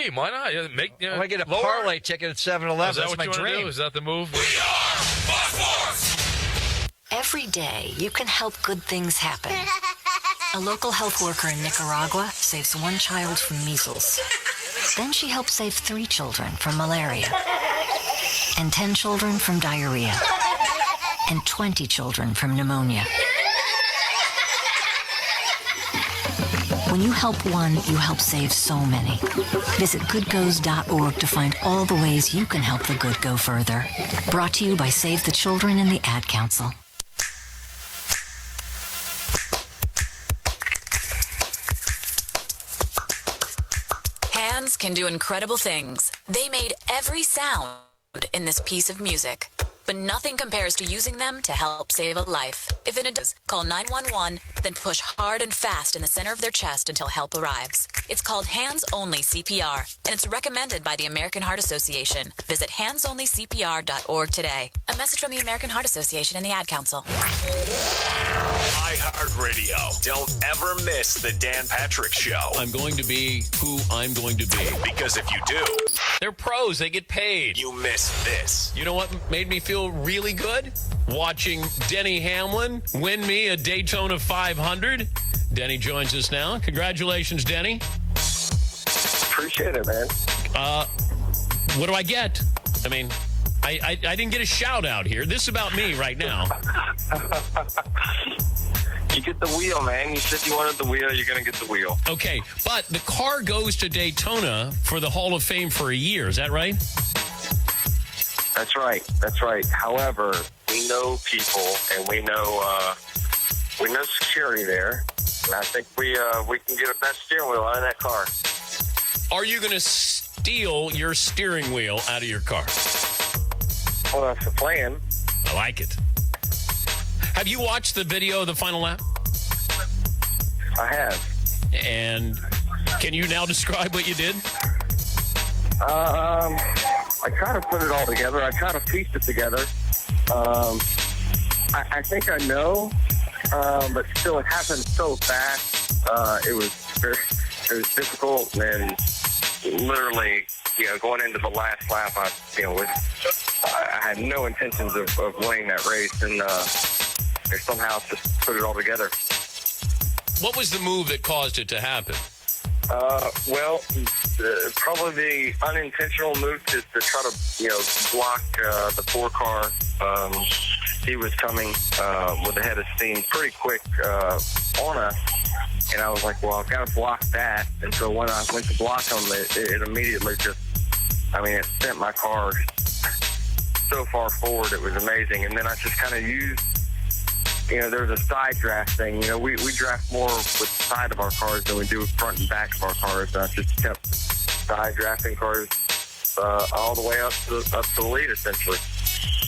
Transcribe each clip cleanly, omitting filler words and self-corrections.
game. Why not? I get a parlay ticket at 7-Eleven. Is that That's what my you want to dream. do? Is that the move? We are Fox Sports. Every day, you can help good things happen. A local health worker in Nicaragua saves one child from measles. Then she helps save 3 children from malaria, and 10 children from diarrhea, and 20 children from pneumonia. When you help one, you help save so many. Visit goodgoes.org to find all the ways you can help the good go further. Brought to you by Save the Children and the Ad Council. Hands can do incredible things. They made every sound in this piece of music. But nothing compares to using them to help save a life. If it does, call 911, then push hard and fast in the center of their chest until help arrives. It's called Hands-Only CPR, and it's recommended by the American Heart Association. Visit handsonlycpr.org today. A message from the American Heart Association and the Ad Council. iHeartRadio. Don't ever miss the Dan Patrick Show. I'm going to be who I'm going to be. Because if you do, They're pros. They get paid. you miss this. You know what made me feel really good? Watching Denny Hamlin win me a Daytona 500. Denny joins us now. Congratulations, Denny. Appreciate it, man. What do I get? I mean, I didn't get a shout out here. This is about me right now. You get the wheel, man. You said you wanted the wheel. You're going to get the wheel. Okay, but the car goes to Daytona for the Hall of Fame for a year. Is that right? That's right. That's right. However, we know people and we know security there. And I think we can get a best steering wheel out of that car. Are you going to steal your steering wheel out of your car? Well, that's the plan. I like it. Have you watched the video of the final lap? I have. And can you now describe what you did? I try to put it all together. I try to piece it together. I think I know, but still, it happened so fast. It was difficult, and literally, going into the last lap, I had no intentions of winning that race, and somehow just put it all together. What was the move that caused it to happen? Probably the unintentional move to try to, block the 4 car. He was coming with the head of steam pretty quick on us, and I was like, well, I've got to block that. And so when I went to block him, it immediately it sent my car so far forward. It was amazing. And then I just kind of used, there was a side draft thing. We draft more with the side of our cars than we do front and back of our cars. And I just kept side drafting cars all the way up to the lead, essentially.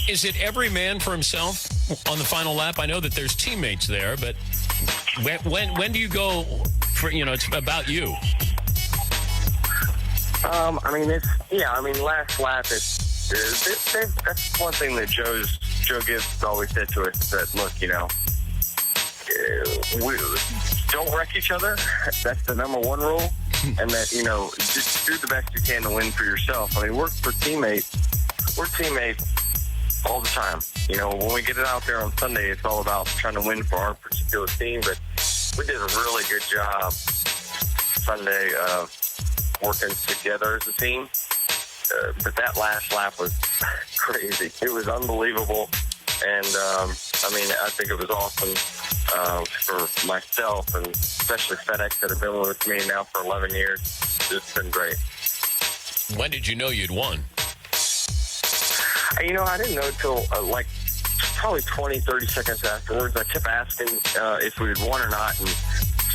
Is it every man for himself on the final lap? I know that there's teammates there, but when do you go for, it's about you? Last lap, that's one thing that Joe Gibbs always said to us, that, look, we don't wreck each other. That's the number one rule. And that, just do the best you can to win for yourself. We're teammates all the time. When we get it out there on Sunday, it's all about trying to win for our particular team. But we did a really good job Sunday working together as a team. But that last lap was crazy. It was unbelievable. And, I think it was awesome for myself, and especially FedEx that have been with me now for 11 years. It's been great. When did you know you'd won? I didn't know until probably 20, 30 seconds afterwards. I kept asking if we had won or not, and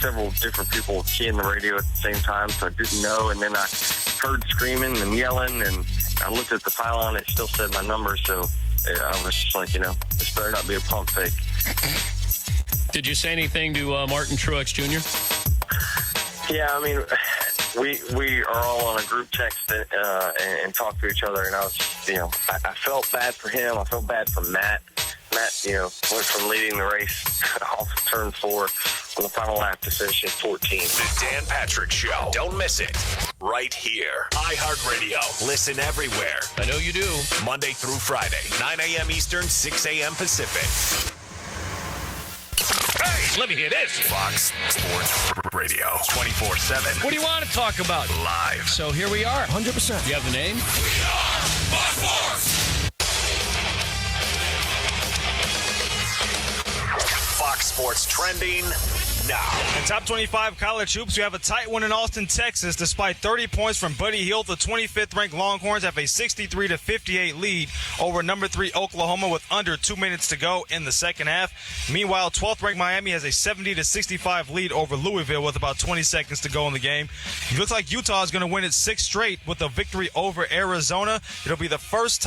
several different people keying the radio at the same time, so I didn't know. And then I heard screaming and yelling, and I looked at the pylon. It still said my number, so I was just like, this better not be a pump fake. Did you say anything to Martin Truex Jr.? Yeah, we are all on a group text and talk to each other, and I was just, I felt bad for him. I felt bad for Matt. Matt, went from leading the race off turn 4 on the final lap to finish in 14. The Dan Patrick Show. Don't miss it. Right here. iHeartRadio. Listen everywhere. I know you do. Monday through Friday, 9 a.m. Eastern, 6 a.m. Pacific. Hey, let me hear this. Fox Sports Radio. 24/7. What do you want to talk about? Live. So here we are. 100%. You have the name? Fox Sports trending now. In top 25 college hoops, we have a tight one in Austin, Texas. Despite 30 points from Buddy Hield, the 25th-ranked Longhorns have a 63-58 lead over number 3 Oklahoma with under 2 minutes to go in the second half. Meanwhile, 12th-ranked Miami has a 70-65 lead over Louisville with about 20 seconds to go in the game. It looks like Utah is going to win its 6th straight with a victory over Arizona. It'll be the first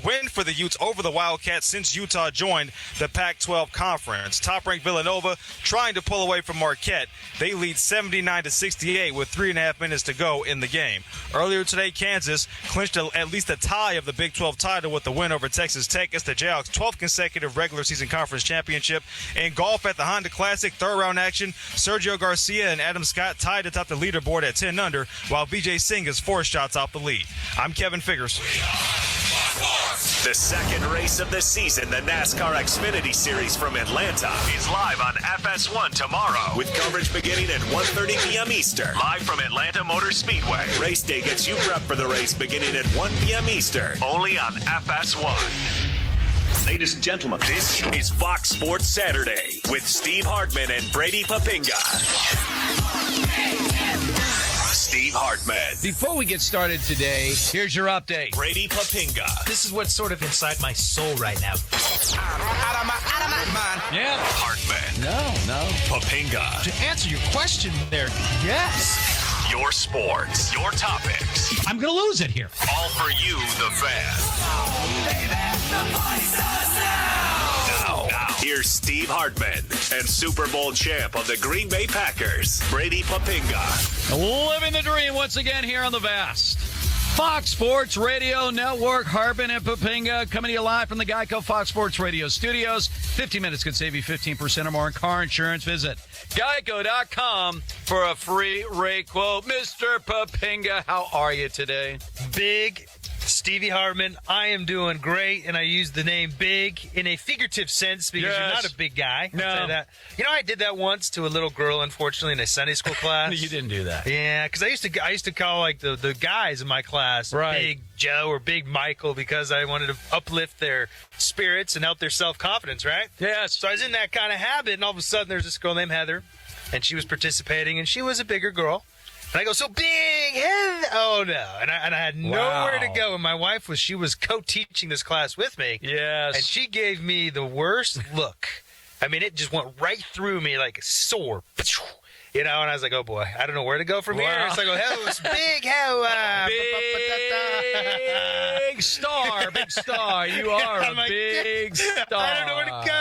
win for the Utes over the Wildcats since Utah joined the Pac-12 conference. Top-ranked Villanova trying to pull away from Marquette. They lead 79-68 with 3.5 minutes to go in the game. Earlier today, Kansas clinched at least a tie of the Big 12 title with the win over Texas Tech. It's the Jayhawks' 12th consecutive regular season conference championship. In golf at the Honda Classic, third-round action, Sergio Garcia and Adam Scott tied atop the leaderboard at 10 under, while Vijay Singh is 4 shots off the lead. I'm Kevin Figures. The second race of the season, the NASCAR Xfinity Series from Atlanta, is live on FS1 tomorrow with coverage beginning at 1:30 p.m. Eastern. Live from Atlanta Motor Speedway. Race day gets you prepped for the race beginning at 1 p.m. Eastern. Only on FS1. Ladies and gentlemen, this is Fox Sports Saturday with Steve Hartman and Brady Papinga. Steve Hartman. Before we get started today, here's your update. Brady Papinga. This is what's sort of inside my soul right now. Yeah. Hartman. No. Papinga. To answer your question there, yes. Your sports. Your topics. I'm going to lose it here. All for you, the fan. Now, here's Steve Hartman and Super Bowl champ of the Green Bay Packers, Brady Papinga. Living the dream once again here on the vast Fox Sports Radio Network. Hartman and Papinga coming to you live from the Geico Fox Sports Radio studios. 50 minutes could save you 15% or more in car insurance. Visit geico.com for a free rate quote. Mr. Papinga, how are you today? Big Stevie Hartman, I am doing great, and I use the name Big in a figurative sense because you're not a big guy. No. I'll tell you that. You know, I did that once to a little girl, unfortunately, in a Sunday school class. You didn't do that. Yeah, because I used to call like the guys in my class Big Joe or Big Michael because I wanted to uplift their spirits and help their self-confidence, right? Yes. So I was in that kind of habit, and all of a sudden there's this girl named Heather, and she was participating, and she was a bigger girl. And I go, so Big Heather. Oh, no. And I had nowhere to go. And my wife was co-teaching this class with me. Yes. And she gave me the worst look. I mean, it just went right through me like a sword. You know, and I was like, oh, boy, I don't know where to go from here. It's like, oh, it's Big Heather. Big star. You are a big star. I don't know where to go.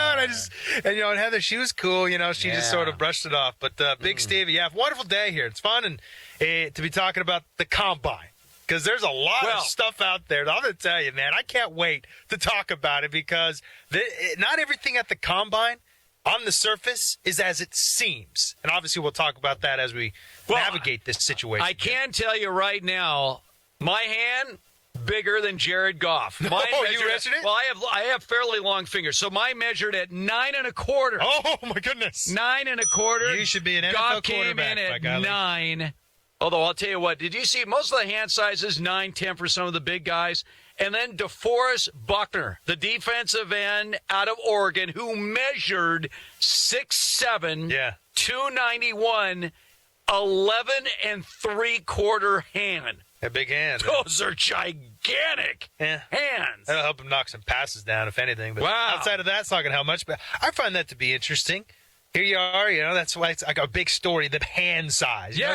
And Heather, she was cool. You know, she just sort of brushed it off. But Big Stevie, wonderful day here. It's fun and to be talking about the combine because there's a lot of stuff out there. I'm going to tell you, man, I can't wait to talk about it because not everything at the combine on the surface is as it seems. And obviously we'll talk about that as we navigate this situation. I can tell you right now, my hand bigger than Jared Goff. You measured it? Well, I have fairly long fingers, so mine measured at 9 1/4. Oh my goodness! 9 1/4. You should be an NFL Goff quarterback. came in at 9. Although I'll tell you what, did you see most of the hand sizes 9, 10 for some of the big guys? And then DeForest Buckner, the defensive end out of Oregon, who measured 6'7", 291, 11 3/4 hand. A big hand. Those are gigantic hands. That'll help him knock some passes down, if anything. But outside of that, it's not going to help much. But I find that to be interesting. Here you are, that's why it's like a big story, the hand size. Drew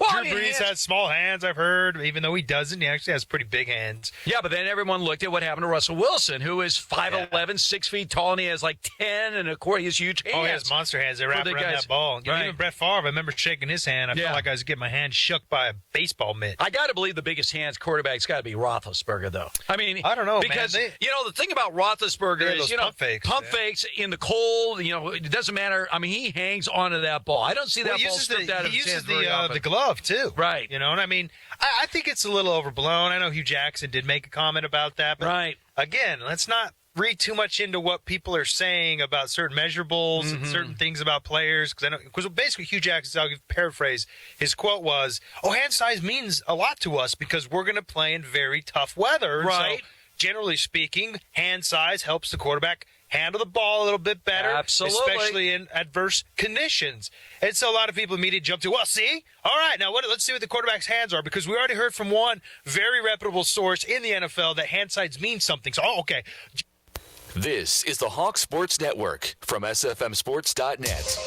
Brees has small hands, I've heard, even though he doesn't. He actually has pretty big hands. Yeah, but then everyone looked at what happened to Russell Wilson, who is 5'11", 6 feet tall, and he has like 10 1/4. He has huge hands. Oh, he has monster hands. They wrap around that ball. Even Brett Favre, I remember shaking his hand. I felt like I was getting my hand shook by a baseball mitt. I got to believe the biggest hands quarterback's got to be Roethlisberger, though. I mean, I don't know, because, man. The thing about Roethlisberger is, pump fakes. Pump fakes in the cold, it doesn't matter. I mean, he hangs onto that ball. I don't see that ball stripped out of his hands very often. The glove, too. Right. You know, and I mean, I think it's a little overblown. I know Hugh Jackson did make a comment about that. But right. Again, let's not read too much into what people are saying about certain measurables and certain things about players. Because basically Hugh Jackson, I'll paraphrase, his quote was, hand size means a lot to us because we're going to play in very tough weather. Right. So, generally speaking, hand size helps the quarterback handle the ball a little bit better. Absolutely. Especially in adverse conditions. And so a lot of people immediately jump to, well, see? All right, now let's see what the quarterback's hands are, because we already heard from one very reputable source in the NFL that hand size means something. So, okay. This is the Hawk Sports Network from SFMSports.net.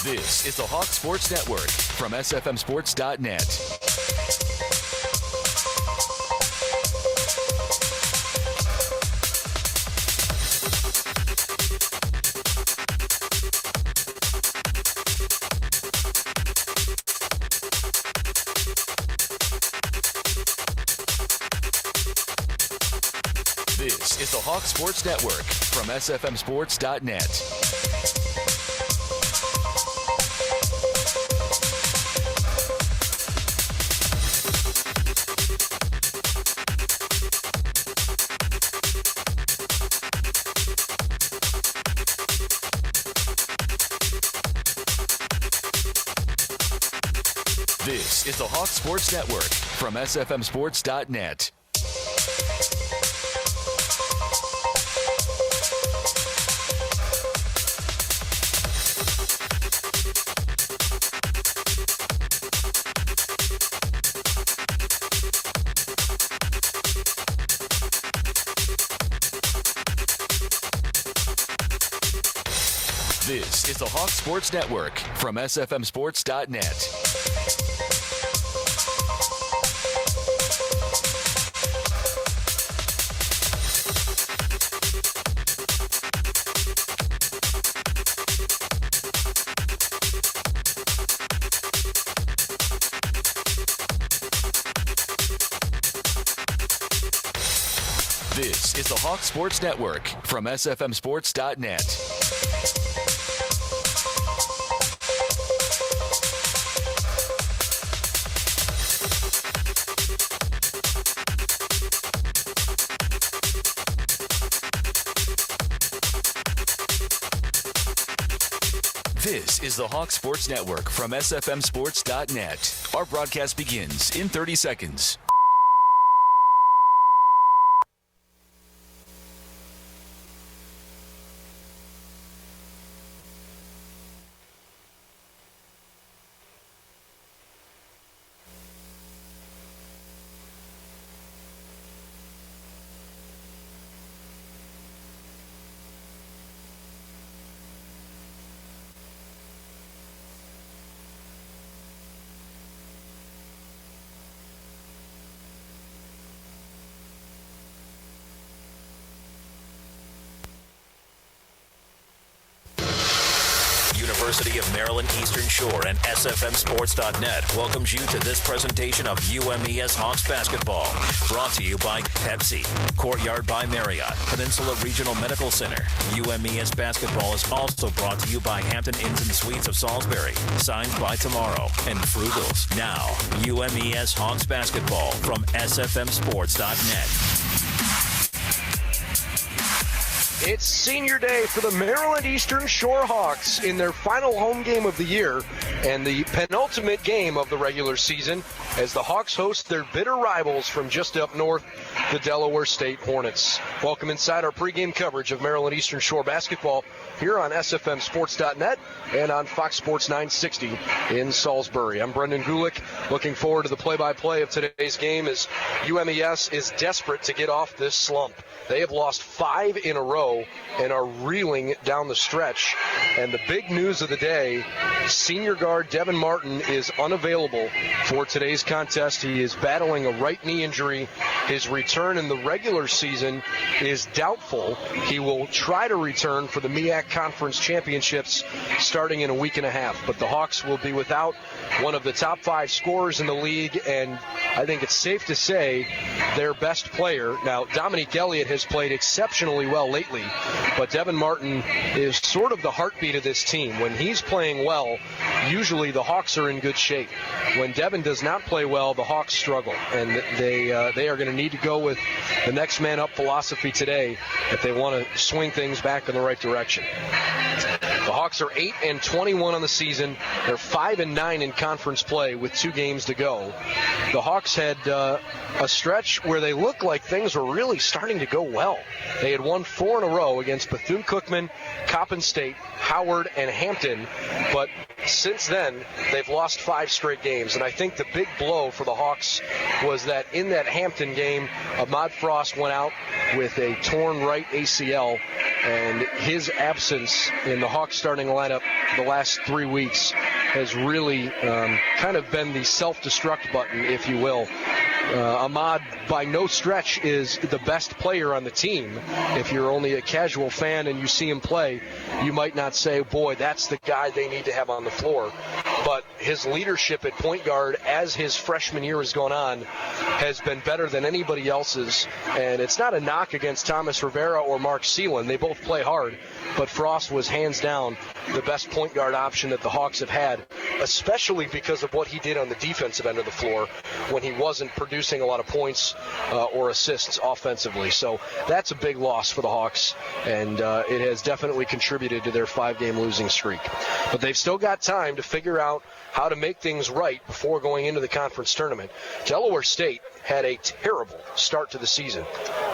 This is the Hawk Sports Network from SFMSports.net. This is the Hawk Sports Network from SFMSports.net. This is the Hawk Sports Network from SFMSports.net. This is the Hawk Sports Network from SFMSports.net. This is the Hawk Sports Network from SFMSports.net. This is the Hawk Sports Network from SFMSports.net. Our broadcast begins in 30 seconds. University of Maryland Eastern Shore and SFMSports.net welcomes you to this presentation of UMES Hawks basketball. Brought to you by Pepsi, Courtyard by Marriott, Peninsula Regional Medical Center. UMES basketball is also brought to you by Hampton Inns and Suites of Salisbury, Signs by Tomorrow, and Frugals. Now, UMES Hawks basketball from SFMSports.net. It's senior day for the Maryland Eastern Shore Hawks in their final home game of the year and the penultimate game of the regular season as the Hawks host their bitter rivals from just up north, the Delaware State Hornets. Welcome inside our pregame coverage of Maryland Eastern Shore basketball here on SFMSports.net and on Fox Sports 960 in Salisbury. I'm Brendan Gulick, looking forward to the play-by-play of today's game as UMES is desperate to get off this slump. They have lost 5 in a row and are reeling down the stretch. And the big news of the day, senior guard guard Devin Martin is unavailable for today's contest. He is battling a right knee injury. His return in the regular season is doubtful. He will try to return for the MEAC Conference Championships starting in a week and a half. But the Hawks will be without one of the top 5 scorers in the league, and I think it's safe to say their best player. Now, Dominique Elliott has played exceptionally well lately, but Devin Martin is sort of the heartbeat of this team. When he's playing well, usually the Hawks are in good shape. When Devin does not play well, the Hawks struggle, and they are going to need to go with the next man up philosophy today if they want to swing things back in the right direction. The Hawks are 8-21 on the season. They're 5-9 in conference play with 2 games to go. The Hawks had a stretch where they looked like things were really starting to go well. They had won 4 in a row against Bethune-Cookman, Coppin State, Howard, and Hampton, but since then, they've lost 5 straight games, and I think the big blow for the Hawks was that in that Hampton game, Ahmad Frost went out with a torn right ACL, and his absence in the Hawks starting lineup the last 3 weeks has really kind of been the self-destruct button, if you will. Ahmad, by no stretch, is the best player on the team. If you're only a casual fan and you see him play, you might not say, boy, that's the guy they need to have on the floor. But his leadership at point guard as his freshman year has gone on has been better than anybody else's. And it's not a knock against Thomas Rivera or Mark Seelan. They both play hard. But Frost was hands down the best point guard option that the Hawks have had, especially because of what he did on the defensive end of the floor when he wasn't producing a lot of points or assists offensively. So that's a big loss for the Hawks, and it has definitely contributed to their 5-game losing streak. But they've still got time to figure out how to make things right before going into the conference tournament. Delaware State had a terrible start to the season,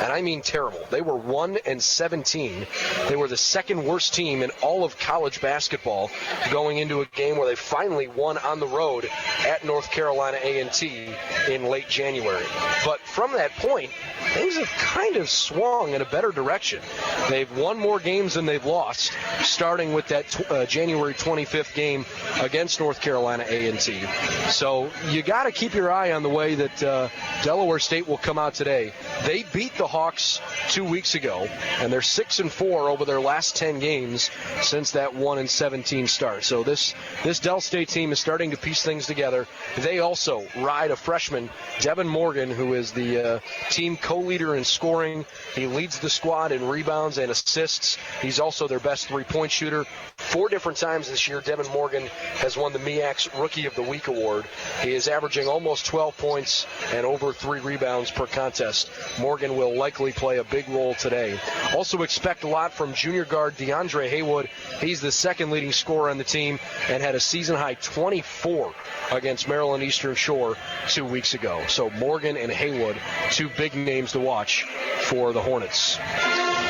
and I mean terrible. They were 1-17. They were the second worst team in all of college basketball going into a game where they finally won on the road at North Carolina A&T in late January. But from that point, things have kind of swung in a better direction. They've won more games than they've lost, starting with that January 25th game against North Carolina A&T. So you got to keep your eye on the way that Delaware State will come out today. They beat the Hawks 2 weeks ago, and they're 6-4 over their last 10 games since that 1-17 start. So this Del State team is starting to piece things together. They also ride a freshman, Devin Morgan, who is the team co-leader in scoring. He leads the squad in rebounds and assists. He's also their best three-point shooter. 4 different times this year, Devin Morgan has won the MEAC's Rookie of the Week award. He is averaging almost 12 points and over 3 rebounds per contest. Morgan will likely play a big role today. Also expect a lot from junior guard DeAndre Haywood. He's the second leading scorer on the team and had a season-high 24 against Maryland Eastern Shore 2 weeks ago. So Morgan and Haywood, 2 big names to watch for the Hornets.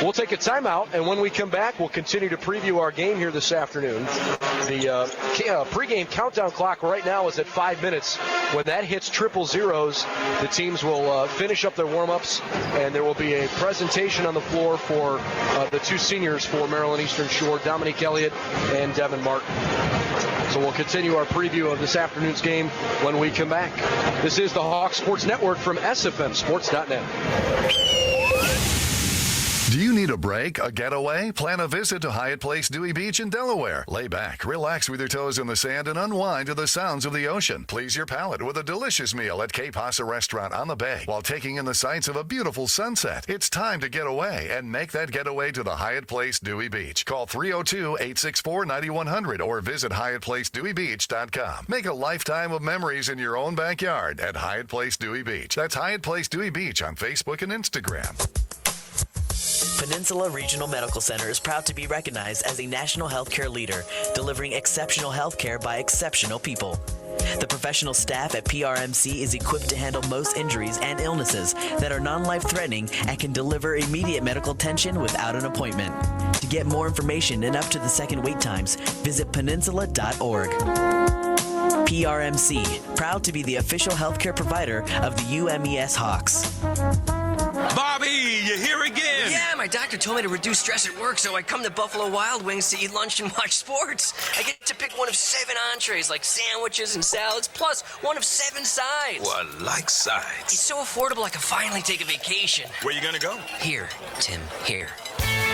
We'll take a timeout, and when we come back, we'll continue to preview our game here this afternoon. The pregame countdown clock right now is at 5 minutes. When that hits triple zeros, the teams will finish up their warm-ups, and there will be a presentation on the floor for the 2 seniors for Maryland Eastern Shore, Dominique Elliott and Devin Martin. So we'll continue our preview of this afternoon's game when we come back. This is the Hawks Sports Network from SFMSports.net. Do you need a break, a getaway? Plan a visit to Hyatt Place Dewey Beach in Delaware. Lay back, relax with your toes in the sand, and unwind to the sounds of the ocean. Please your palate with a delicious meal at Cape Hassa Restaurant on the bay while taking in the sights of a beautiful sunset. It's time to get away and make that getaway to the Hyatt Place Dewey Beach. Call 302-864-9100 or visit HyattPlaceDeweyBeach.com. Make a lifetime of memories in your own backyard at Hyatt Place Dewey Beach. That's Hyatt Place Dewey Beach on Facebook and Instagram. Peninsula Regional Medical Center is proud to be recognized as a national healthcare leader, delivering exceptional healthcare by exceptional people. The professional staff at PRMC is equipped to handle most injuries and illnesses that are non-life-threatening and can deliver immediate medical attention without an appointment. To get more information and up to the second wait times, visit peninsula.org. PRMC, proud to be the official healthcare provider of the UMES Hawks. Bobby, you here again? Yeah, my my doctor told me to reduce stress at work, so I come to Buffalo Wild Wings to eat lunch and watch sports. I get to pick one of 7 entrees, like sandwiches and salads, plus one of 7 sides. Well, I like sides. It's so affordable I can finally take a vacation. Where you gonna go? Here, Tim, here.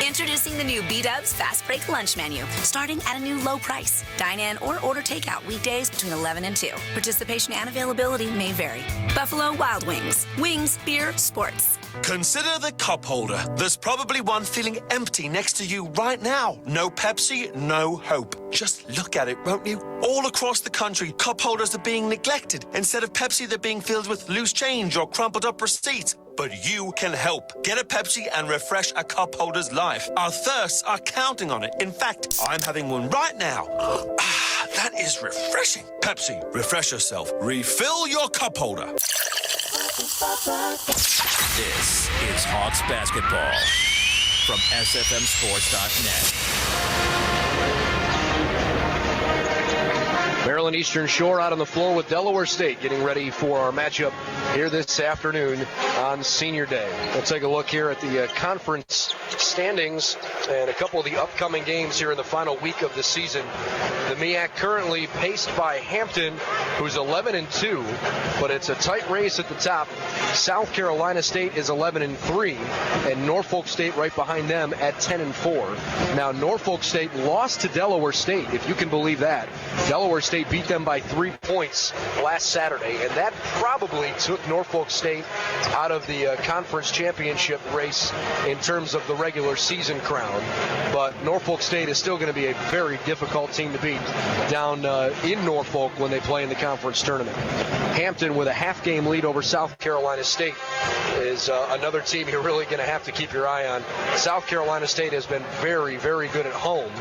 Introducing the new B-Dubs Fast Break Lunch Menu, starting at a new low price. Dine in or order takeout weekdays between 11 and 2. Participation and availability may vary. Buffalo Wild Wings. Wings, beer, sports. Consider the cup holder. There's probably one feeling empty next to you right now. No Pepsi, no hope. Just look at it, won't you? All across the country, cup holders are being neglected. Instead of Pepsi, they're being filled with loose change or crumpled up receipts. But you can help. Get a Pepsi and refresh a cup holder's life. Our thirsts are counting on it. In fact, I'm having one right now. That is refreshing. Pepsi, refresh yourself. Refill your cup holder. This is Hawks basketball from SFMSports.net. Maryland Eastern Shore out on the floor with Delaware State, getting ready for our matchup here this afternoon on Senior Day. We'll take a look here at the conference standings and a couple of the upcoming games here in the final week of the season. The MEAC currently paced by Hampton, who's 11-2, but it's a tight race at the top. South Carolina State is 11-3, and Norfolk State right behind them at 10-4. Now, Norfolk State lost to Delaware State, if you can believe that. Delaware State beat them by 3 points last Saturday, and that probably took Norfolk State out of the conference championship race in terms of the regular season crown. But Norfolk State is still going to be a very difficult team to beat down in Norfolk when they play in the conference tournament. Hampton with a half-game lead over South Carolina State is another team you're really going to have to keep your eye on. South Carolina State has been very, very good at home,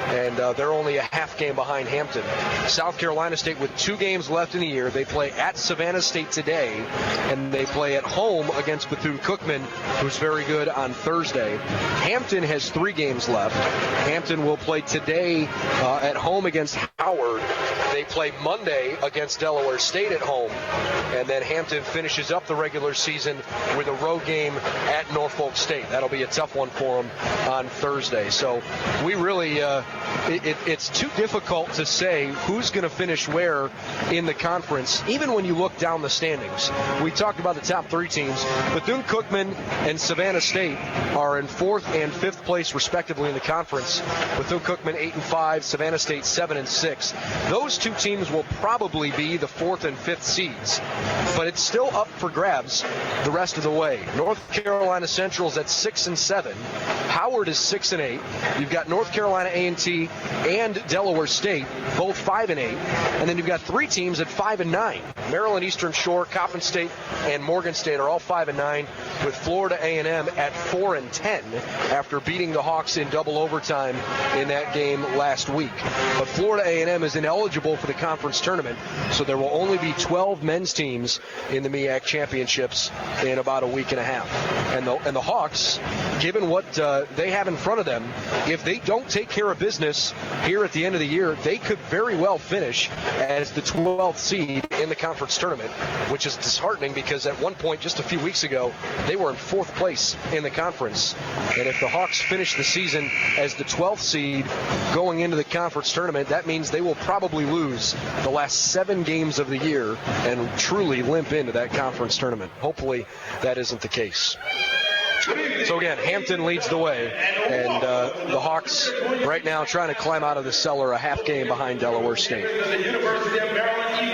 and they're only a half game behind Hampton. South Carolina State with 2 games left in the year. They play at Savannah State today, and they play at home against Bethune-Cookman, who's very good, on Thursday. Hampton has 3 games left. Hampton will play today at home against Howard. They play Monday against Delaware State at home, and then Hampton finishes up the regular season with a road game at Norfolk State. That'll be a tough one for them on Thursday. So we really, it's too difficult to say who's going to finish where in the conference, even when you look down the standings. We talked about the top 3 teams. Bethune-Cookman and Savannah State are in 4th and 5th place, respectively, in the conference. Bethune-Cookman 8-5, Savannah State 7-6. Those 2 teams will probably be the 4th and 5th seeds, but it's still up for grabs the rest of the way. North Carolina Central's at 6-7. Howard is 6-8. You've got North Carolina A&T and Delaware State, both 5-8. And then you've got 3 teams at 5-9. Maryland Eastern Shore, Coppin State, and Morgan State are all 5-9, with Florida A&M at 4-10 after beating the Hawks in double overtime in that game last week. But Florida A&M is ineligible for the conference tournament, so there will only be 12 men's teams in the MEAC championships in about a week and a half. And the Hawks, given what they have in front of them, if they don't take care of business here at the end of the year, they could very well finish as the 12th seed in the conference tournament, which is disheartening because at one point just a few weeks ago, they were in 4th place in the conference. And if the Hawks finish the season as the 12th seed going into the conference tournament, that means they will probably lose the last 7 games of the year and truly limp into that conference tournament. Hopefully that isn't the case. So again, Hampton leads the way, and the Hawks right now trying to climb out of the cellar a half game behind Delaware State.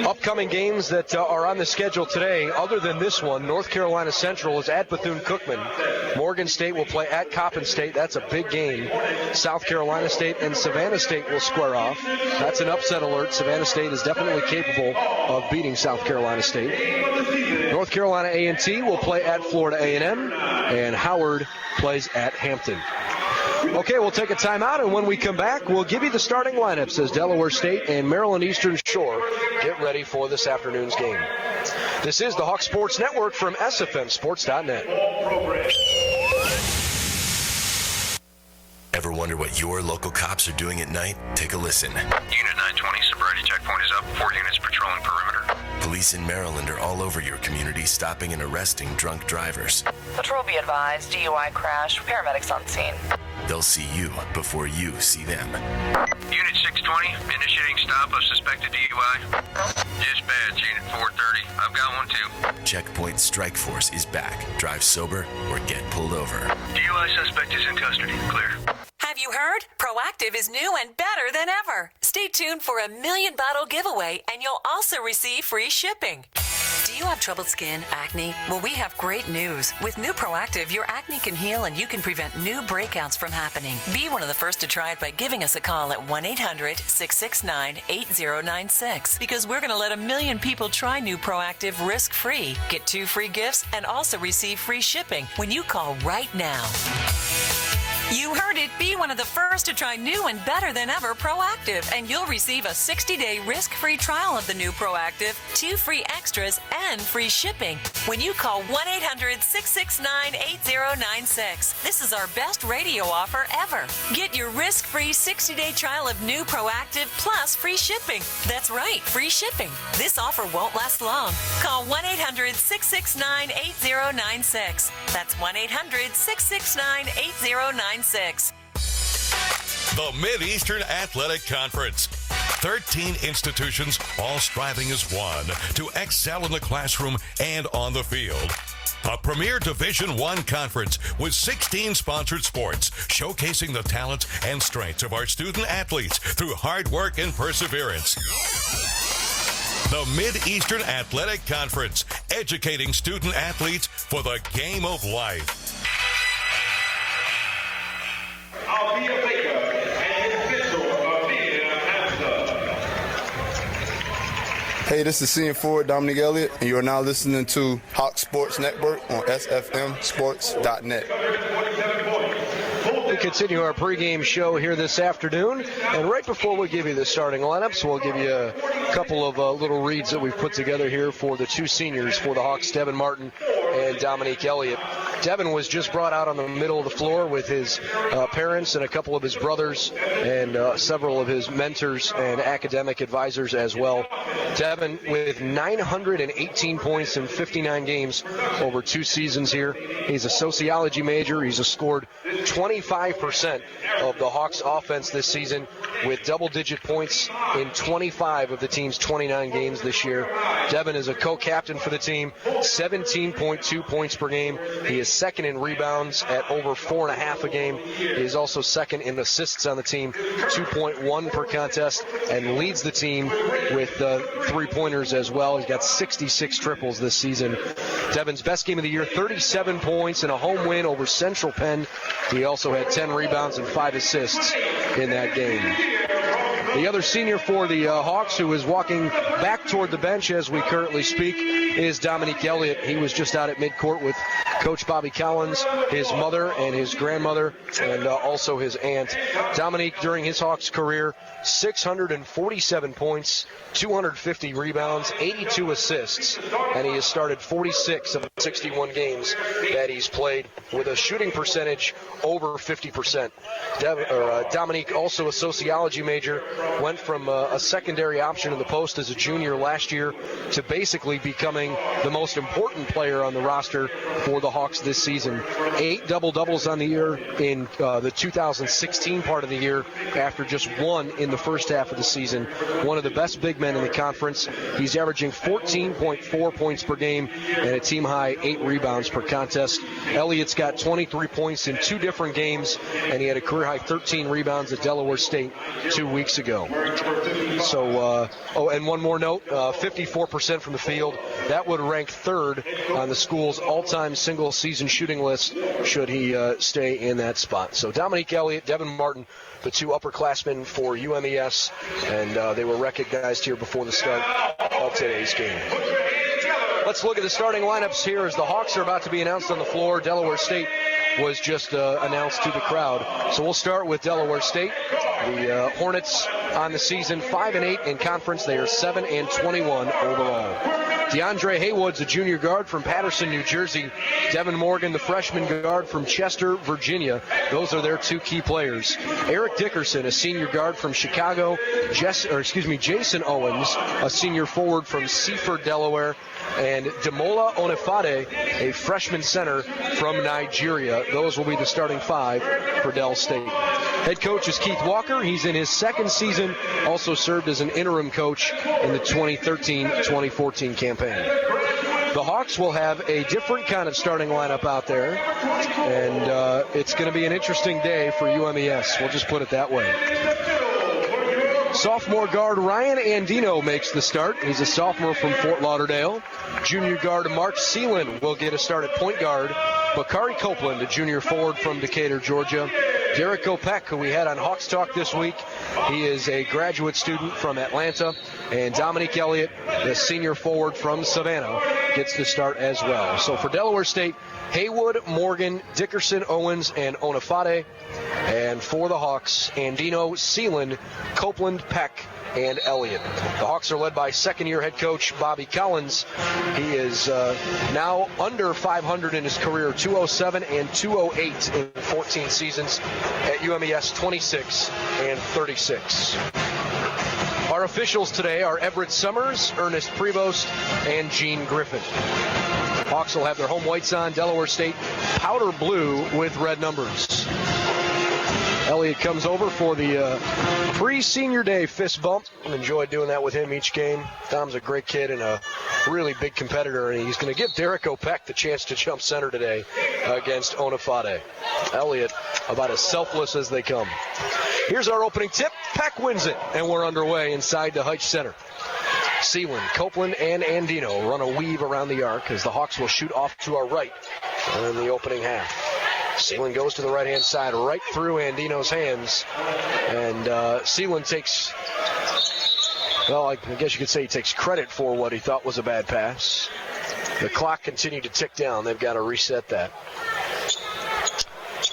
Upcoming games that are on the schedule today, other than this one, North Carolina Central is at Bethune-Cookman. Morgan State will play at Coppin State. That's a big game. South Carolina State and Savannah State will square off. That's an upset alert. Savannah State is definitely capable of beating South Carolina State. North Carolina A&T will play at Florida A&M, and Howard plays at Hampton. Okay, we'll take a timeout, and when we come back, we'll give you the starting lineups as Delaware State and Maryland Eastern Shore get ready for this afternoon's game. This is the Hawk Sports Network from SFMSports.net. Ever wonder what your local cops are doing at night? Take a listen. Unit 920, sobriety checkpoint is up. 4 units patrolling perimeter. Police Police in Maryland are all over your community stopping and arresting drunk drivers. Patrol be advised, DUI crash, paramedics on scene. They'll see you before you see them. Unit 620, initiating stop of suspected DUI. Dispatch, Unit 430. I've got one too. Checkpoint Strike Force is back. Drive sober or get pulled over. DUI suspect is in custody. Clear. Have you heard? Proactive is new and better than ever. Stay tuned for a 1,000,000 bottle giveaway, and you'll also receive free shipping. Do you have troubled skin, acne? Well, we have great news. With new Proactive, your acne can heal and you can prevent new breakouts from happening. Be one of the first to try it by giving us a call at 1-800-669-8096, because we're going to let 1,000,000 people try new Proactive risk-free. Get 2 free gifts and also receive free shipping when you call right now. You heard it. Be one of the first to try new and better than ever Proactive, and you'll receive a 60-day risk-free trial of the new Proactive, 2 free extras, and free shipping when you call 1-800-669-8096. This is our best radio offer ever. Get your risk-free 60-day trial of new Proactive plus free shipping. That's right, free shipping. This offer won't last long. Call 1-800-669-8096. That's 1-800-669-8096. The Mid-Eastern Athletic Conference. 13 institutions, all striving as one to excel in the classroom and on the field. A premier Division I conference with 16 sponsored sports, showcasing the talents and strengths of our student athletes through hard work and perseverance. The Mid-Eastern Athletic Conference, educating student athletes for the game of life. I'll be a baker and official of being an ambassador. Hey, this is Senior Forward Dominic Elliott, and you are now listening to Hawk Sports Network on sfmsports.net. We continue our pregame show here this afternoon, and right before we give you the starting lineups, we'll give you a couple of little reads that we've put together here for the 2 seniors for the Hawks, Devin Martin and Dominique Elliott. Devin was just brought out on the middle of the floor with his parents and a couple of his brothers and several of his mentors and academic advisors as well. Devin with 918 points in 59 games over 2 seasons here. He's a sociology major. He's scored 25% of the Hawks offense this season with double-digit points in 25 of the team's 29 games this year. Devin is a co-captain for the team, 17.2 points per game. He is second in rebounds at over 4.5 a game. He is also second in assists on the team, 2.1 per contest, and leads the team with 3-pointers as well. He's got 66 triples this season. Devin's best game of the year, 37 points in a home win over Central Penn. He also had 10 rebounds and 5 assists in that game. The other senior for the Hawks, who is walking back toward the bench as we currently speak, is Dominique Elliott. He was just out at midcourt with Coach Bobby Collins, his mother and his grandmother, and also his aunt. Dominique, during his Hawks career, 647 points, 250 rebounds, 82 assists, and he has started 46 of the 61 games that he's played with a shooting percentage over 50%. Dominique, also a sociology major, went from a secondary option in the post as a junior last year to basically becoming the most important player on the roster for the Hawks this season. 8 double-doubles on the year in the 2016 part of the year after just 1 in the first half of the season. One of the best big men in the conference. He's averaging 14.4 points per game and a team-high 8 rebounds per contest. Elliott's got 23 points in 2 different games, and he had a career-high 13 rebounds at Delaware State 2 weeks ago. So, and one more note, 54% from the field. That would rank 3rd on the school's all-time single-season shooting list should he stay in that spot. So Dominique Elliott, Devin Martin, the 2 upperclassmen for UMES, and they were recognized here before the start of today's game. Let's look at the starting lineups here as the Hawks are about to be announced on the floor. Delaware State was just announced to the crowd. So we'll start with Delaware State. The Hornets on the season 5-8 in conference. They are 7-21 overall. DeAndre Haywood's a junior guard from Patterson, New Jersey. Devin Morgan, the freshman guard from Chester, Virginia. Those are their two key players. Eric Dickerson, a senior guard from Chicago. Jason Owens, a senior forward from Seaford, Delaware. And Demola Onifade, a freshman center from Nigeria. Those will be the starting five for Del State. Head coach is Keith Walker. He's in his second season, also served as an interim coach in the 2013-2014 campaign. The Hawks will have a different kind of starting lineup out there, and it's going to be an interesting day for UMES. We'll just put it that way. Sophomore guard Ryan Andino makes the start. He's a sophomore from Fort Lauderdale. Junior guard Mark Seelan will get a start at point guard. Bakari Copeland, a junior forward from Decatur, Georgia. Derek Kopech, who we had on Hawks Talk this week, he is a graduate student from Atlanta. And Dominique Elliott, the senior forward from Savannah, gets the start as well. So for Delaware State, Haywood, Morgan, Dickerson, Owens, and Onifade. And for the Hawks, Andino, Seelan, Copeland, Peck, and Elliott. The Hawks are led by second-year head coach Bobby Collins. He is now under 500 in his career, 207 and 208 in 14 seasons at UMES 26 and 36. Our officials today are Everett Summers, Ernest Prevost, and Gene Griffin. Hawks will have their home whites on. Delaware State powder blue with red numbers. Elliott comes over for the pre-senior day fist bump. I enjoy doing that with him each game. Tom's a great kid and a really big competitor, and he's going to give Derek Opek the chance to jump center today against Onifade. Elliott about as selfless as they come. Here's our opening tip. Peck wins it, and we're underway inside the Heights Center. Seelan, Copeland, and Andino run a weave around the arc as the Hawks will shoot off to our right in the opening half. Seelan goes to the right-hand side, right through Andino's hands. And Seelan takes, well, I guess you could say he takes credit for what he thought was a bad pass. The clock continued to tick down. They've got to reset that.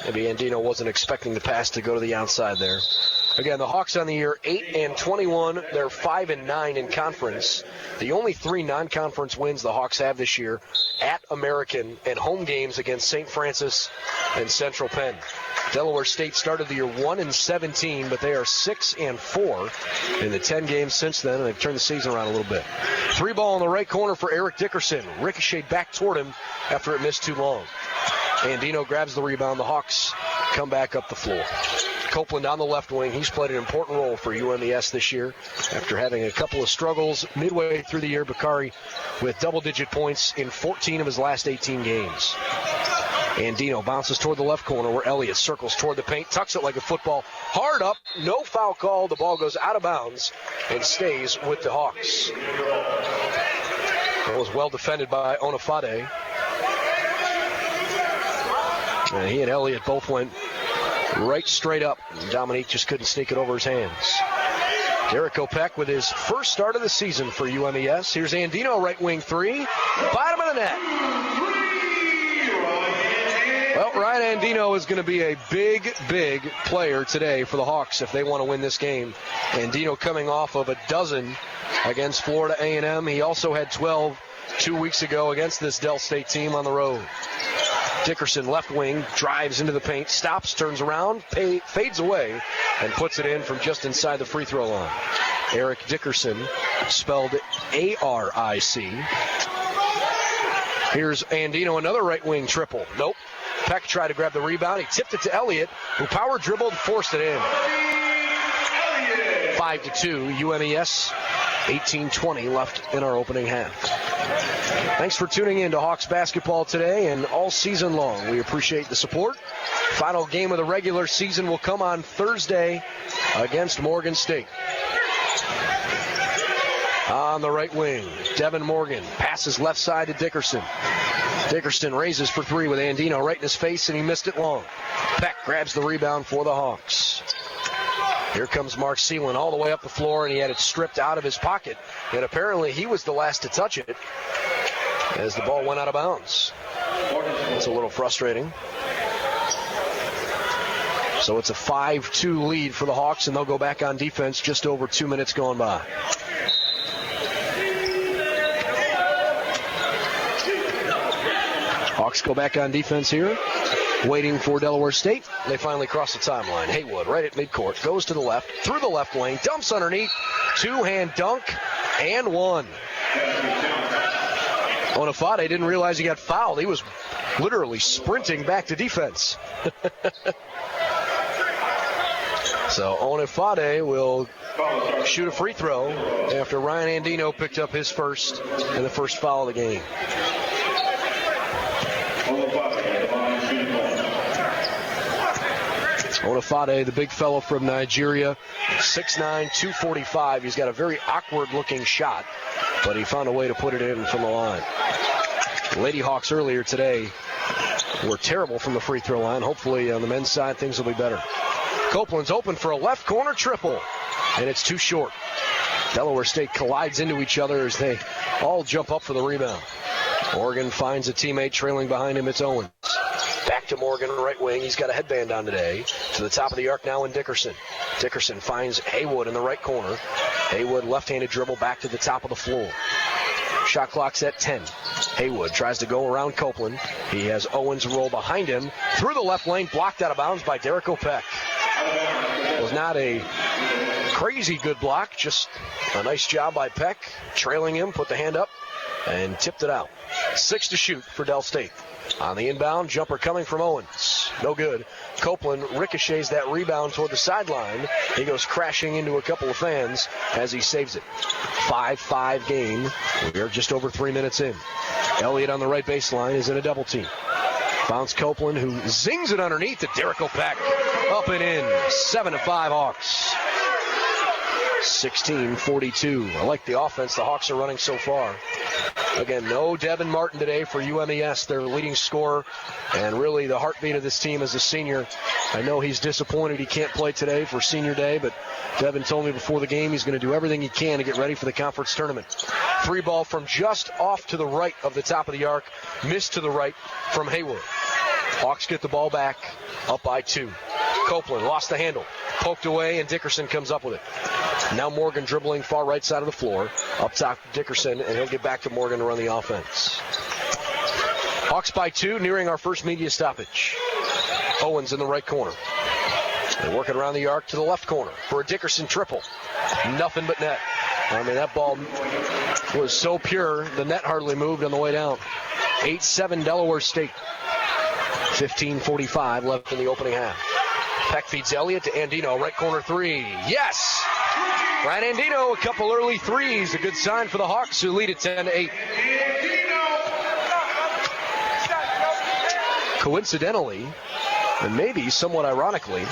Maybe Andino wasn't expecting the pass to go to the outside there. Again, the Hawks on the year 8-21. They're 5-9 in conference. The only three non-conference wins the Hawks have this year at American and home games against St. Francis and Central Penn. Delaware State started the year 1-17, but they are 6-4 in the 10 games since then, and they've turned the season around a little bit. Three ball in the right corner for Eric Dickerson. Ricocheted back toward him after it missed too long. Andino grabs the rebound. The Hawks come back up the floor. Copeland on the left wing. He's played an important role for UMES this year after having a couple of struggles midway through the year. Bakari with double-digit points in 14 of his last 18 games. Andino bounces toward the left corner where Elliott circles toward the paint, tucks it like a football. Hard up, no foul call. The ball goes out of bounds and stays with the Hawks. It was well defended by Onifade. And he and Elliott both went right straight up. Dominique just couldn't sneak it over his hands. Derek Opek with his first start of the season for UMES. Here's Andino, right wing three. Bottom of the net. Well, Ryan Andino is going to be a big, big player today for the Hawks if they want to win this game. Andino coming off of a dozen against Florida A&M. He also had 12 2 weeks ago against this Del State team on the road. Dickerson, left wing, drives into the paint, stops, turns around, fades away, and puts it in from just inside the free throw line. Eric Dickerson, spelled A-R-I-C. Here's Andino, another right wing triple. Nope. Peck tried to grab the rebound. He tipped it to Elliott, who power dribbled, forced it in. 5-2, UMES, 18-20 left in our opening half. Thanks for tuning in to Hawks basketball today and all season long. We appreciate the support. Final game of the regular season will come on Thursday against Morgan State. On the right wing, Devin Morgan passes left side to Dickerson. Dickerson raises for three with Andino right in his face, and he missed it long. Peck grabs the rebound for the Hawks. Here comes Mark Seelan all the way up the floor, and he had it stripped out of his pocket. And apparently he was the last to touch it as the ball went out of bounds. It's a little frustrating. So it's a 5-2 lead for the Hawks, and they'll go back on defense just over 2 minutes gone by. Hawks go back on defense here, waiting for Delaware State. They finally cross the timeline. Haywood right at midcourt, goes to the left, through the left lane, dumps underneath, two-hand dunk, and one. Onifade didn't realize he got fouled. He was literally sprinting back to defense. So Onifade will shoot a free throw after Ryan Andino picked up his first and the first foul of the game. Onifade, the big fellow from Nigeria, 6'9", 245. He's got a very awkward-looking shot, but he found a way to put it in from the line. Lady Hawks earlier today were terrible from the free throw line. Hopefully on the men's side things will be better. Copeland's open for a left corner triple, and it's too short. Delaware State collides into each other as they all jump up for the rebound. Morgan finds a teammate trailing behind him. It's Owens. Back to Morgan, right wing. He's got a headband on today. To the top of the arc now in Dickerson. Dickerson finds Haywood in the right corner. Haywood left-handed dribble back to the top of the floor. Shot clock's at 10. Haywood tries to go around Copeland. He has Owens roll behind him. Through the left lane, blocked out of bounds by Derek O'Peck. It was not a crazy good block, just a nice job by Peck. Trailing him, put the hand up, and tipped it out. 6 to shoot for Del State. On the inbound, jumper coming from Owens. No good. Copeland ricochets that rebound toward the sideline. He goes crashing into a couple of fans as he saves it. 5-5 game. We are just over 3 minutes in. Elliott on the right baseline is in a double team. Bounce Copeland, who zings it underneath to Derek O'Peck. Up and in. 7-5 Hawks. 16-42. I like the offense the Hawks are running so far. Again, no Devin Martin today for UMES, their leading scorer, and really the heartbeat of this team is a senior. I know he's disappointed he can't play today for senior day, but Devin told me before the game he's going to do everything he can to get ready for the conference tournament. Free ball from just off to the right of the top of the arc, missed to the right from Haywood. Hawks get the ball back, up by 2. Copeland lost the handle, poked away, and Dickerson comes up with it. Now Morgan dribbling far right side of the floor. Up top Dickerson, and he'll get back to Morgan to run the offense. Hawks by 2, nearing our first media stoppage. Owens in the right corner. They work it around the arc to the left corner for a Dickerson triple. Nothing but net. I mean, that ball was so pure, the net hardly moved on the way down. 8-7 Delaware State. 15:45 left in the opening half. Peck feeds Elliott to Andino, right corner 3. Yes! Ryan Andino, a couple early threes. A good sign for the Hawks, who lead at 10-8. Coincidentally, and maybe somewhat ironically,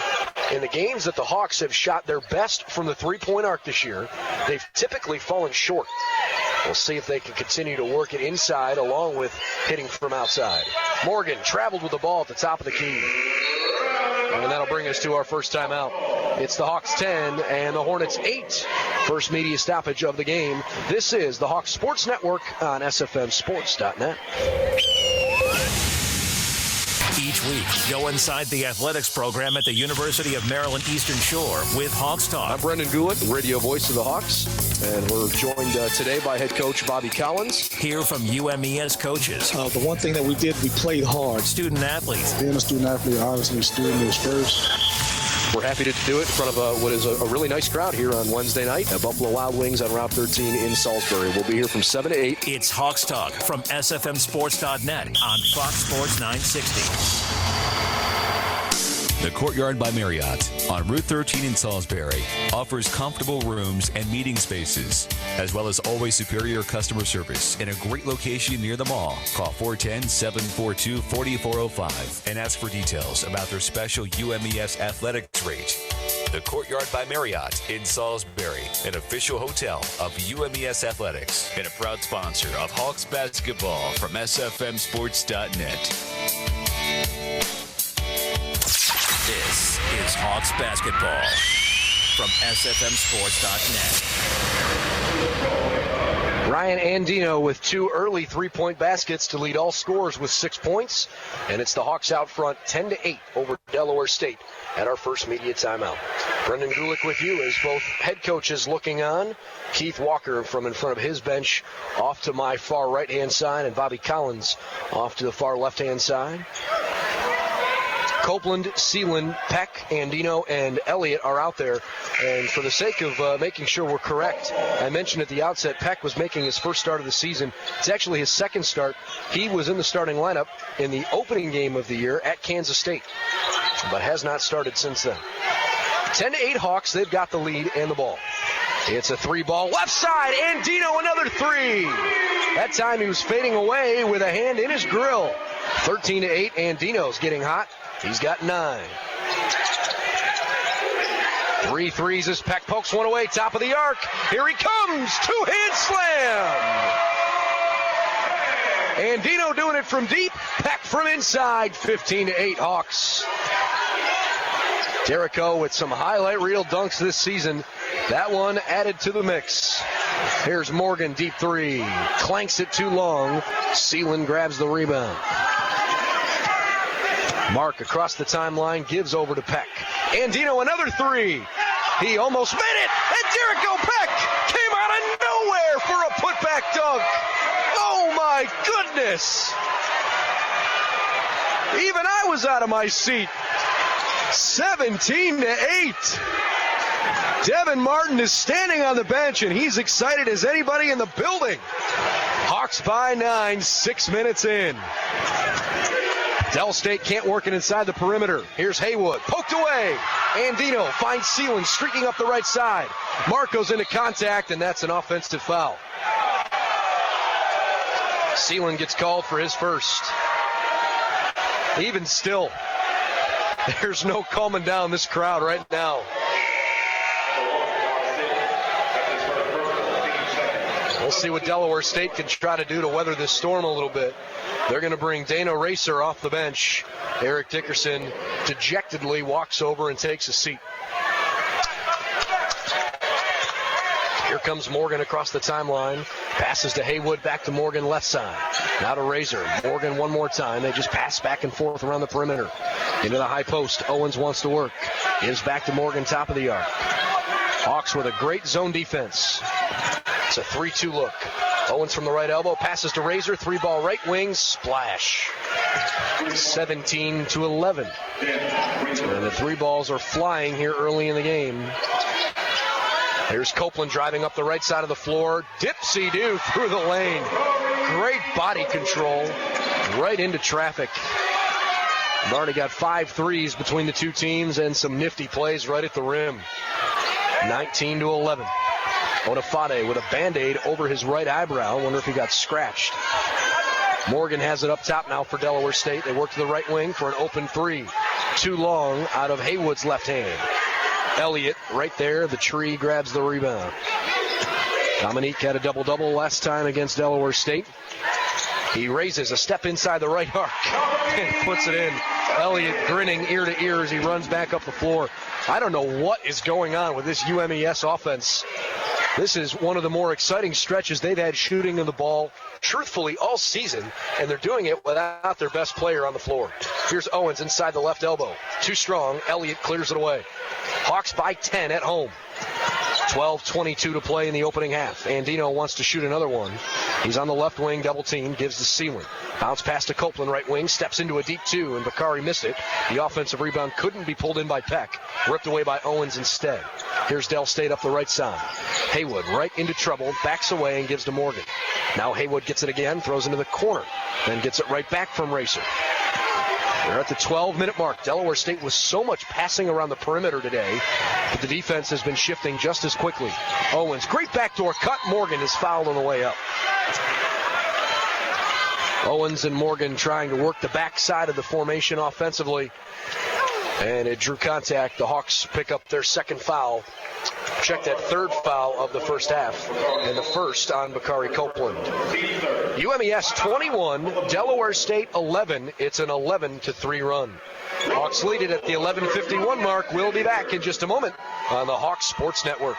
in the games that the Hawks have shot their best from the three-point arc this year, they've typically fallen short. We'll see if they can continue to work it inside along with hitting from outside. Morgan traveled with the ball at the top of the key. And that'll bring us to our first timeout. It's the Hawks 10 and the Hornets 8. First media stoppage of the game. This is the Hawks Sports Network on SFMSports.net. Each week, go inside the athletics program at the University of Maryland Eastern Shore with Hawks Talk. I'm Brendan Gulick, radio voice of the Hawks, and we're joined today by head coach Bobby Collins. Hear from UMES coaches. The one thing that we did, we played hard. Student athletes. Being a student athlete, obviously, student is first. We're happy to do it in front of what is a really nice crowd here on Wednesday night at Buffalo Wild Wings on Route 13 in Salisbury. We'll be here from 7 to 8. It's Hawks Talk from SFMSports.net on Fox Sports 960. The Courtyard by Marriott on Route 13 in Salisbury offers comfortable rooms and meeting spaces, as well as always superior customer service in a great location near the mall. Call 410-742-4405 and ask for details about their special UMES athletics rate. The Courtyard by Marriott in Salisbury, an official hotel of UMES Athletics and a proud sponsor of Hawks basketball from SFMSports.net. This is Hawks basketball from SFMSports.net. Ryan Andino with 2 early 3-point baskets to lead all scorers with 6 points. And it's the Hawks out front 10-8 over Delaware State at our first media timeout. Brendan Gulick with you as both head coaches looking on. Keith Walker from in front of his bench off to my far right-hand side, and Bobby Collins off to the far left-hand side. Copeland, Seelan, Peck, Andino, and Elliott are out there. And for the sake of making sure we're correct, I mentioned at the outset Peck was making his first start of the season. It's actually his second start. He was in the starting lineup in the opening game of the year at Kansas State, but has not started since then. 10-8 Hawks. They've got the lead and the ball. It's a 3-ball left side. Andino, another 3. That time he was fading away with a hand in his grill. 13-8. Andino's getting hot. He's got 9. 3 threes as Peck pokes one away, top of the arc. Here he comes, 2-hand slam. Andino doing it from deep, Peck from inside, 15-8 Hawks. Jericho with some highlight reel dunks this season. That one added to the mix. Here's Morgan, deep 3. Clanks it too long. Seelan grabs the rebound. Mark across the timeline, gives over to Peck. Andino, another 3. He almost made it, and Jericho Peck came out of nowhere for a putback dunk. Oh my goodness. Even I was out of my seat. 17-8. Devin Martin is standing on the bench, and he's excited as anybody in the building. Hawks by 9, 6 minutes in. Del State can't work it inside the perimeter. Here's Haywood, poked away. Andino finds Seelan streaking up the right side. Mark goes into contact, and that's an offensive foul. Seelan gets called for his first. Even still, there's no calming down this crowd right now. We'll see what Delaware State can try to do to weather this storm a little bit. They're going to bring Dana Racer off the bench. Eric Dickerson dejectedly walks over and takes a seat. Here comes Morgan across the timeline. Passes to Haywood, back to Morgan, left side. Now to Razor. Morgan one more time. They just pass back and forth around the perimeter. Into the high post. Owens wants to work. Gives back to Morgan, top of the arc. Hawks with a great zone defense. It's a 3-2 look. Owens from the right elbow, passes to Razor, 3-ball right wing, splash. 17-11. And the 3 balls are flying here early in the game. Here's Copeland driving up the right side of the floor. Dipsy-do through the lane. Great body control. Right into traffic. We've already got 5 threes between the two teams and some nifty plays right at the rim. 19-11. Onafade with a Band-Aid over his right eyebrow. Wonder if he got scratched. Morgan has it up top now for Delaware State. They work to the right wing for an open 3. Too long out of Haywood's left hand. Elliott right there. The tree grabs the rebound. Dominique had a double-double last time against Delaware State. He raises a step inside the right arc and puts it in. Elliott grinning ear to ear as he runs back up the floor. I don't know what is going on with this UMES offense. This is one of the more exciting stretches they've had shooting the ball, truthfully, all season, and they're doing it without their best player on the floor. Here's Owens inside the left elbow. Too strong. Elliott clears it away. Hawks by 10 at home. 12:22 to play in the opening half. Andino wants to shoot another one. He's on the left wing, double team, gives to Seelan. Bounce pass to Copeland, right wing, steps into a deep 2, and Bakari missed it. The offensive rebound couldn't be pulled in by Peck. Ripped away by Owens instead. Here's Del State up the right side. Haywood right into trouble, backs away and gives to Morgan. Now Haywood gets it again, throws into the corner, then gets it right back from Racer. We're at the 12-minute mark. Delaware State was so much passing around the perimeter today, but the defense has been shifting just as quickly. Owens, great backdoor cut. Morgan is fouled on the way up. Owens and Morgan trying to work the backside of the formation offensively, and it drew contact. The Hawks pick up their second foul. Check that third foul of the first half, and the first on Bakari Copeland. UMES 21, Delaware State 11. It's an 11-3 run. Hawks lead it at the 11:51 mark. We'll be back in just a moment on the Hawks Sports Network.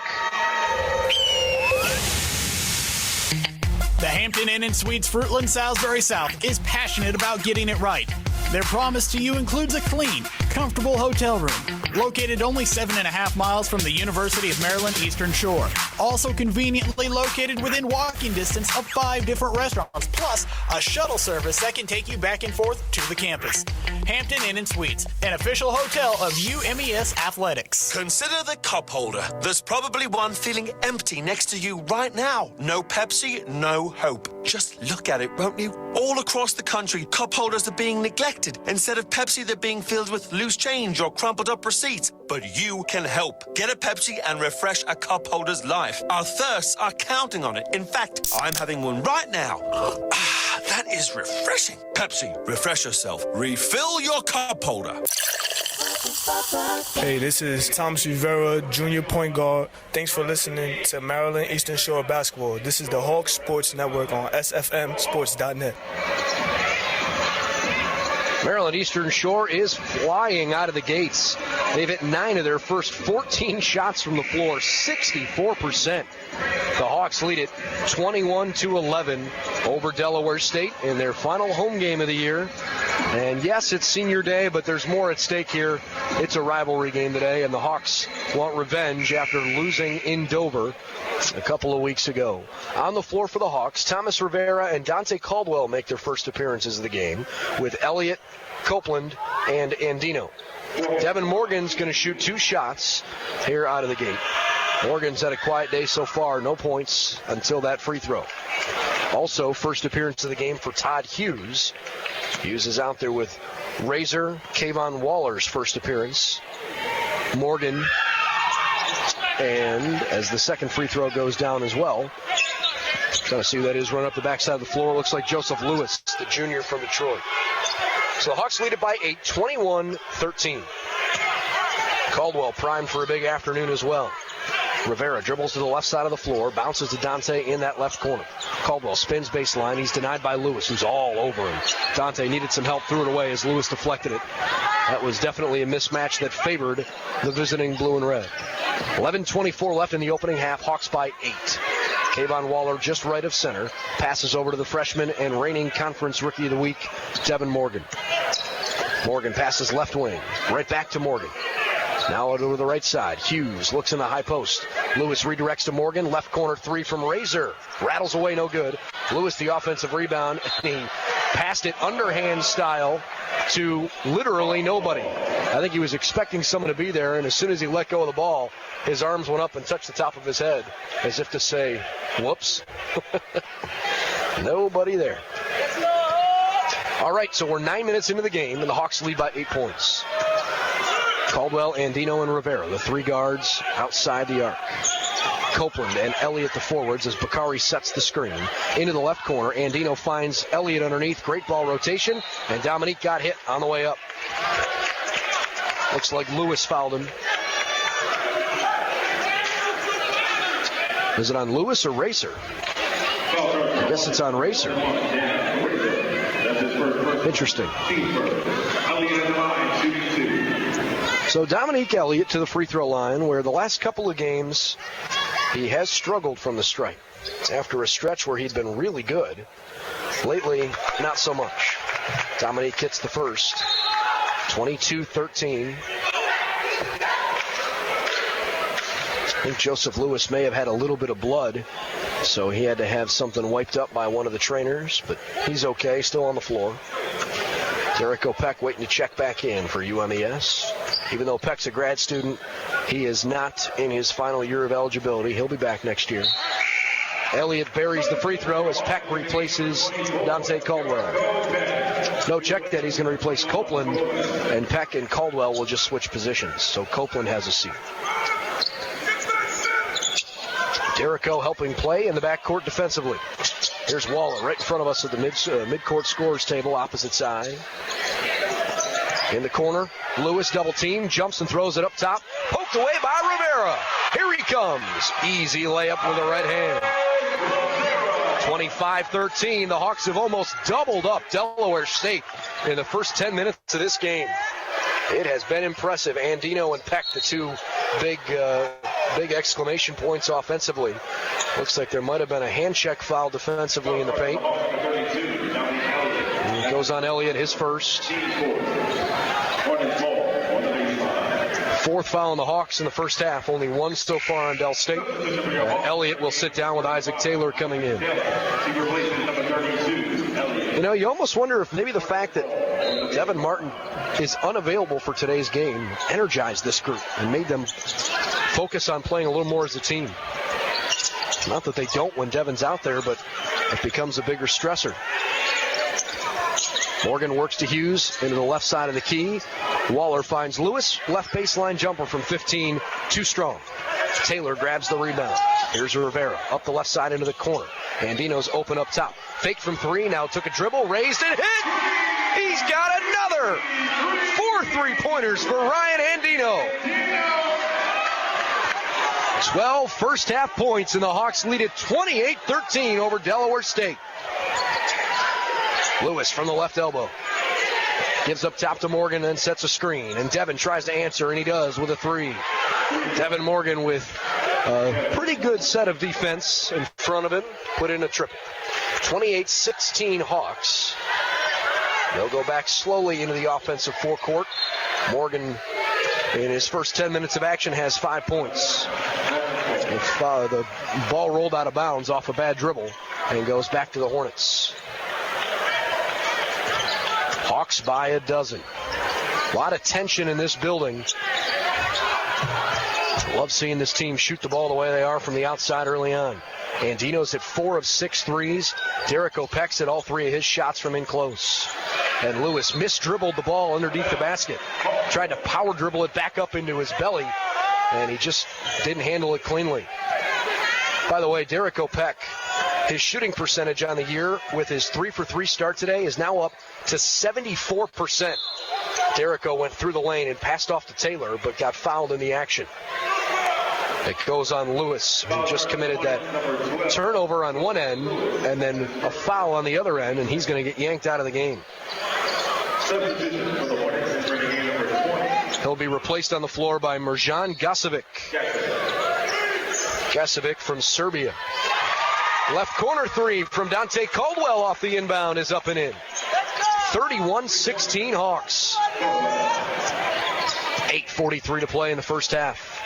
The Hampton Inn & Suites Fruitland Salisbury South is passionate about getting it right. Their promise to you includes a clean, comfortable hotel room, located only 7.5 miles from the University of Maryland Eastern Shore. Also conveniently located within walking distance of 5 different restaurants, plus a shuttle service that can take you back and forth to the campus. Hampton Inn & Suites, an official hotel of UMES Athletics. Consider the cup holder. There's probably one feeling empty next to you right now. No Pepsi, no hope. Just look at it, won't you? All across the country, cup holders are being neglected. Instead of Pepsi, they're being filled with loose change or crumpled up receipts. But you can help. Get a Pepsi and refresh a cup holder's life. Our thirsts are counting on it. In fact, I'm having one right now. That is refreshing. Pepsi, refresh yourself. Refill your cup holder. Hey, this is Thomas Rivera, junior point guard. Thanks for listening to Maryland Eastern Shore Basketball. This is the Hawks Sports Network on sfmsports.net. Maryland Eastern Shore is flying out of the gates. They've hit 9 of their first 14 shots from the floor, 64%. The Hawks lead it 21-11 over Delaware State in their final home game of the year. And yes, it's senior day, but there's more at stake here. It's a rivalry game today, and the Hawks want revenge after losing in Dover a couple of weeks ago. On the floor for the Hawks, Thomas Rivera and Dante Caldwell make their first appearances of the game, with Elliott, Copeland, and Andino. Devin Morgan's going to shoot 2 shots here out of the gate. Morgan's had a quiet day so far, no points until that free throw. Also, first appearance of the game for Todd Hughes. Hughes is out there with Razor, Kayvon Waller's first appearance. Morgan, and as the second free throw goes down as well, trying to see who that is, run up the backside of the floor. Looks like Joseph Lewis, the junior from Detroit. So the Hawks lead it by 8, 21-13. Caldwell primed for a big afternoon as well. Rivera dribbles to the left side of the floor, bounces to Dante in that left corner. Caldwell spins baseline. He's denied by Lewis, who's all over him. Dante needed some help, threw it away as Lewis deflected it. That was definitely a mismatch that favored the visiting blue and red. 11:24 left in the opening half. Hawks by 8. Kayvon Waller just right of center. Passes over to the freshman and reigning conference rookie of the week, Devin Morgan. Morgan passes left wing. Right back to Morgan. Now over the right side. Hughes looks in the high post. Lewis redirects to Morgan. Left corner 3 from Razor. Rattles away, no good. Lewis the offensive rebound. And he passed it underhand style to literally nobody. I think he was expecting someone to be there, and as soon as he let go of the ball, his arms went up and touched the top of his head, as if to say, whoops. Nobody there. All right, so we're 9 minutes into the game, and the Hawks lead by 8 points. Caldwell, Andino, and Rivera, the 3 guards outside the arc. Copeland and Elliott the forwards as Bakari sets the screen. Into the left corner, Andino finds Elliott underneath. Great ball rotation, and Dominique got hit on the way up. Looks like Lewis fouled him. Is it on Lewis or Racer? I guess it's on Racer. Interesting. So Dominique Elliott to the free throw line, where the last couple of games he has struggled from the stripe. After a stretch where he'd been really good, lately not so much. Dominique hits the first. 22-13. I think Joseph Lewis may have had a little bit of blood, so he had to have something wiped up by one of the trainers, but he's okay, still on the floor. Derek O'Peck waiting to check back in for UMES. Even though Peck's a grad student, he is not in his final year of eligibility. He'll be back next year. Elliott buries the free throw as Peck replaces Dante Caldwell. No check that he's going to replace Copeland, and Peck and Caldwell will just switch positions. So Copeland has a seat. Derrico helping play in the backcourt defensively. Here's Waller right in front of us at the midcourt scorers table, opposite side. In the corner, Lewis double team, jumps and throws it up top. Poked away by Rivera. Here he comes. Easy layup with the right hand. 25-13. The Hawks have almost doubled up Delaware State in the first 10 minutes of this game. It has been impressive. Andino and Peck, the 2 big big exclamation points offensively. Looks like there might have been a hand check foul defensively in the paint. And it goes on Elliott, his first. Fourth foul on the Hawks in the first half. Only one so far on Del State. Elliott will sit down with Isaac Taylor coming in. You know, you almost wonder if maybe the fact that Devin Martin is unavailable for today's game energized this group and made them focus on playing a little more as a team. Not that they don't when Devin's out there, but it becomes a bigger stressor. Morgan works to Hughes into the left side of the key. Waller finds Lewis. Left baseline jumper from 15. Too strong. Taylor grabs the rebound. Here's Rivera up the left side into the corner. Andino's open up top. Fake from three. Now took a dribble. Raised and hit. He's got another. 4 3-pointers for Ryan Andino. 12 first half points, and the Hawks lead at 28-13 over Delaware State. Lewis from the left elbow. Gives up top to Morgan, then sets a screen. And Devin tries to answer, and he does with a three. Devin Morgan with a pretty good set of defense in front of him. Put in a triple. 28-16 Hawks. They'll go back slowly into the offensive forecourt. Morgan, in his first 10 minutes of action, has 5 points. The ball rolled out of bounds off a bad dribble and goes back to the Hornets. Hawks by a dozen. A lot of tension in this building. Love seeing this team shoot the ball the way they are from the outside early on. Andino's hit 4 of 6 threes. Derek O'Peck's hit all 3 of his shots from in close. And Lewis misdribbled the ball underneath the basket. Tried to power dribble it back up into his belly, and he just didn't handle it cleanly. By the way, Derek O'Peck, his shooting percentage on the year with his 3-for-3 start today is now up to 74%. Derrico went through the lane and passed off to Taylor, but got fouled in the action. It goes on Lewis, who just committed that turnover on one end and then a foul on the other end, and he's going to get yanked out of the game. He'll be replaced on the floor by Mirjan Gasovic. Gasovic from Serbia. Left corner three from Dante Caldwell off the inbound is up and in. 31-16 Hawks. 8:43 to play in the first half.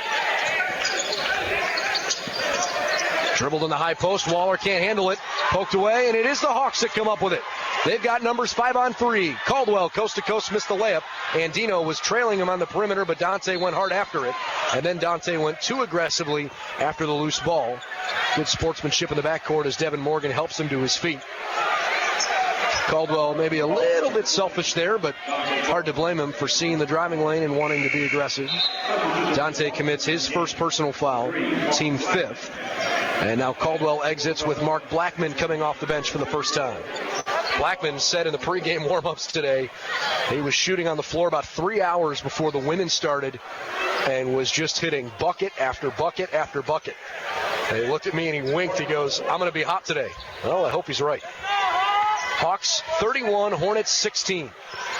Dribbled in the high post. Waller can't handle it. Poked away, and it is the Hawks that come up with it. They've got numbers 5 on 3. Caldwell, coast to coast, missed the layup. Andino was trailing him on the perimeter, but Dante went hard after it. And then Dante went too aggressively after the loose ball. Good sportsmanship in the backcourt as Devin Morgan helps him to his feet. Caldwell maybe a little bit selfish there, but hard to blame him for seeing the driving lane and wanting to be aggressive. Dante commits his first personal foul, team 5th. And now Caldwell exits with Mark Blackman coming off the bench for the first time. Blackman said in the pregame warm-ups today he was shooting on the floor about 3 hours before the women started and was just hitting bucket after bucket after bucket. And he looked at me and he winked. He goes, "I'm going to be hot today." Well, I hope he's right. Hawks 31, Hornets 16.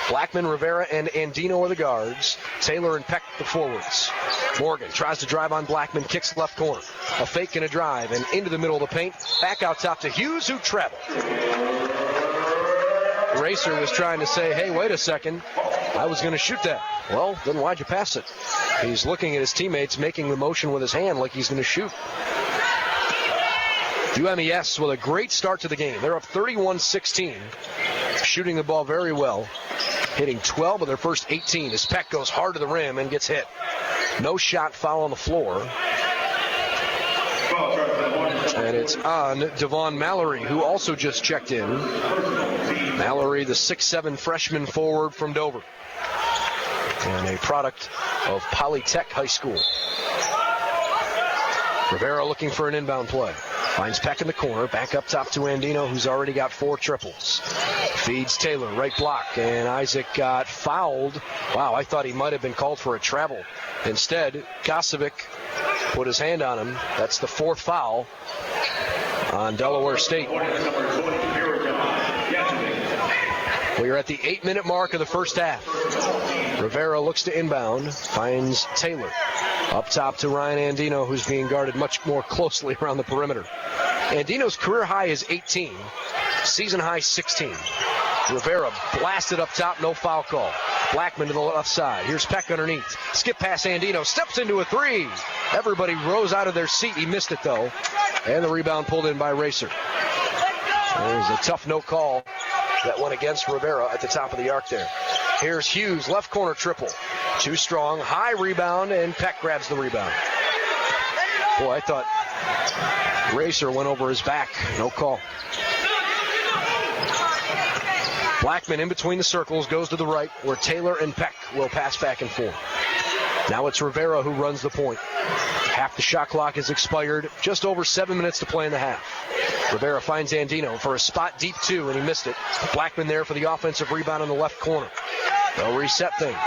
Blackman, Rivera, and Andino are the guards. Taylor and Peck the forwards. Morgan tries to drive on Blackman, kicks left corner. A fake and a drive, and into the middle of the paint. Back out top to Hughes, who traveled. Racer was trying to say, hey, wait a second, I was going to shoot that. Well, then why'd you pass it? He's looking at his teammates, making the motion with his hand like he's going to shoot. UMES with a great start to the game. They're up 31-16, shooting the ball very well, hitting 12 of their first 18 as Peck goes hard to the rim and gets hit. No shot, foul on the floor. And it's on Devon Mallory, who also just checked in. Mallory, the 6'7 freshman forward from Dover, and a product of Polytech High School. Rivera looking for an inbound play. Finds Peck in the corner, back up top to Andino, who's already got 4 triples. Feeds Taylor, right block, and Isaac got fouled. Wow, I thought he might have been called for a travel. Instead, Gasovic put his hand on him. That's the 4th foul on Delaware State. We are at the 8-minute mark of the first half. Rivera looks to inbound, finds Taylor. Up top to Ryan Andino, who's being guarded much more closely around the perimeter. Andino's career high is 18, season high 16. Rivera blasted up top, no foul call. Blackman to the left side. Here's Peck underneath. Skip pass Andino, steps into a three. Everybody rose out of their seat. He missed it though. And the rebound pulled in by Racer. There's a tough no call that went against Rivera at the top of the arc there. Here's Hughes, left corner triple. Too strong, high rebound, and Peck grabs the rebound. Boy, I thought Racer went over his back. No call. Blackman in between the circles, goes to the right, where Taylor and Peck will pass back and forth. Now it's Rivera who runs the point. Half the shot clock has expired. Just over 7 minutes to play in the half. Rivera finds Andino for a spot deep two, and he missed it. Blackman there for the offensive rebound in the left corner. They'll reset things.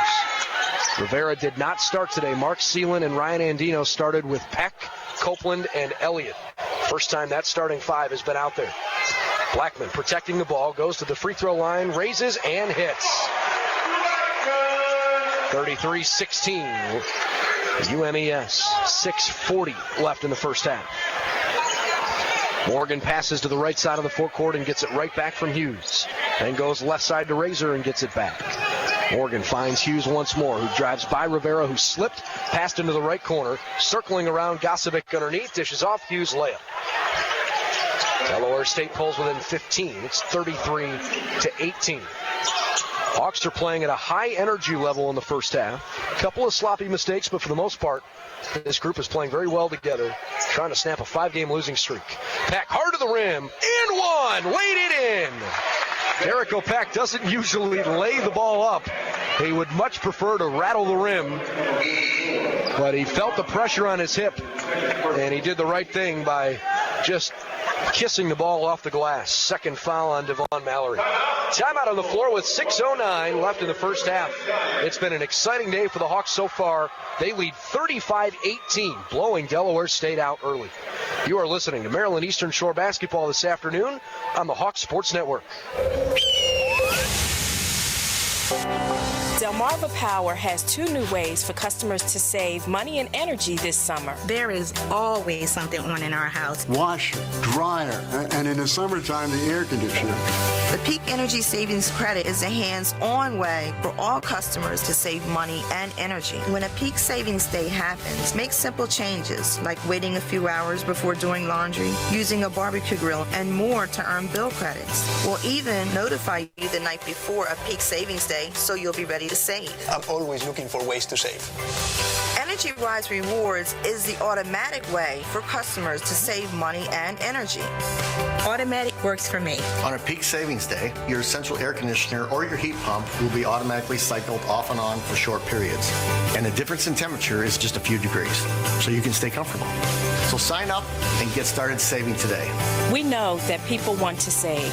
Rivera did not start today. Mark Seelan and Ryan Andino started with Peck, Copeland, and Elliott. First time that starting five has been out there. Blackman protecting the ball, goes to the free throw line, raises and hits. 33-16. UMES. 6:40 left in the first half. Morgan passes to the right side of the forecourt and gets it right back from Hughes. Then goes left side to Razor and gets it back. Morgan finds Hughes once more, who drives by Rivera, who slipped, passed into the right corner, circling around Gosovic underneath, dishes off Hughes' layup. Delaware State pulls within 15. It's 33-18. Hawks are playing at a high energy level in the first half. A couple of sloppy mistakes, but for the most part, this group is playing very well together, trying to snap a 5-game losing streak. Peck hard to the rim, and one, laid it in. Derek O'Peck doesn't usually lay the ball up. He would much prefer to rattle the rim, but he felt the pressure on his hip, and he did the right thing by just kissing the ball off the glass. Second foul on Devon Mallory. Timeout on the floor with 6:09 left in the first half. It's been an exciting day for the Hawks so far. They lead 35-18, blowing Delaware State out early. You are listening to Maryland Eastern Shore basketball this afternoon on the Hawks Sports Network. Delmarva Power has 2 new ways for customers to save money and energy this summer. There is always something on in our house. Washer, dryer, and in the summertime, the air conditioner. The Peak Energy Savings Credit is a hands-on way for all customers to save money and energy. When a peak savings day happens, make simple changes like waiting a few hours before doing laundry, using a barbecue grill, and more to earn bill credits. We'll even notify you the night before a peak savings day so you'll be ready to save. I'm always looking for ways to save. Energy Rise Rewards is the automatic way for customers to save money and energy. Automatic works for me. On a peak savings day, your central air conditioner or your heat pump will be automatically cycled off and on for short periods. And the difference in temperature is just a few degrees, so you can stay comfortable. So sign up and get started saving today. We know that people want to save.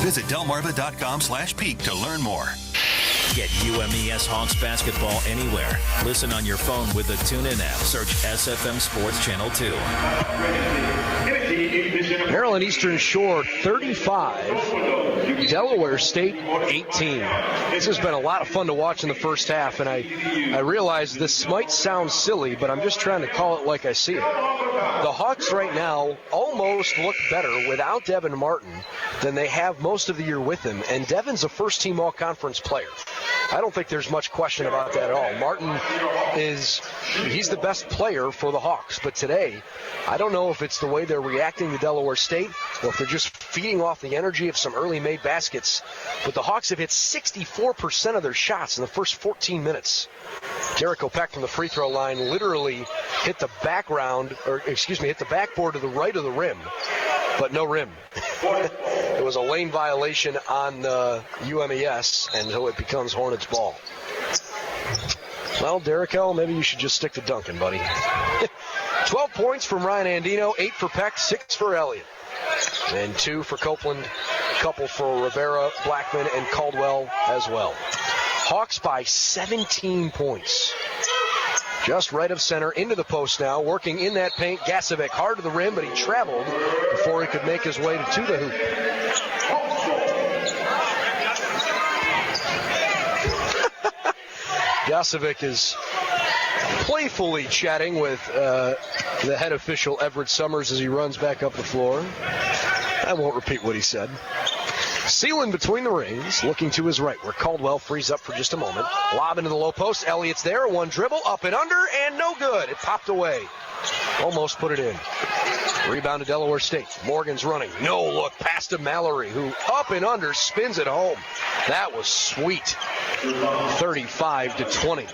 Visit delmarva.com/peak to learn more. Get UMES Hawks basketball anywhere. Listen on your phone with the TuneIn app. Search SFM Sports Channel 2. Maryland Eastern Shore 35, Delaware State 18. This has been a lot of fun to watch in the first half, and I realize this might sound silly, but I'm just trying to call it like I see it. The Hawks right now almost look better without Devin Martin than they have most of the year with him, and Devin's a first-team all-conference player. I don't think there's much question about that at all. Martin he's the best player for the Hawks, but today, I don't know if it's the way they're reacting to Delaware State or if they're just feeding off the energy of some early made baskets. But the Hawks have hit 64% of their shots in the first 14 minutes. Derek O'Peck from the free throw line literally hit the backboard to the right of the rim, but no rim. It was a lane violation on UMES, and so it becomes Hornets ball. Well, Derek L., maybe you should just stick to dunking, buddy. 12 points from Ryan Andino, 8 for Peck, 6 for Elliott. And 2 for Copeland, a couple for Rivera, Blackman, and Caldwell as well. Hawks by 17 points. Just right of center, into the post now, working in that paint. Gasovic hard to the rim, but he traveled before he could make his way to the hoop. Jasovic is playfully chatting with the head official, Everett Summers, as he runs back up the floor. I won't repeat what he said. Sealand between the rings, looking to his right, where Caldwell frees up for just a moment. Lob into the low post. Elliott's there. One dribble, up and under, and no good. It popped away. Almost put it in. Rebound to Delaware State. Morgan's running. No look. Pass to Mallory, who up and under spins it home. That was sweet. 35-20.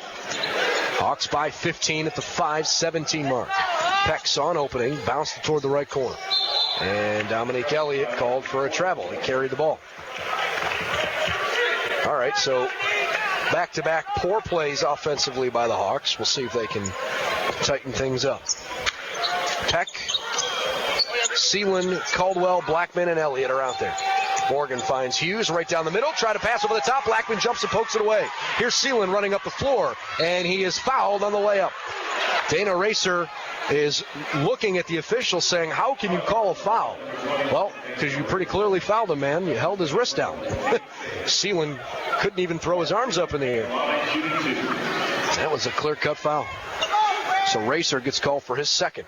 Hawks by 15 at the 5:17 mark. Peck saw an opening, bounced toward the right corner. And Dominique Elliott called for a travel. He carried the ball. All right, so back-to-back poor plays offensively by the Hawks. We'll see if they can tighten things up. Peck, Sealand, Caldwell, Blackman, and Elliott are out there. Morgan finds Hughes right down the middle. Try to pass over the top. Blackman jumps and pokes it away. Here's Sealand running up the floor, and he is fouled on the layup. Dana Racer is looking at the official saying, how can you call a foul? Well, because you pretty clearly fouled him, man. You held his wrist down. Sealand couldn't even throw his arms up in the air. That was a clear-cut foul. So Racer gets called for his second.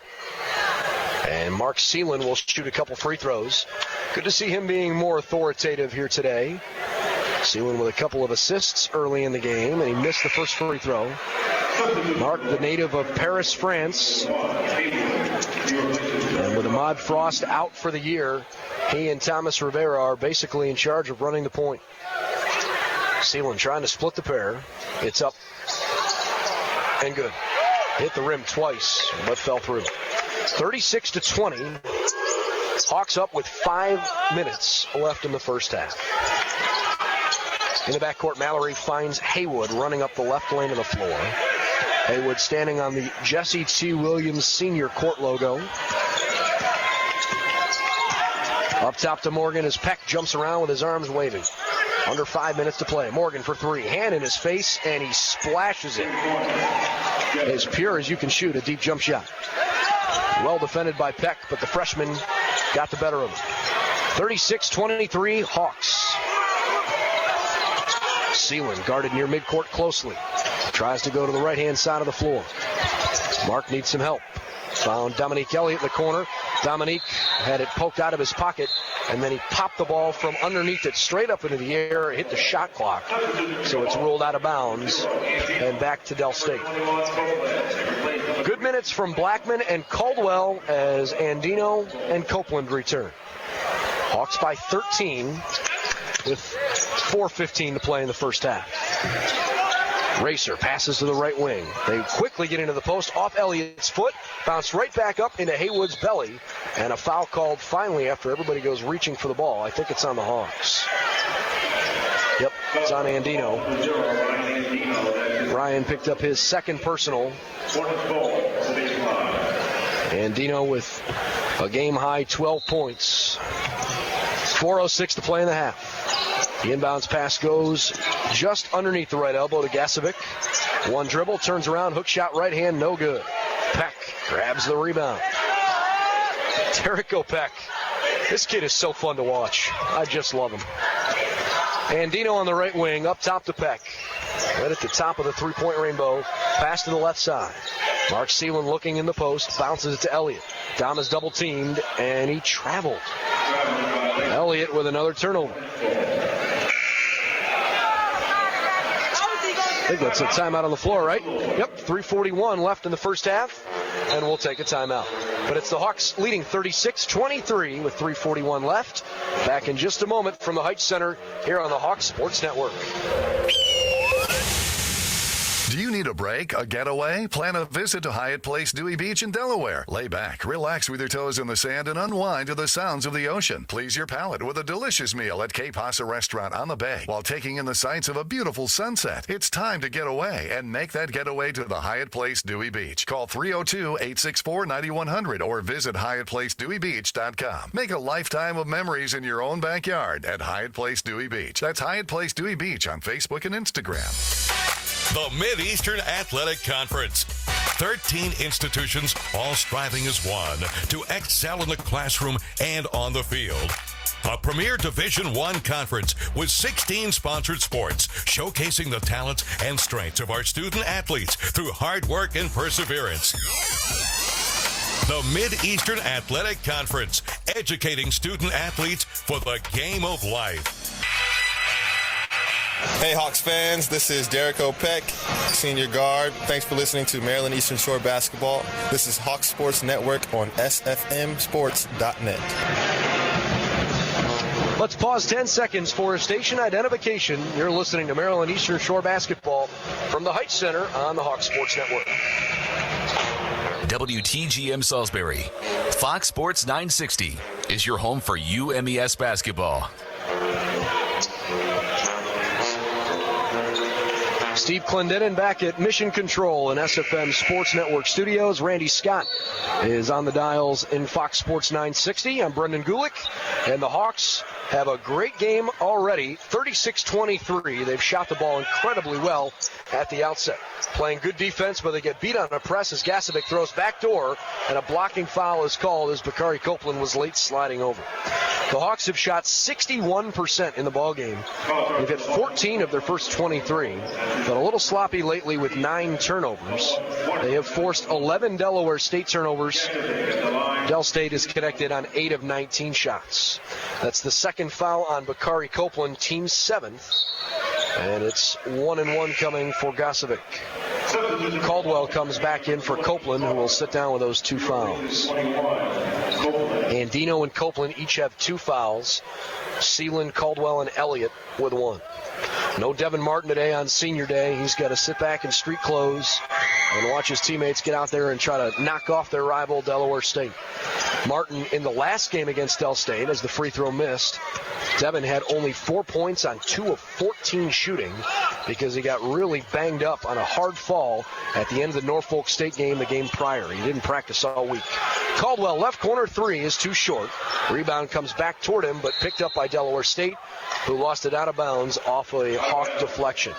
And Mark Sealand will shoot a couple free throws. Good to see him being more authoritative here today. Sealand with a couple of assists early in the game, and he missed the first free throw. Mark, the native of Paris, France. And with Ahmad Frost out for the year, he and Thomas Rivera are basically in charge of running the point. Sealand trying to split the pair. It's up and good. Hit the rim twice, but fell through. 36-20. Hawks up with 5 minutes left in the first half. In the backcourt, Mallory finds Haywood running up the left lane of the floor. Haywood standing on the Jesse T. Williams Sr. court logo. Up top to Morgan as Peck jumps around with his arms waving. Under 5 minutes to play. Morgan for three. Hand in his face, and he splashes it. As pure as you can shoot a deep jump shot. Well defended by Peck, but the freshman got the better of him. 36-23 Hawks. Sealand guarded near midcourt closely. Tries to go to the right-hand side of the floor. Mark needs some help. Found Dominique Elliott in the corner. Dominique had it poked out of his pocket, and then he popped the ball from underneath it straight up into the air, hit the shot clock. So it's ruled out of bounds and back to Del State. Good minutes from Blackman and Caldwell as Andino and Copeland return. Hawks by 13 with 4:15 to play in the first half. Racer passes to the right wing. They quickly get into the post off Elliott's foot, bounce right back up into Haywood's belly, and a foul called finally after everybody goes reaching for the ball. I think it's on the Hawks. Yep, it's on Andino. Ryan picked up his second personal. Andino with a game-high 12 points. 4:06 to play in the half. The inbounds pass goes just underneath the right elbow to Gasovic. One dribble, turns around, hook shot right hand, no good. Peck grabs the rebound. Terrico Peck. This kid is so fun to watch. I just love him. Andino on the right wing, up top to Peck. Right at the top of the three-point rainbow. Pass to the left side. Mark Sealand looking in the post, bounces it to Elliott. Dom is double-teamed, and he traveled. Elliott with another turnover. I think that's a timeout on the floor, right? Yep, 3:41 left in the first half, and we'll take a timeout. But it's the Hawks leading 36-23 with 3:41 left. Back in just a moment from the Heights Center here on the Hawks Sports Network. Do you need a break, a getaway? Plan a visit to Hyatt Place Dewey Beach in Delaware. Lay back, relax with your toes in the sand, and unwind to the sounds of the ocean. Please your palate with a delicious meal at Cape Hassa Restaurant on the bay while taking in the sights of a beautiful sunset. It's time to get away and make that getaway to the Hyatt Place Dewey Beach. Call 302-864-9100 or visit HyattPlaceDeweyBeach.com. Make a lifetime of memories in your own backyard at Hyatt Place Dewey Beach. That's Hyatt Place Dewey Beach on Facebook and Instagram. The Mid-Eastern Athletic Conference. 13 institutions, all striving as one to excel in the classroom and on the field. A premier Division I conference with 16 sponsored sports, showcasing the talents and strengths of our student athletes through hard work and perseverance. The Mid-Eastern Athletic Conference, educating student athletes for the game of life. Hey Hawks fans, this is Derek O'Peck, senior guard. Thanks for listening to Maryland Eastern Shore Basketball. This is Hawks Sports Network on sfmsports.net. Let's pause 10 seconds for station identification. You're listening to Maryland Eastern Shore Basketball from the Heights Center on the Hawks Sports Network. WTGM Salisbury, Fox Sports 960 is your home for UMES basketball. Steve Clendenin back at Mission Control in SFM Sports Network Studios. Randy Scott is on the dials in Fox Sports 960. I'm Brendan Gulick, and the Hawks have a great game already, 36-23. They've shot the ball incredibly well at the outset. Playing good defense, but they get beat on a press as Gasovic throws backdoor, and a blocking foul is called as Bakari Copeland was late sliding over. The Hawks have shot 61% in the ballgame. They've hit 14 of their first 23, but a little sloppy lately with 9 turnovers. They have forced 11 Delaware State turnovers. Del State is connected on 8 of 19 shots. That's the second foul on Bakari Copeland, team's 7th. And it's 1-1 coming for Gasovic. Caldwell comes back in for Copeland, who will sit down with those 2 fouls. Andino and Copeland each have 2 fouls. Sealand, Caldwell, and Elliott with 1. No Devin Martin today on senior day. He's got to sit back in street clothes and watch his teammates get out there and try to knock off their rival, Delaware State. Martin in the last game against Del State, as the free throw missed, Devin had only 4 points on 2 of 14 shooting because he got really banged up on a hard fall at the end of the Norfolk State game the game prior. He didn't practice all week. Caldwell, left corner 3 is too short. Rebound comes back toward him, but picked up by Delaware State, who lost it out of bounds off a Hawk deflection.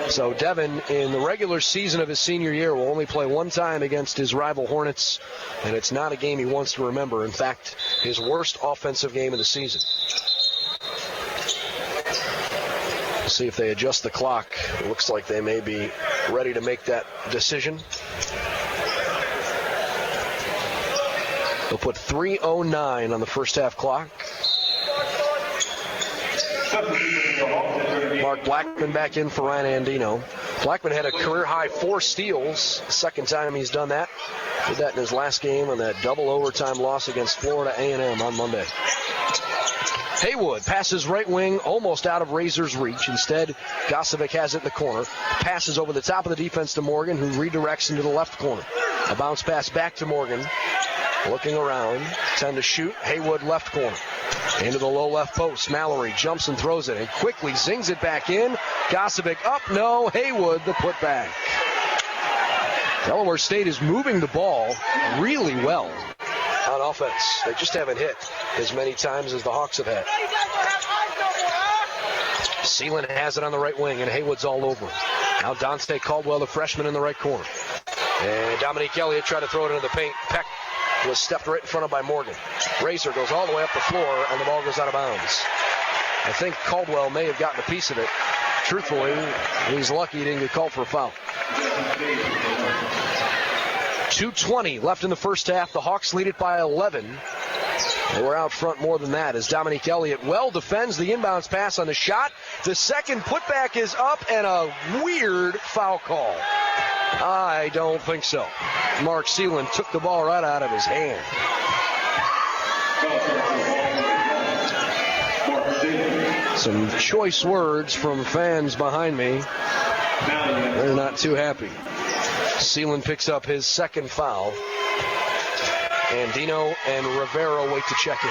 So Devin, in the regular season of his senior year, will only play 1 time against his rival Hornets, and it's not a game he wants to remember. In fact, his worst offensive game of the season. We'll see if they adjust the clock. It looks like they may be ready to make that decision. They'll put 3:09 on the first half clock. Mark Blackman back in for Ryan Andino. Blackman had a career-high 4 steals. Second time he's done that. Did that in his last game on that double overtime loss against Florida A&M on Monday. Haywood passes right wing, almost out of Razor's reach. Instead, Gasovic has it in the corner. Passes over the top of the defense to Morgan, who redirects into the left corner. A bounce pass back to Morgan. Looking around, 10 to shoot. Haywood left corner. Into the low left post. Mallory jumps and throws it and quickly zings it back in. Gasovic up, no. Haywood the putback. Delaware State is moving the ball really well on offense. They just haven't hit as many times as the Hawks have had. Sealand has it on the right wing, and Haywood's all over. Now Dante Caldwell, the freshman, in the right corner. And Dominique Elliott tried to throw it into the paint. Peck was stepped right in front of by Morgan. Razor goes all the way up the floor, and the ball goes out of bounds. I think Caldwell may have gotten a piece of it. Truthfully, he's lucky he didn't get called for a foul. 2:20 left in the first half. The Hawks lead it by 11. They were out front more than that as Dominique Elliott well defends the inbounds pass on the shot. The second putback is up, and a weird foul call. I don't think so. Mark Sealand took the ball right out of his hand. Some choice words from fans behind me. They're not too happy. Sealand picks up his second foul. Andino and Rivera wait to check in.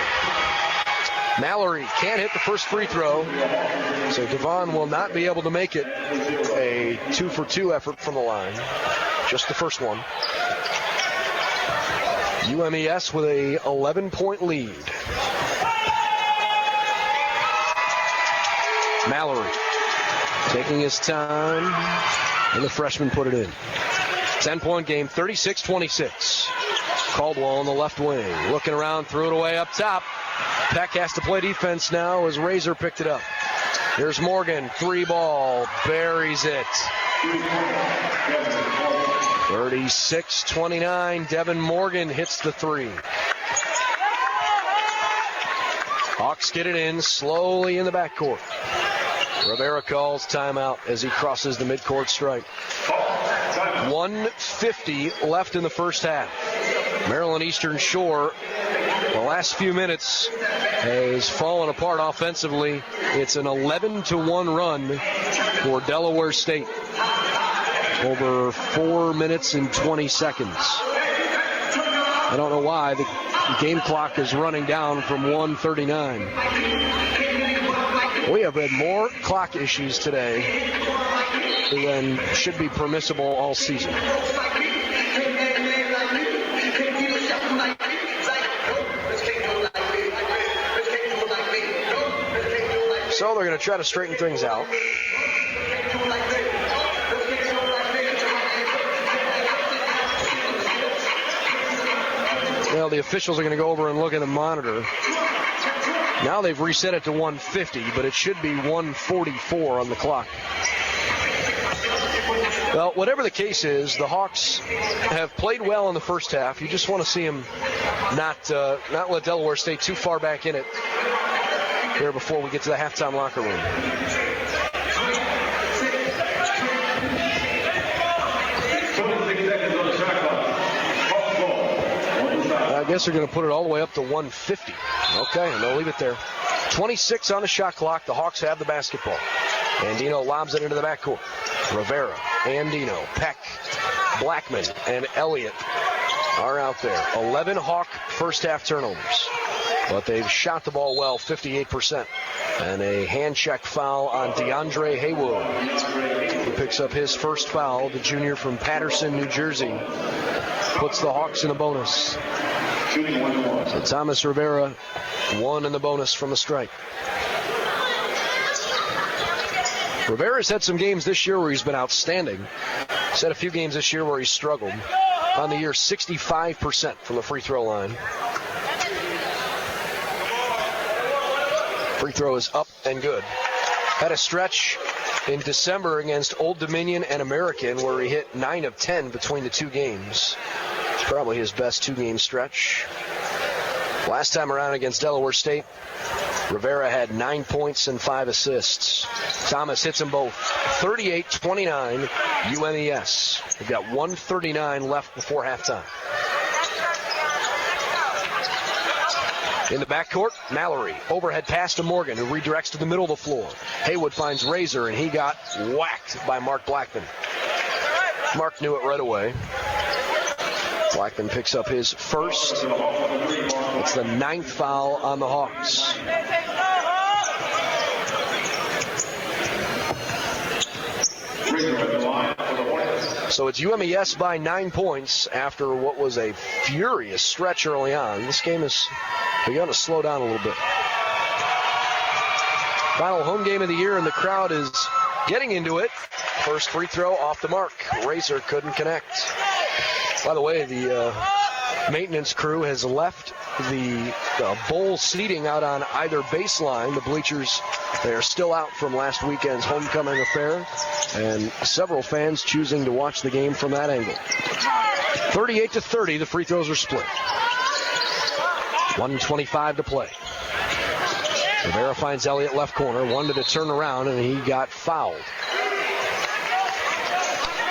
Mallory can't hit the first free throw, so Devon will not be able to make it a 2-for-2 effort from the line. Just the first one. UMES with a 11-point lead. Mallory taking his time, and the freshman put it in. 10-point game, 36-26. Caldwell on the left wing, looking around, threw it away up top. Peck has to play defense now as Razor picked it up. Here's Morgan, 3-ball, buries it. 36-29, Devin Morgan hits the 3. Hawks get it in slowly in the backcourt. Rivera calls timeout as he crosses the midcourt stripe. 1:50 left in the first half. Maryland Eastern Shore, the last few minutes, has fallen apart offensively. It's an 11-1 run for Delaware State. Over 4 minutes and 20 seconds. I don't know why. The game clock is running down from 1:39. We have had more clock issues today than should be permissible all season. So they're going to try to straighten things out. Well, the officials are going to go over and look at the monitor. Now they've reset it to 1:50, but it should be 1:44 on the clock. Well, whatever the case is, the Hawks have played well in the first half. You just want to see them not let Delaware State too far back in it here before we get to the halftime locker room. I guess they're going to put it all the way up to 150. Okay, and they'll leave it there. 26 on the shot clock. The Hawks have the basketball. Andino lobs it into the backcourt. Rivera, Andino, Peck, Blackman, and Elliott are out there. 11 Hawk first half turnovers. But they've shot the ball well, 58%. And a hand check foul on DeAndre Haywood. He picks up his first foul. The junior from Patterson, New Jersey, puts the Hawks in the bonus. So Thomas Rivera won in the bonus from the strike. Rivera's had some games this year where he's been outstanding. He's had a few games this year where he's struggled. On the year, 65% from the free throw line. Free throw is up and good. Had a stretch in December against Old Dominion and American where he hit 9 of 10 between the two games. It's probably his best two-game stretch. Last time around against Delaware State, Rivera had 9 points and 5 assists. Thomas hits them both. 38-29 UMES. We've got 1:39 left before halftime. In the backcourt, Mallory. Overhead pass to Morgan, who redirects to the middle of the floor. Haywood finds Razor, and he got whacked by Mark Blackman. Mark knew it right away. Blackman picks up his first. It's the 9th foul on the Hawks. So it's UMES by 9 points after what was a furious stretch early on. This game has begun to slow down a little bit. Final home game of the year, and the crowd is getting into it. First free throw off the mark. Razor couldn't connect. By the way, the maintenance crew has left the bowl seating out on either baseline. The bleachers, they are still out from last weekend's homecoming affair, and several fans choosing to watch the game from that angle. 38-30, the free throws are split. 1:25 to play. Rivera finds Elliott left corner, wanted to turn around, and he got fouled.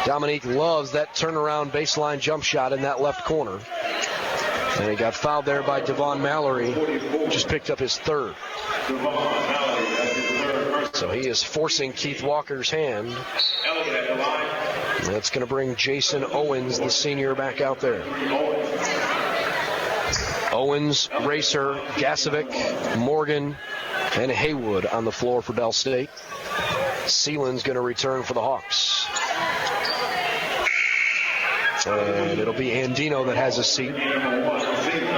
Dominique loves that turnaround baseline jump shot in that left corner. And he got fouled there by Devon Mallory, who just picked up his third. So he is forcing Keith Walker's hand. And that's going to bring Jason Owens, the senior, back out there. Owens, Racer, Gasovic, Morgan, and Haywood on the floor for Del State. Seelan's going to return for the Hawks. And it'll be Andino that has a seat.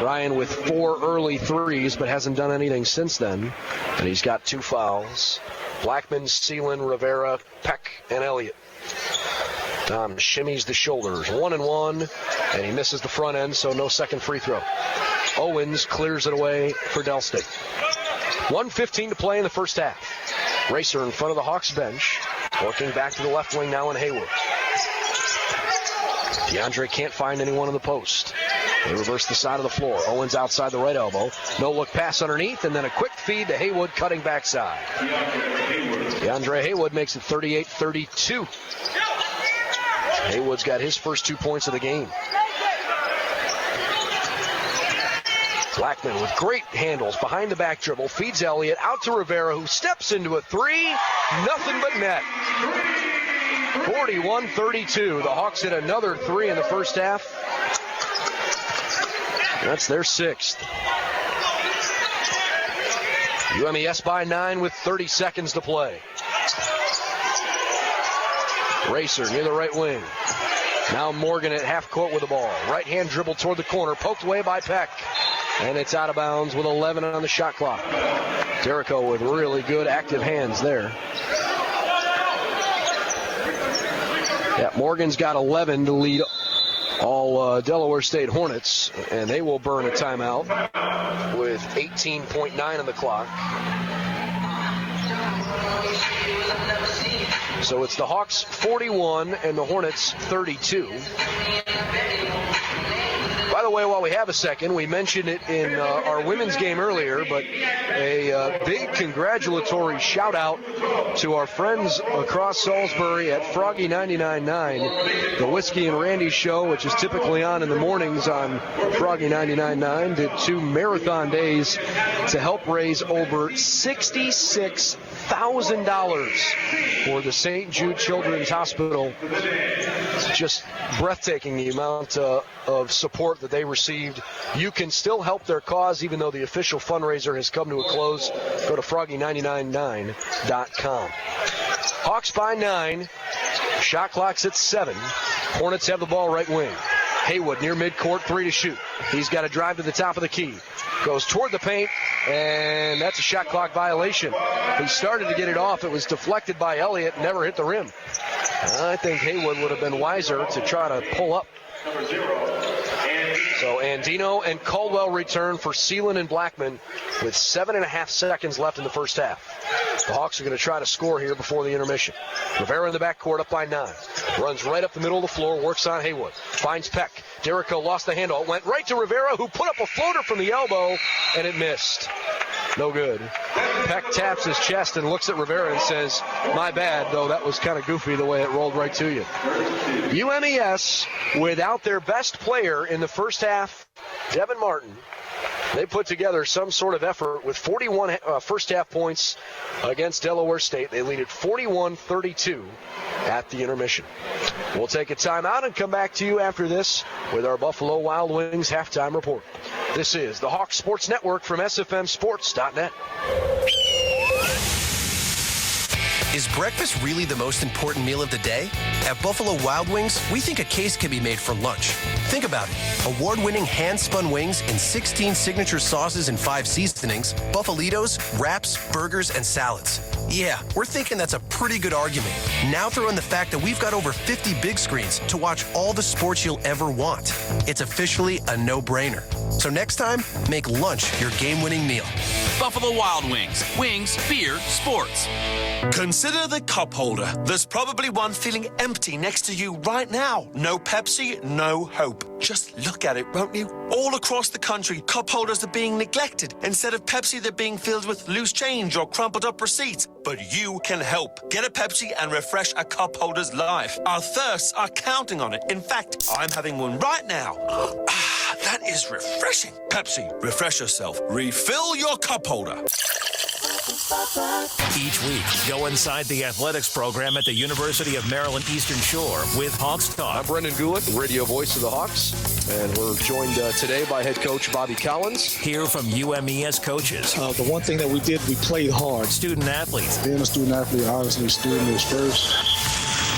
Ryan with 4 early threes, but hasn't done anything since then. And he's got 2 fouls. Blackman, Seelan, Rivera, Peck, and Elliott. Tom shimmies the shoulders. 1-1, and he misses the front end, so no second free throw. Owens clears it away for Del State. 1:15 to play in the first half. Racer in front of the Hawks bench. Working back to the left wing now in Haywood. DeAndre can't find anyone in the post. They reverse the side of the floor. Owens outside the right elbow. No look pass underneath, and then a quick feed to Haywood cutting backside. DeAndre Haywood makes it 38-32. Haywood's got his first 2 points of the game. Blackman with great handles, behind the back dribble, feeds Elliott out to Rivera, who steps into a three. Nothing but net. 41-32. The Hawks hit another three in the first half. That's their sixth. UMES by 9 with 30 seconds to play. Racer near the right wing. Now Morgan at half court with the ball. Right hand dribble toward the corner, poked away by Peck. And it's out of bounds with 11 on the shot clock. Jericho with really good active hands there. Yeah, Morgan's got 11 to lead all Delaware State Hornets, and they will burn a timeout with 18.9 on the clock. So it's the Hawks 41 and the Hornets 32. By the way, while we have a second, we mentioned it in our women's game earlier, but a big congratulatory shout out to our friends across Salisbury at Froggy 99.9, the Whiskey and Randy show, which is typically on in the mornings on Froggy 99.9, did 2 marathon days to help raise over $66,000 for the St. Jude Children's Hospital. It's just breathtaking, the amount of support that they received. You can still help their cause even though the official fundraiser has come to a close. Go to froggy999.com. Hawks by 9. Shot clock's at 7. Hornets have the ball right wing. Haywood near midcourt, 3 to shoot. He's got to drive to the top of the key. Goes toward the paint, and that's a shot clock violation. He started to get it off. It was deflected by Elliott, never hit the rim. I think Haywood would have been wiser to try to pull up. So Andino and Caldwell return for Seelan and Blackman with 7.5 seconds left in the first half. The Hawks are going to try to score here before the intermission. Rivera in the backcourt up by 9. Runs right up the middle of the floor, works on Haywood. Finds Peck. Jericho lost the handle. It went right to Rivera, who put up a floater from the elbow, and it missed. No good. Peck taps his chest and looks at Rivera and says, my bad, though that was kind of goofy the way it rolled right to you. UMES, without their best player in the first half, Devin Martin, they put together some sort of effort with 41 first half points against Delaware State. They lead at 41-32 at the intermission. We'll take a timeout and come back to you after this with our Buffalo Wild Wings halftime report. This is the Hawks Sports Network from SFMSports.net. Is breakfast really the most important meal of the day? At Buffalo Wild Wings, we think a case can be made for lunch. Think about it. Award-winning hand-spun wings in 16 signature sauces and 5 seasonings, Buffalitos, wraps, burgers, and salads. Yeah, we're thinking that's a pretty good argument. Now throw in the fact that we've got over 50 big screens to watch all the sports you'll ever want. It's officially a no-brainer. So next time, make lunch your game-winning meal. Buffalo Wild Wings. Wings, beer, sports. Consider the cup holder. There's probably one feeling empty next to you right now. No Pepsi, no hope. Just look at it, won't you? All across the country, cup holders are being neglected. Instead of Pepsi, they're being filled with loose change or crumpled up receipts. But you can help. Get a Pepsi and refresh a cup holder's life. Our thirsts are counting on it. In fact, I'm having one right now. That is refreshing. Pepsi, refresh yourself. Refill your cup holder. Each week, go inside the athletics program at the University of Maryland Eastern Shore with Hawks Talk. I'm Brendan Gulick, radio voice of the Hawks, and we're joined today by head coach Bobby Collins. Hear from UMES coaches. The one thing that we did, we played hard. Student athletes. Being a student athlete, obviously, student is first.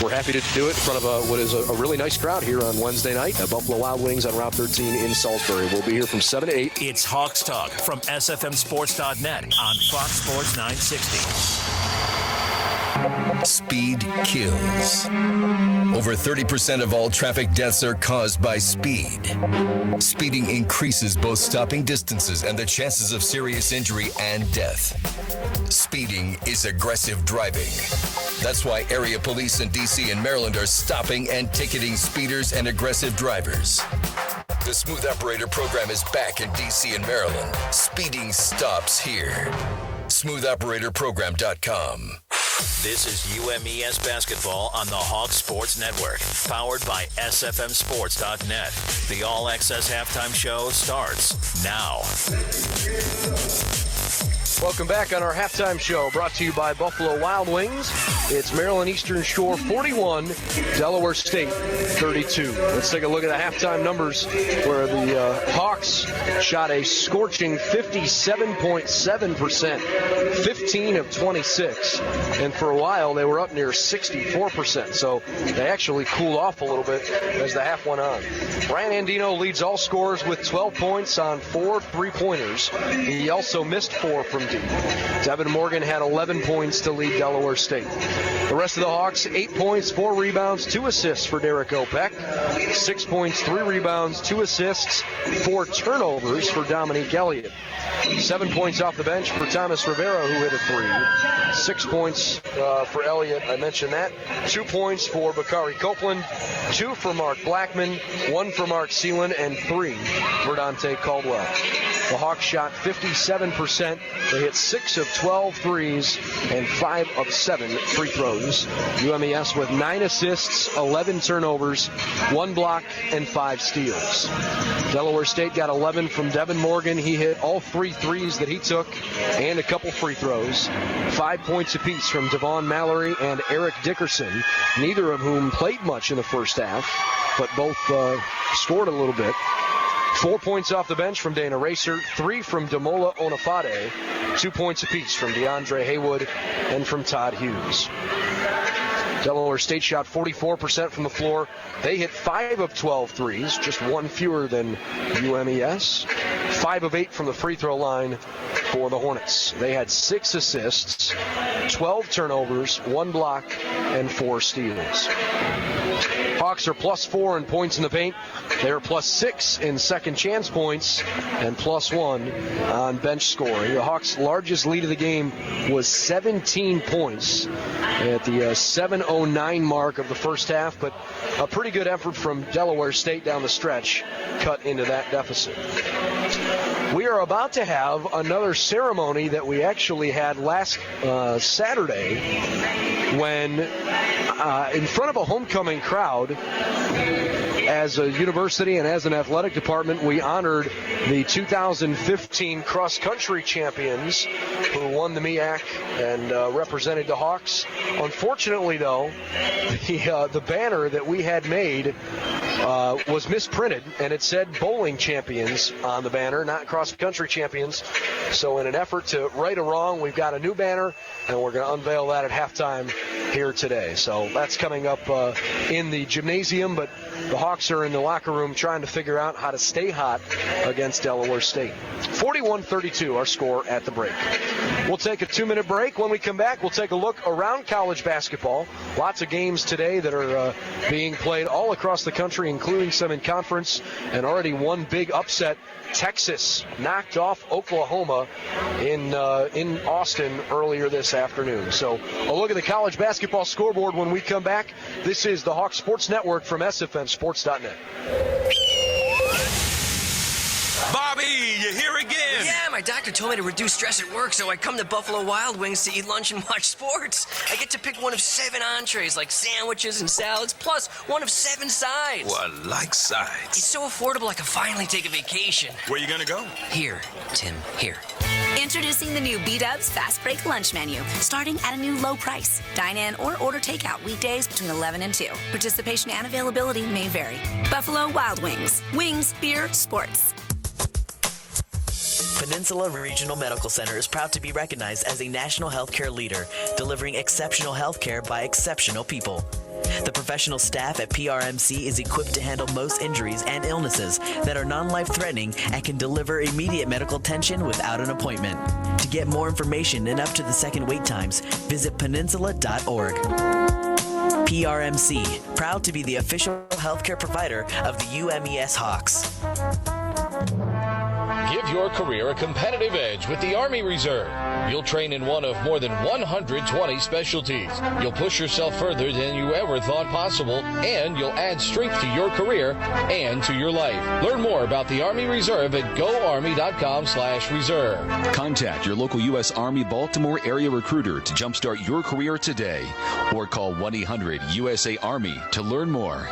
We're happy to do it in front of what is a really nice crowd here on Wednesday night at Buffalo Wild Wings on Route 13 in Salisbury. We'll be here from 7 to 8. It's Hawks Talk from SFMSports.net on Fox Sports 960. Speed kills. Over 30% of all traffic deaths are caused by speed. Speeding increases both stopping distances and the chances of serious injury and death. Speeding is aggressive driving. That's why area police in D.C. and Maryland are stopping and ticketing speeders and aggressive drivers. The Smooth Operator program is back in D.C. and Maryland. Speeding stops here. SmoothOperatorProgram.com. This is UMES basketball on the Hawk Sports Network, powered by SFMSports.net. The All Access Halftime Show starts now. Welcome back on our halftime show, brought to you by Buffalo Wild Wings. It's Maryland Eastern Shore 41, Delaware State 32. Let's take a look at the halftime numbers, where the Hawks shot a scorching 57.7%, 15 of 26. And for a while, they were up near 64%. So they actually cooled off a little bit as the half went on. Ryan Andino leads all scorers with 12 points on 4 3-pointers. He also missed 4 from deep. Devin Morgan had 11 points to lead Delaware State. The rest of the Hawks, 8 points, 4 rebounds, 2 assists for Derek Opek. 6 points, 3 rebounds, 2 assists, 4 turnovers for Dominique Elliott. 7 points off the bench for Thomas Rivera, who hit a 3. 6 points for Elliott, I mentioned that. 2 points for Bakari Copeland. 2 for Mark Blackman. 1 for Mark Seelan, and 3 for Dante Caldwell. The Hawks shot 57%. They hit 6 of 12 threes and 5 of 7 free throws. UMES with 9 assists, 11 turnovers, 1 block, and 5 steals. Delaware State got 11 from Devin Morgan. He hit all 3 threes that he took and a couple free throws. 5 points apiece from Devon Mallory and Eric Dickerson, neither of whom played much in the first half, but both scored a little bit. 4 points off the bench from Dana Racer, 3 from Damola Onafade, 2 points apiece from DeAndre Haywood and from Todd Hughes. Delaware State shot 44% from the floor. They hit 5 of 12 threes, just 1 fewer than UMES. 5 of 8 from the free throw line for the Hornets. They had 6 assists, 12 turnovers, 1 block, and 4 steals. Hawks are +4 in points in the paint. They're +6 in second chance points and +1 on bench scoring. The Hawks' largest lead of the game was 17 points at the 7:09 mark of the first half, but a pretty good effort from Delaware State down the stretch cut into that deficit. We are about to have another ceremony that we actually had last Saturday, when in front of a homecoming crowd, as a university and as an athletic department, we honored the 2015 cross-country champions who won the MEAC and represented the Hawks. Unfortunately, though, the banner that we had made was misprinted, and it said bowling champions on the banner, not cross-country champions. So in an effort to right a wrong, we've got a new banner, and we're going to unveil that at halftime here today. So that's coming up in the gymnasium, but the Hawks are in the locker room trying to figure out how to stay hot against Delaware State. 41-32, our score at the break. We'll take a 2-minute break. When we come back, we'll take a look around college basketball. Lots of games today that are being played all across the country, including some in conference, and already one big upset. Texas knocked off Oklahoma in Austin earlier this afternoon. So a look at the college basketball scoreboard when we come back. This is the Hawk Sports Network from SFMSports.net. Bobby, you here again? Yeah, my doctor told me to reduce stress at work, so I come to Buffalo Wild Wings to eat lunch and watch sports. I get to pick one of 7 entrees, like sandwiches and salads, plus one of 7 sides. Well, I like sides. It's so affordable I can finally take a vacation. Where you gonna go? Here, Tim, here. Introducing the new B-Dubs Fast Break Lunch Menu, starting at a new low price. Dine in or order takeout weekdays between 11 and 2. Participation and availability may vary. Buffalo Wild Wings. Wings, beer, sports. Peninsula Regional Medical Center is proud to be recognized as a national healthcare leader, delivering exceptional healthcare by exceptional people. The professional staff at PRMC is equipped to handle most injuries and illnesses that are non-life-threatening and can deliver immediate medical attention without an appointment. To get more information and up to the second wait times, visit peninsula.org. PRMC, proud to be the official healthcare provider of the UMES Hawks. Give your career a competitive edge with the Army Reserve. You'll train in one of more than 120 specialties. You'll push yourself further than you ever thought possible, and you'll add strength to your career and to your life. Learn more about the Army Reserve at goarmy.com/reserve. Contact your local U.S. Army Baltimore area recruiter to jumpstart your career today, or call 1-800-USA-ARMY to learn more.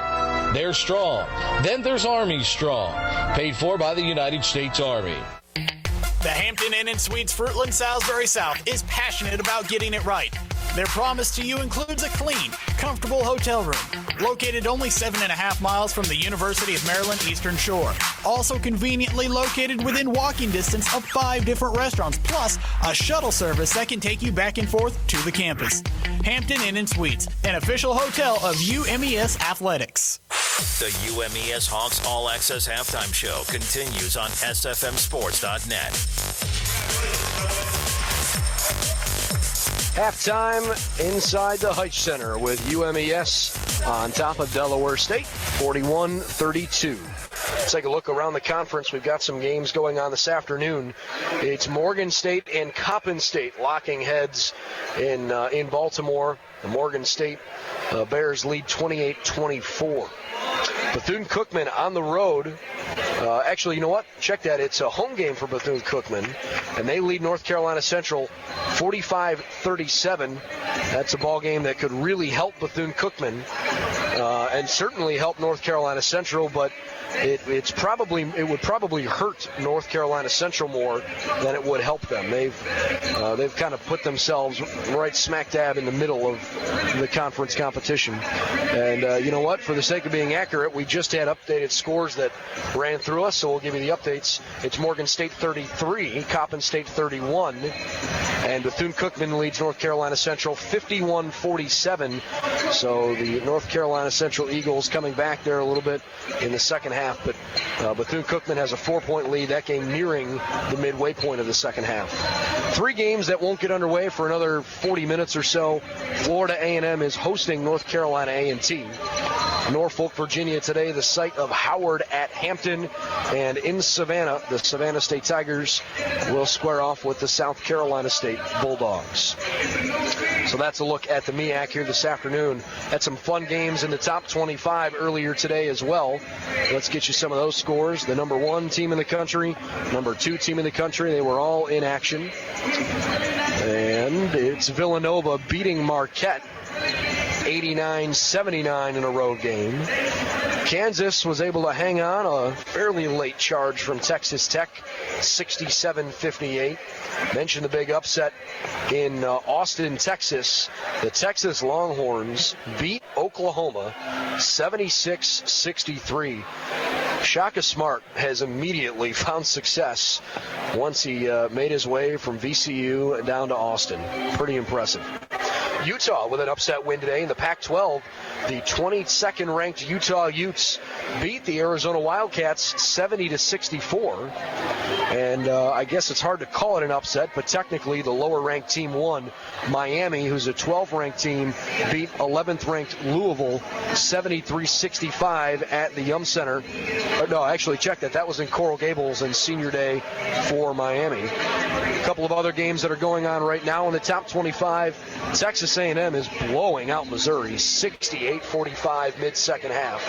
They're strong. Then there's Army Strong, paid for by the United States Army. The Hampton Inn & Suites Fruitland Salisbury South is passionate about getting it right. Their promise to you includes a clean, comfortable hotel room, located only 7.5 miles from the University of Maryland Eastern Shore. Also conveniently located within walking distance of 5 different restaurants, plus a shuttle service that can take you back and forth to the campus. Hampton Inn & Suites, an official hotel of UMES Athletics. The UMES Hawks All Access Halftime Show continues on SFMSports.net. Halftime inside the Heights Center with UMES on top of Delaware State, 41-32. Let's take a look around the conference. We've got some games going on this afternoon. It's Morgan State and Coppin State locking heads in Baltimore. The Morgan State Bears lead 28-24. Bethune-Cookman on the road. Actually, you know what? Check that. It's a home game for Bethune-Cookman, and they lead North Carolina Central 45-37. That's a ball game that could really help Bethune-Cookman and certainly help North Carolina Central, but it would probably hurt North Carolina Central more than it would help them. They've kind of put themselves right smack dab in the middle of the conference competition. And you know what? For the sake of being accurate, we just had updated scores that ran through us, so we'll give you the updates. It's Morgan State 33, Coppin State 31, and Bethune-Cookman leads North Carolina Central 51-47. So the North Carolina Central Eagles coming back there a little bit in the second half, but Bethune-Cookman has a 4-point lead, that game nearing the midway point of the second half. 3 games that won't get underway for another 40 minutes or so. Florida A&M is hosting North Carolina A&T. Norfolk, Virginia today, the site of Howard at Hampton. And in Savannah, the Savannah State Tigers will square off with the South Carolina State Bulldogs. So that's a look at the MEAC here this afternoon. Had some fun games in the top 25 earlier today as well. Let's get you some of those scores. The number 1 team in the country, number 2 team in the country, they were all in action. And it's Villanova beating Marquette 89-79 in a road game. Kansas was able to hang on a fairly late charge from Texas Tech, 67-58. Mentioned the big upset in Austin, Texas. The Texas Longhorns beat Oklahoma 76-63. Shaka Smart has immediately found success once he made his way from VCU down to Austin. Pretty impressive. Utah with an upset win today in the Pac-12. The 22nd ranked Utah Utes beat the Arizona Wildcats 70-64. And I guess it's hard to call it an upset, but technically the lower ranked team won. Miami, who's a 12th ranked team, beat 11th ranked Louisville 73-65 at the Yum Center. No, actually check that. That was in Coral Gables and senior day for Miami. A couple of other games that are going on right now in the top 25. Texas A&M is blowing out Missouri 68-45 mid-second half.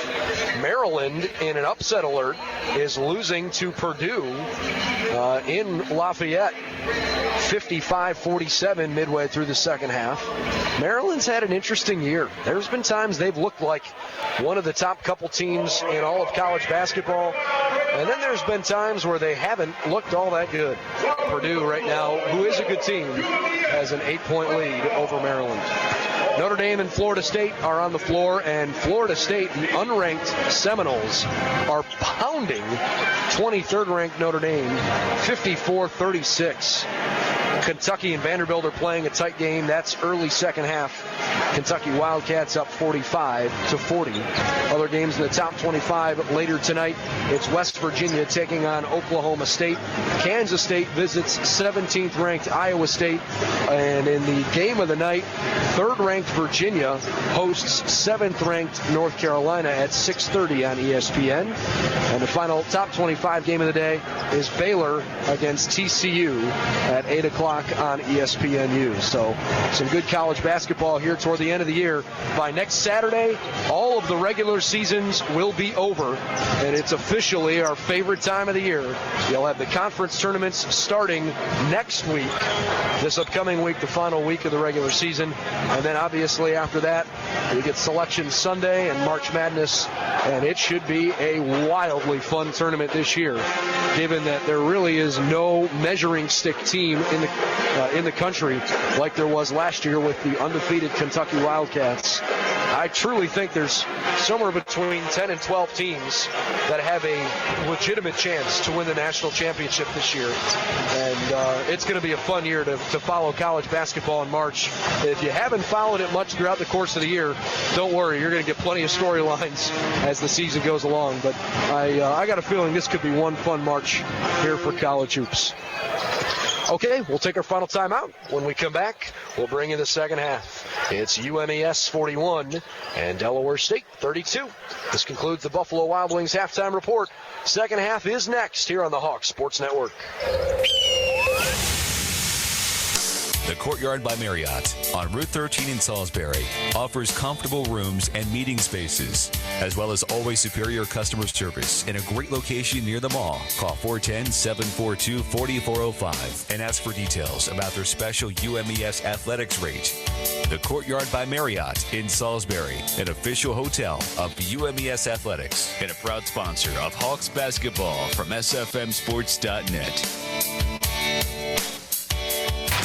Maryland, in an upset alert, is losing to Purdue in Lafayette 55-47 midway through the second half. Maryland's had an interesting year. There's been times they've looked like one of the top couple teams in all of college basketball, and then there's been times where they haven't looked all that good. Purdue right now, who is a good team, has an 8-point lead over Maryland. Notre Dame and Florida State are on the floor, and Florida State, the unranked Seminoles, are pounding 23rd-ranked Notre Dame 54-36. Kentucky and Vanderbilt are playing a tight game. That's early second half. Kentucky Wildcats up 45-40. Other games in the top 25 later tonight. It's West Virginia taking on Oklahoma State. Kansas State visits 17th ranked Iowa State. And in the game of the night, 3rd ranked Virginia hosts 7th ranked North Carolina at 6:30 on ESPN. And the final top 25 game of the day is Baylor against TCU at 8 o'clock on ESPNU. So some good college basketball here toward the end of the year. By next Saturday, all of the regular seasons will be over, and it's officially our favorite time of the year. You'll have the conference tournaments starting next week, this upcoming week, the final week of the regular season. And then obviously after that, we get Selection Sunday and March Madness, and it should be a wildly fun tournament this year, given that there really is no measuring stick team in the country like there was last year with the undefeated Kentucky Wildcats. I truly think there's somewhere between 10 and 12 teams that have a legitimate chance to win the national championship this year. And it's going to be a fun year to follow college basketball in March. If you haven't followed it much throughout the course of the year, don't worry. You're going to get plenty of storylines as the season goes along. But I got a feeling this could be one fun March here for college hoops. Okay, we'll take our final timeout. When we come back, we'll bring in the second half. It's UMES 41 and Delaware State 32. This concludes the Buffalo Wild Wings halftime report. Second half is next here on the Hawks Sports Network. The Courtyard by Marriott on Route 13 in Salisbury offers comfortable rooms and meeting spaces, as well as always superior customer service in a great location near the mall. Call 410-742-4405 and ask for details about their special UMES athletics rate. The Courtyard by Marriott in Salisbury, an official hotel of UMES Athletics and a proud sponsor of Hawks basketball from SFMSports.net.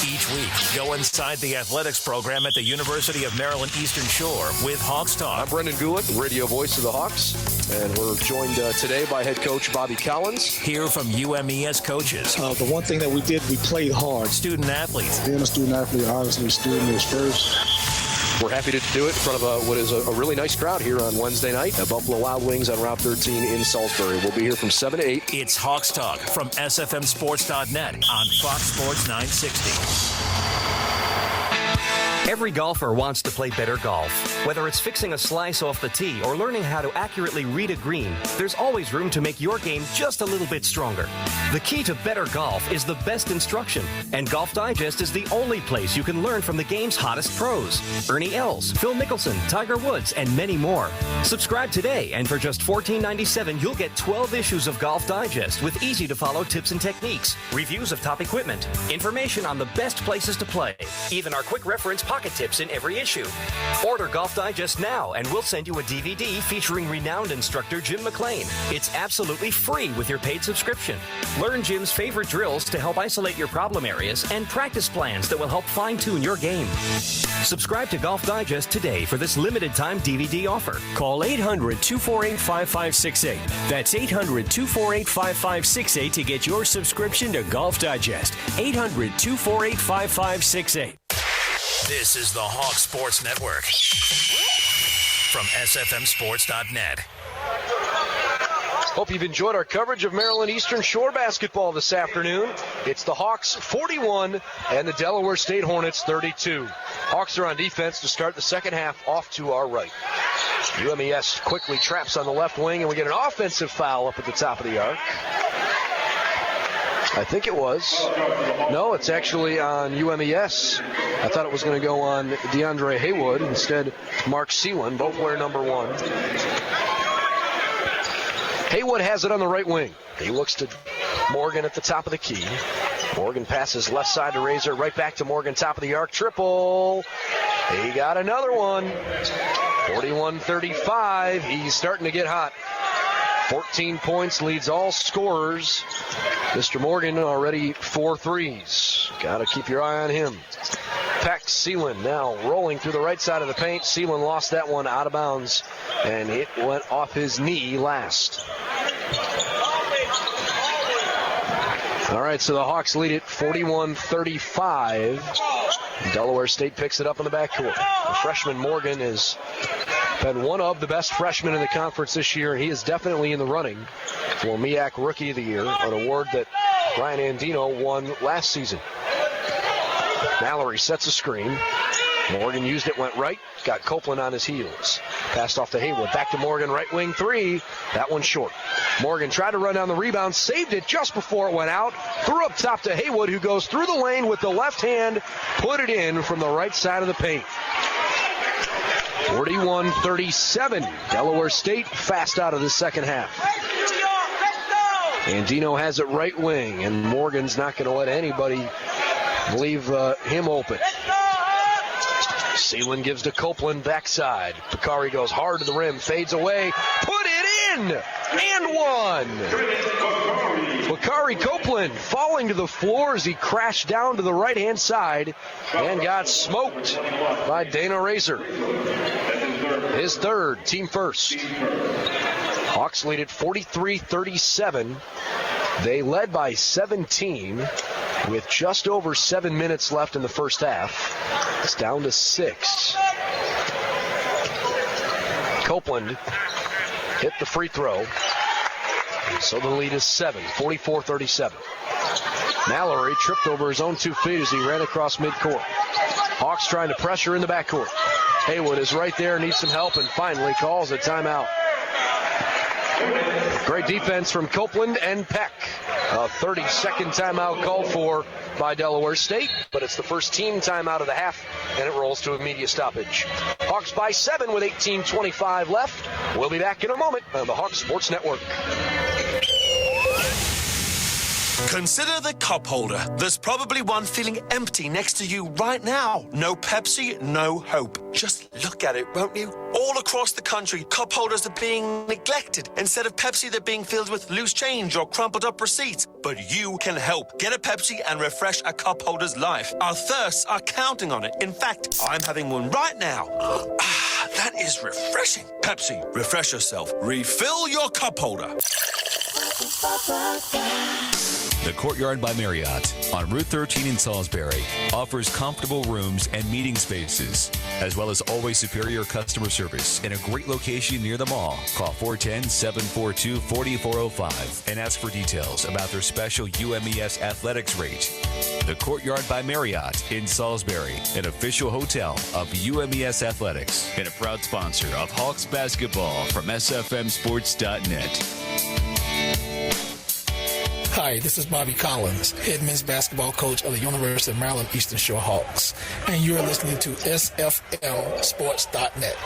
Each week, go inside the athletics program at the University of Maryland Eastern Shore with Hawks Talk. I'm Brendan Gulick, radio voice of the Hawks, and we're joined today by head coach Bobby Collins. Hear from UMES coaches. The one thing that we did, we played hard. Student athletes. Being a student athlete, obviously student is first. We're happy to do it in front of what is a really nice crowd here on Wednesday night at Buffalo Wild Wings on Route 13 in Salisbury. We'll be here from 7 to 8. It's Hawks Talk from SFMSports.net on Fox Sports 960. Every golfer wants to play better golf. Whether it's fixing a slice off the tee or learning how to accurately read a green, there's always room to make your game just a little bit stronger. The key to better golf is the best instruction, and Golf Digest is the only place you can learn from the game's hottest pros. Ernie Els, Phil Mickelson, Tiger Woods, and many more. Subscribe today, and for just $14.97, you'll get 12 issues of Golf Digest with easy-to-follow tips and techniques, reviews of top equipment, information on the best places to play, even our quick reference pocket tips in every issue. Order Golf Digest now, and we'll send you a DVD featuring renowned instructor Jim McLean. It's absolutely free with your paid subscription. Learn Jim's favorite drills to help isolate your problem areas and practice plans that will help fine-tune your game. Subscribe to Golf Digest today for this limited-time DVD offer. Call 800-248-5568. That's 800-248-5568 to get your subscription to Golf Digest. 800-248-5568. This is the Hawks Sports Network from SFMSports.net. Hope you've enjoyed our coverage of Maryland Eastern Shore basketball this afternoon. It's the Hawks 41 and the Delaware State Hornets 32. Hawks are on defense to start the second half off to our right. UMES quickly traps on the left wing, and we get an offensive foul up at the top of the arc. I think it was. No, it's actually on UMES. I thought it was going to go on DeAndre Haywood. Instead, Mark Seelan. Both wear number 1. Haywood has it on the right wing. He looks to Morgan at the top of the key. Morgan passes left side to Razor. Right back to Morgan, top of the arc. Triple. He got another one. 41-35. He's starting to get hot. 14 points, leads all scorers. Mr. Morgan already 4 threes. Got to keep your eye on him. Peck Seelan now rolling through the right side of the paint. Seelan lost that one out of bounds, and it went off his knee last. All right, so the Hawks lead it 41-35. Delaware State picks it up in the backcourt. The freshman Morgan has been one of the best freshmen in the conference this year, and he is definitely in the running for MEAC Rookie of the Year, an award that Ryan Andino won last season. Mallory sets a screen. Morgan used it, went right, got Copeland on his heels. Passed off to Haywood, back to Morgan, right wing three. That one short. Morgan tried to run down the rebound, saved it just before it went out. Threw up top to Haywood, who goes through the lane with the left hand, put it in from the right side of the paint. 41-37. Delaware State fast out of the second half. Andino has it right wing, and Morgan's not going to let anybody leave him open. Seelan gives to Copeland, backside. Bakari goes hard to the rim, fades away, put it in, and one. Bakari Copeland falling to the floor as he crashed down to the right-hand side and got smoked by Dana Razor. His third, team first. Hawks lead at 43-37. They led by 17 with just over 7 minutes left in the first half. It's down to 6. Copeland hit the free throw. So the lead is 7, 44-37. Mallory tripped over his own 2 feet as he ran across midcourt. Hawks trying to pressure in the backcourt. Haywood is right there, needs some help, and finally calls a timeout. Great defense from Copeland and Peck. A 30-second timeout called for by Delaware State, but it's the first team timeout of the half, and it rolls to a media stoppage. Hawks by 7 with 18:25 left. We'll be back in a moment on the Hawks Sports Network. Consider the cup holder. There's probably one feeling empty next to you right now. No Pepsi, no hope. Just look at it, won't you? All across the country, cup holders are being neglected. Instead of Pepsi, they're being filled with loose change or crumpled up receipts. But you can help. Get a Pepsi and refresh a cup holder's life. Our thirsts are counting on it. In fact, I'm having one right now. That is refreshing. Pepsi, refresh yourself. Refill your cup holder. The Courtyard by Marriott on Route 13 in Salisbury offers comfortable rooms and meeting spaces, as well as always superior customer service in a great location near the mall. Call 410-742-4405 and ask for details about their special UMES athletics rate. The Courtyard by Marriott in Salisbury, an official hotel of UMES Athletics and a proud sponsor of Hawks basketball from SFMSports.net. Hi, this is Bobby Collins, head men's basketball coach of the University of Maryland Eastern Shore Hawks, and you're listening to SFMSports.net.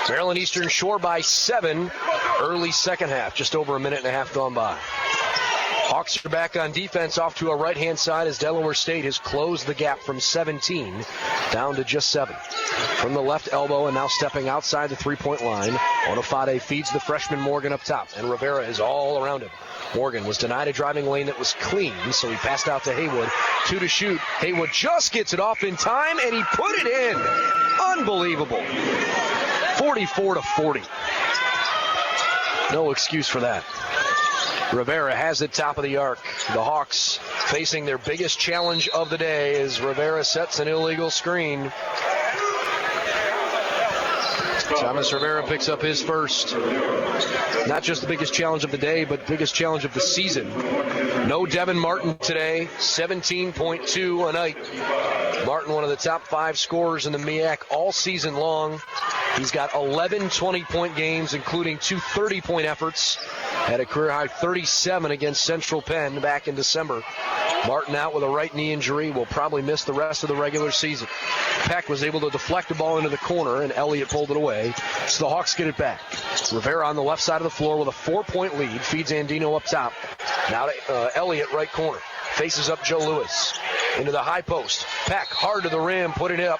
Maryland Eastern Shore by 7, early second half, just over a minute and a half gone by. Hawks are back on defense off to a right-hand side as Delaware State has closed the gap from 17 down to just 7. From the left elbow and now stepping outside the three-point line, Onofade feeds the freshman Morgan up top, and Rivera is all around him. Morgan was denied a driving lane that was clean, so he passed out to Haywood. 2 to shoot. Haywood just gets it off in time, and he put it in. Unbelievable. 44-40. No excuse for that. Rivera has it top of the arc. The Hawks facing their biggest challenge of the day as Rivera sets an illegal screen. Thomas Rivera picks up his first. Not just the biggest challenge of the day, but biggest challenge of the season. No Devin Martin today, 17.2 a night. Martin, one of the top 5 scorers in the MEAC all season long. He's got 11 20-point games, including 2 30-point efforts. Had a career-high 37 against Central Penn back in December. Martin out with a right knee injury, will probably miss the rest of the regular season. Peck was able to deflect the ball into the corner, and Elliott pulled it away. So the Hawks get it back. Rivera on the left side of the floor with a 4-point lead. Feeds Andino up top. Now to Elliott, right corner. Faces up Joe Lewis. Into the high post. Peck hard to the rim, put it up,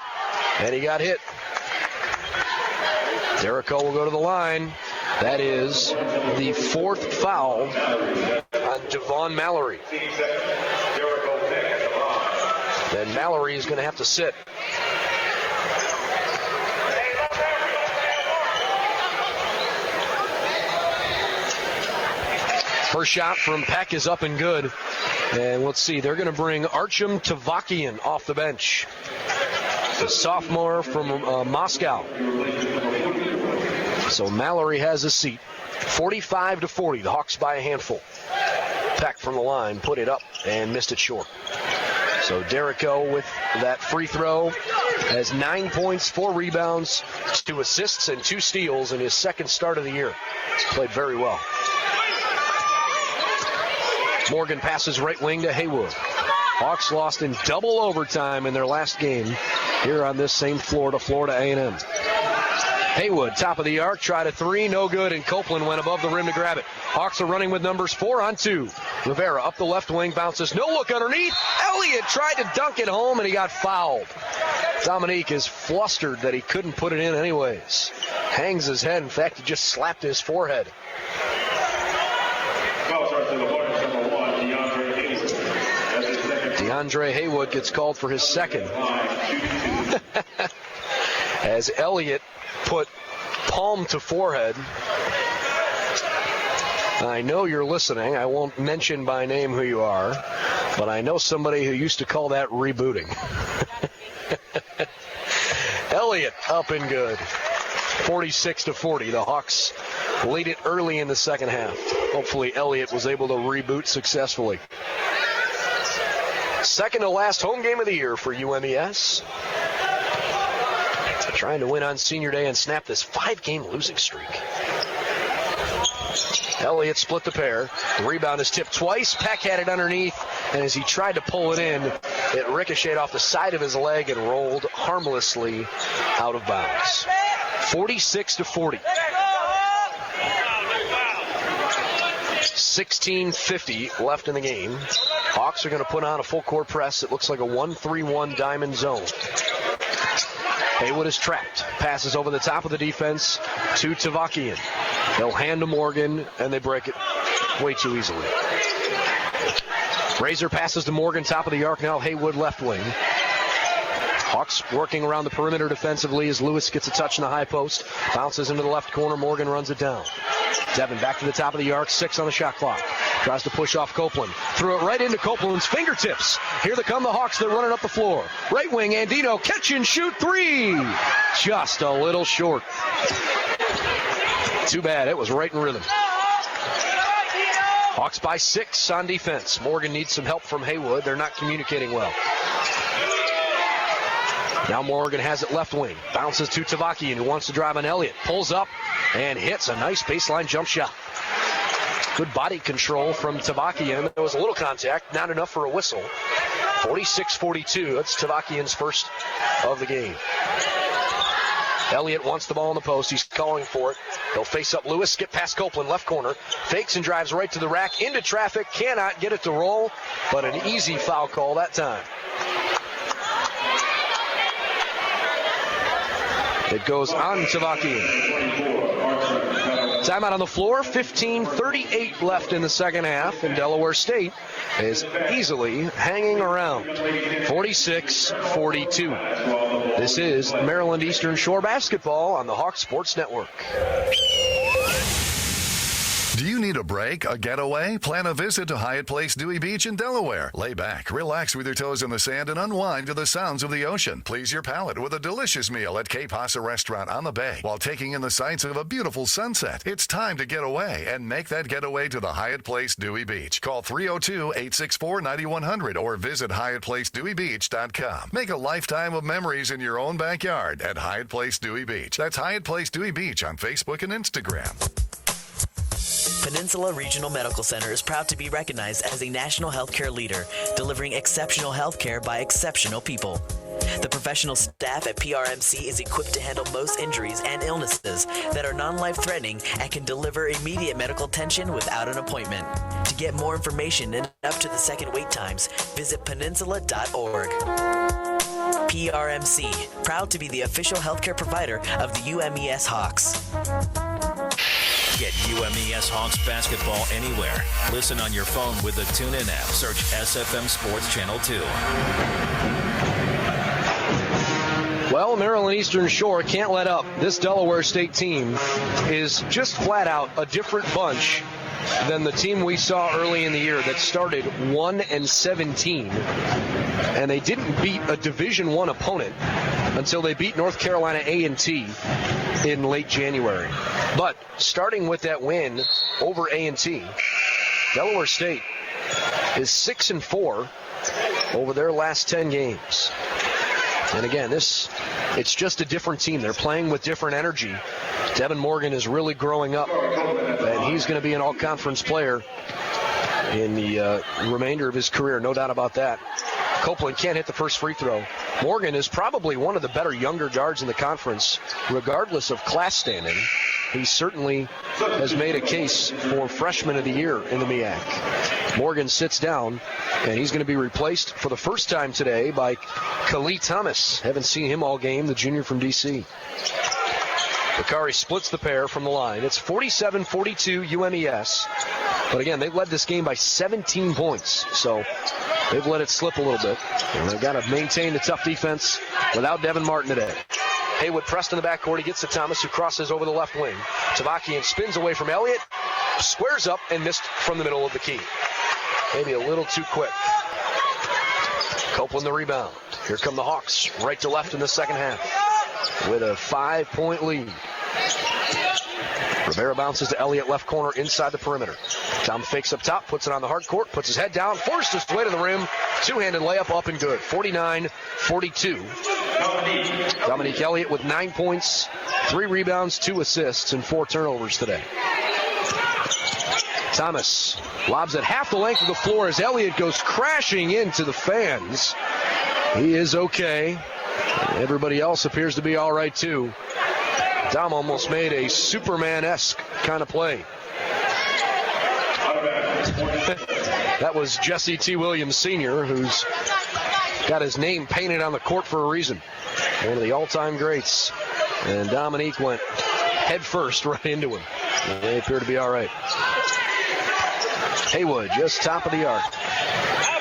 and he got hit. Derrico will go to the line. That is the 4th foul on Devon Mallory. Then Mallory is going to have to sit. First shot from Peck is up and good. And let's see, they're going to bring Artyom Tavakian off the bench. The sophomore from Moscow. So Mallory has a seat. 45-40, the Hawks by a handful. Peck from the line put it up and missed it short. So Derrico with that free throw has 9 points, 4 rebounds, 2 assists, and 2 steals in his second start of the year. He's played very well. Morgan passes right wing to Haywood. Hawks lost in double overtime in their last game here on this same floor to Florida A&M. Haywood, top of the arc, tried a 3, no good, and Copeland went above the rim to grab it. Hawks are running with numbers 4 on 2. Rivera up the left wing, bounces, no look underneath. Elliott tried to dunk it home, and he got fouled. Dominique is flustered that he couldn't put it in anyways. Hangs his head. In fact, he just slapped his forehead. DeAndre Haywood gets called for his second. As Elliott put palm to forehead. I know you're listening. I won't mention by name who you are, but I know somebody who used to call that rebooting. Elliott up and good. 46-40. The Hawks lead it early in the second half. Hopefully Elliott was able to reboot successfully. Second to last home game of the year for UMES. Trying to win on senior day and snap this 5-game losing streak. Elliott split the pair. The rebound is tipped twice. Peck had it underneath, and as he tried to pull it in, it ricocheted off the side of his leg and rolled harmlessly out of bounds. 46-40. 16:50 left in the game. Hawks are going to put on a full court press. It looks like a 1-3-1 diamond zone. Haywood is trapped. Passes over the top of the defense to Tavakian. They'll hand to Morgan, and they break it way too easily. Razor passes to Morgan, top of the arc now. Haywood left wing. Hawks working around the perimeter defensively as Lewis gets a touch in the high post. Bounces into the left corner. Morgan runs it down. Devin back to the top of the arc. 6 on the shot clock. Tries to push off Copeland. Threw it right into Copeland's fingertips. Here they come, the Hawks. They're running up the floor. Right wing, Andino. Catch and shoot 3. Just a little short. Too bad. It was right in rhythm. Hawks by 6 on defense. Morgan needs some help from Haywood. They're not communicating well. Now Morgan has it left wing. Bounces to Tavakian, who wants to drive on Elliott. Pulls up and hits a nice baseline jump shot. Good body control from Tavakian. There was a little contact, not enough for a whistle. 46-42. That's Tavakian's first of the game. Elliott wants the ball in the post. He's calling for it. He'll face up Lewis, skip past Copeland, left corner. Fakes and drives right to the rack, into traffic. Cannot get it to roll, but an easy foul call that time. It goes on Tavakian. Timeout on the floor. 15:38 left in the second half, and Delaware State is easily hanging around. 46-42. This is Maryland Eastern Shore basketball on the Hawks Sports Network. Do you need a break, a getaway? Plan a visit to Hyatt Place Dewey Beach in Delaware. Lay back, relax with your toes in the sand, and unwind to the sounds of the ocean. Please your palate with a delicious meal at Cape Hossa Restaurant on the Bay while taking in the sights of a beautiful sunset. It's time to get away and make that getaway to the Hyatt Place Dewey Beach. Call 302-864-9100 or visit HyattPlaceDeweyBeach.com. Make a lifetime of memories in your own backyard at Hyatt Place Dewey Beach. That's Hyatt Place Dewey Beach on Facebook and Instagram. Peninsula Regional Medical Center is proud to be recognized as a national healthcare leader, delivering exceptional healthcare by exceptional people. The professional staff at PRMC is equipped to handle most injuries and illnesses that are non-life-threatening and can deliver immediate medical attention without an appointment. To get more information and up to the second wait times, visit peninsula.org. PRMC, proud to be the official healthcare provider of the UMES Hawks. Get UMES Hawks basketball anywhere. Listen on your phone with the TuneIn app. Search SFM Sports Channel 2. Well, Maryland Eastern Shore can't let up. This Delaware State team is just flat out a different bunch than the team we saw early in the year that started 1-17, and they didn't beat a Division I opponent until they beat North Carolina A&T in late January. But starting with that win over A&T, Delaware State is 6-4 over their last 10 games. And again, it's just a different team. They're playing with different energy. Devin Morgan is really growing up, and he's going to be an all-conference player in the remainder of his career, no doubt about that. Copeland can't hit the first free throw. Morgan is probably one of the better younger guards in the conference, regardless of class standing. He certainly has made a case for Freshman of the Year in the MEAC. Morgan sits down, and he's going to be replaced for the first time today by Khalil Thomas. Haven't seen him all game, the junior from D.C. Bakari splits the pair from the line. It's 47-42 UMES. But again, they've led this game by 17 points. So they've let it slip a little bit. And they've got to maintain the tough defense without Devin Martin today. Haywood pressed in the backcourt. He gets to Thomas, who crosses over the left wing. Tavakian spins away from Elliott, squares up, and missed from the middle of the key. Maybe a little too quick. Copeland the rebound. Here come the Hawks, right to left in the second half with a 5-point lead. Rivera bounces to Elliott, left corner, inside the perimeter. Tom fakes up top, puts it on the hard court, puts his head down, forced his way to the rim. Two-handed layup up and good. 49-42. Dominique Elliott with 9 points, 3 rebounds, 2 assists, and 4 turnovers today. Thomas lobs at half the length of the floor as Elliott goes crashing into the fans. He is okay. Everybody else appears to be all right, too. Dom almost made a Superman-esque kind of play. That was Jesse T. Williams Sr., who's got his name painted on the court for a reason. One of the all-time greats. And Dominique went head first right into him. And they appear to be all right. Haywood just top of the arc.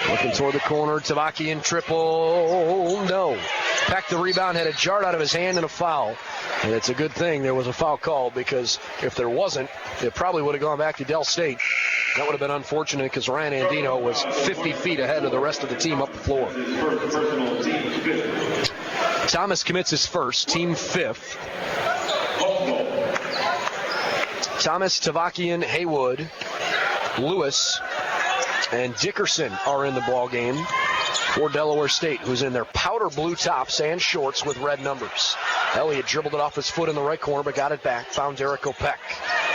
Looking toward the corner. Tavakian triple. No. Peck the rebound, had it jarred out of his hand and a foul. And it's a good thing there was a foul called, because if there wasn't, it probably would have gone back to Del State. That would have been unfortunate because Ryan Andino was 50 feet ahead of the rest of the team up the floor. Thomas commits his first, team 5th. Thomas, Tavakian, Haywood, Lewis, and Dickerson are in the ball game for Delaware State, who's in their powder blue tops and shorts with red numbers. Elliott dribbled it off his foot in the right corner, but got it back. Found Derek O'Peck.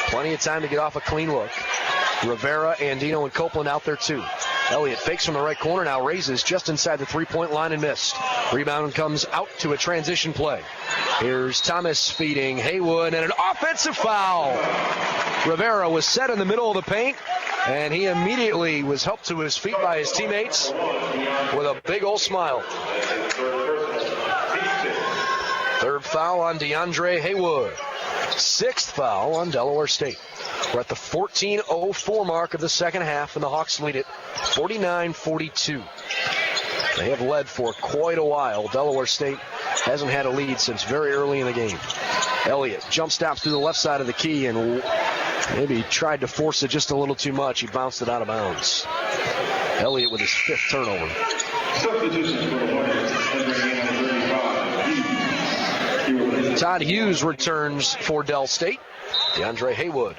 Plenty of time to get off a clean look. Rivera, Andino, and Copeland out there too. Elliott fakes from the right corner, now raises just inside the three-point line and missed. Rebound comes out to a transition play. Here's Thomas feeding Haywood, and an offensive foul. Rivera was set in the middle of the paint, and he immediately was helped to his feet by his teammates with a big old smile. Third foul on DeAndre Haywood. 6th foul on Delaware State. We're at the 14:04 mark of the second half, and the Hawks lead it 49-42. They have led for quite a while. Delaware State hasn't had a lead since very early in the game. Elliott jump stops through the left side of the key and maybe tried to force it just a little too much. He bounced it out of bounds. Elliott with his 5th turnover. Todd Hughes returns for Del State. DeAndre Haywood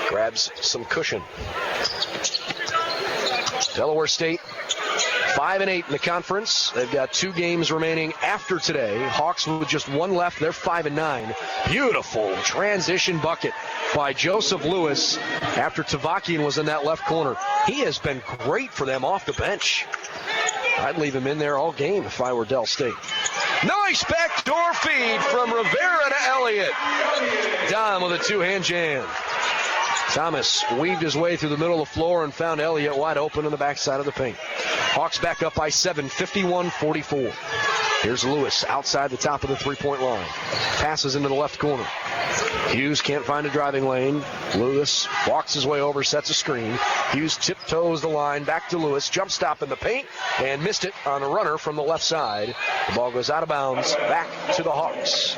grabs some cushion. Delaware State 5-8 in the conference. They've got 2 games remaining after today. Hawks with just 1 left. They're 5-9. Beautiful transition bucket by Joseph Lewis after Tavakian was in that left corner. He has been great for them off the bench. I'd leave him in there all game if I were Del State. Nice backdoor feed from Rivera to Elliott. Dom with a 2-hand jam. Thomas weaved his way through the middle of the floor and found Elliott wide open on the backside of the paint. Hawks back up by 7, 51-44. Here's Lewis outside the top of the three-point line. Passes into the left corner. Hughes can't find a driving lane. Lewis walks his way over, sets a screen. Hughes tiptoes the line, back to Lewis. Jump stop in the paint and missed it on a runner from the left side. The ball goes out of bounds, back to the Hawks.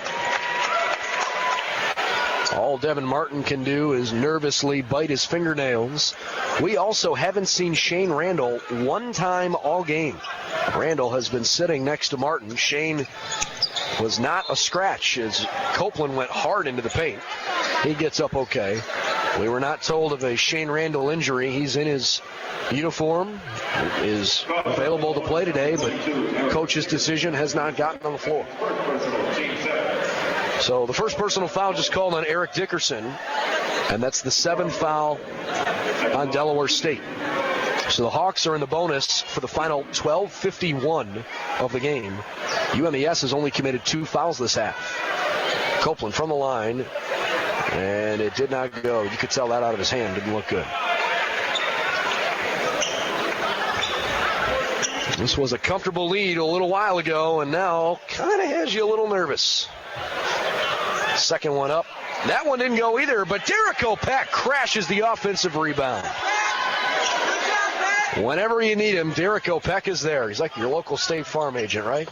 All Devin Martin can do is nervously bite his fingernails. We also haven't seen Shane Randall one time all game. Randall has been sitting next to Martin. Shane was not a scratch as Copeland went hard into the paint. He gets up okay. We were not told of a Shane Randall injury. He's in his uniform, is available to play today, but coach's decision has not gotten on the floor. So the first personal foul just called on Eric Dickerson, and that's the 7th foul on Delaware State. So the Hawks are in the bonus for the final 12:51 of the game. UMES has only committed 2 fouls this half. Copeland from the line, and it did not go. You could tell that out of his hand. Didn't look good. This was a comfortable lead a little while ago, and now kind of has you a little nervous. Second one up. That one didn't go either, but Derico Peck crashes the offensive rebound. Whenever you need him, Derico Peck is there. He's like your local State Farm agent, right?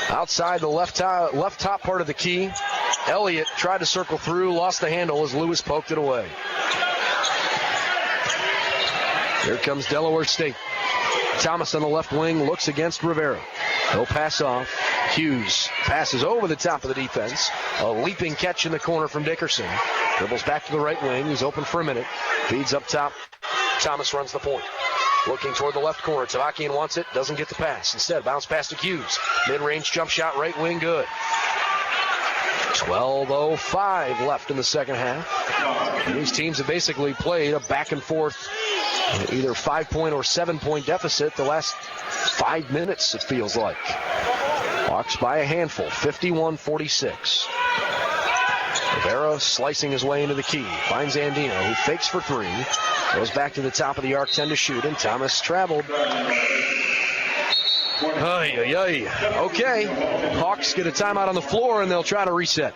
Outside the left top part of the key. Elliott tried to circle through, lost the handle as Lewis poked it away. Here comes Delaware State. Thomas on the left wing looks against Rivera. He'll pass off. Hughes passes over the top of the defense. A leaping catch in the corner from Dickerson. Dribbles back to the right wing. He's open for a minute. Feeds up top. Thomas runs the point. Looking toward the left corner. Tavakian wants it. Doesn't get the pass. Instead, bounce pass to Hughes. Mid-range jump shot, right wing, good. 12:05 left in the second half. And these teams have basically played a back and forth, either 5-point or 7-point deficit the last 5 minutes, it feels like. Hawks by a handful, 51-46. Rivera slicing his way into the key. Finds Andino, who fakes for 3. Goes back to the top of the arc, 10 to shoot, and Thomas traveled. Okay. Hawks get a timeout on the floor, and they'll try to reset.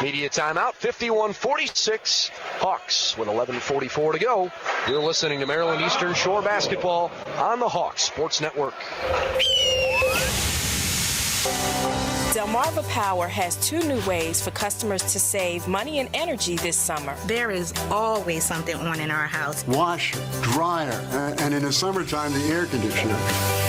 Media timeout, 51-46. Hawks with 11:44 to go. You're listening to Maryland Eastern Shore Basketball on the Hawks Sports Network. Delmarva Power has 2 new ways for customers to save money and energy this summer. There is always something on in our house. Washer, dryer, and in the summertime, the air conditioner.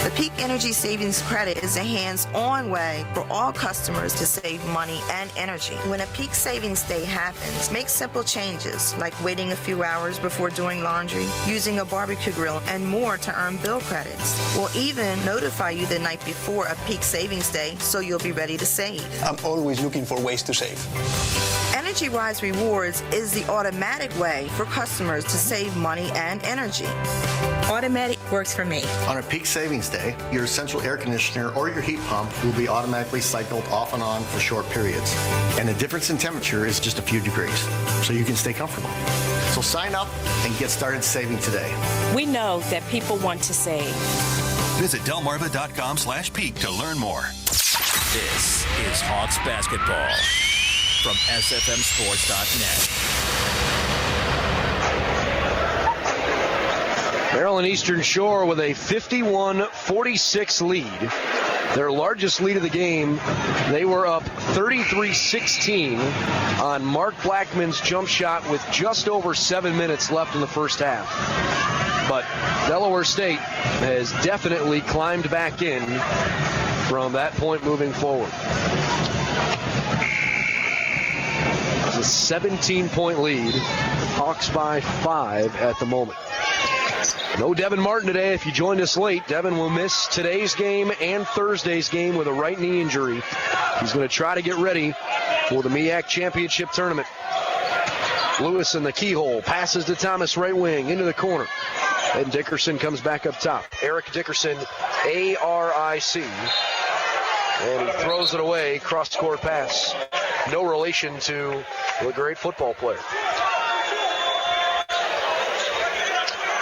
The Peak Energy Savings Credit is a hands-on way for all customers to save money and energy. When a peak savings day happens, make simple changes like waiting a few hours before doing laundry, using a barbecue grill, and more to earn bill credits. We'll even notify you the night before a peak savings day so you'll be ready to save. I'm always looking for ways to save. Energy Wise Rewards is the automatic way for customers to save money and energy. Automatic works for me. On a peak savings day, your central air conditioner or your heat pump will be automatically cycled off and on for short periods. And the difference in temperature is just a few degrees, so you can stay comfortable. So sign up and get started saving today. We know that people want to save. Visit delmarva.com/peak to learn more. This is Hawks basketball from SFMSports.net. Maryland Eastern Shore with a 51-46 lead. Their largest lead of the game. They were up 33-16 on Mark Blackman's jump shot with just over 7 minutes left in the first half. But Delaware State has definitely climbed back in from that point moving forward. It's a 17-point lead. Hawks by 5 at the moment. No Devin Martin today. If you joined us late, Devin will miss today's game and Thursday's game with a right knee injury. He's going to try to get ready for the MEAC Championship Tournament. Lewis in the keyhole. Passes to Thomas right wing into the corner. And Dickerson comes back up top. Eric Dickerson, A-R-I-C. And he throws it away. Cross-court pass. No relation to a great football player.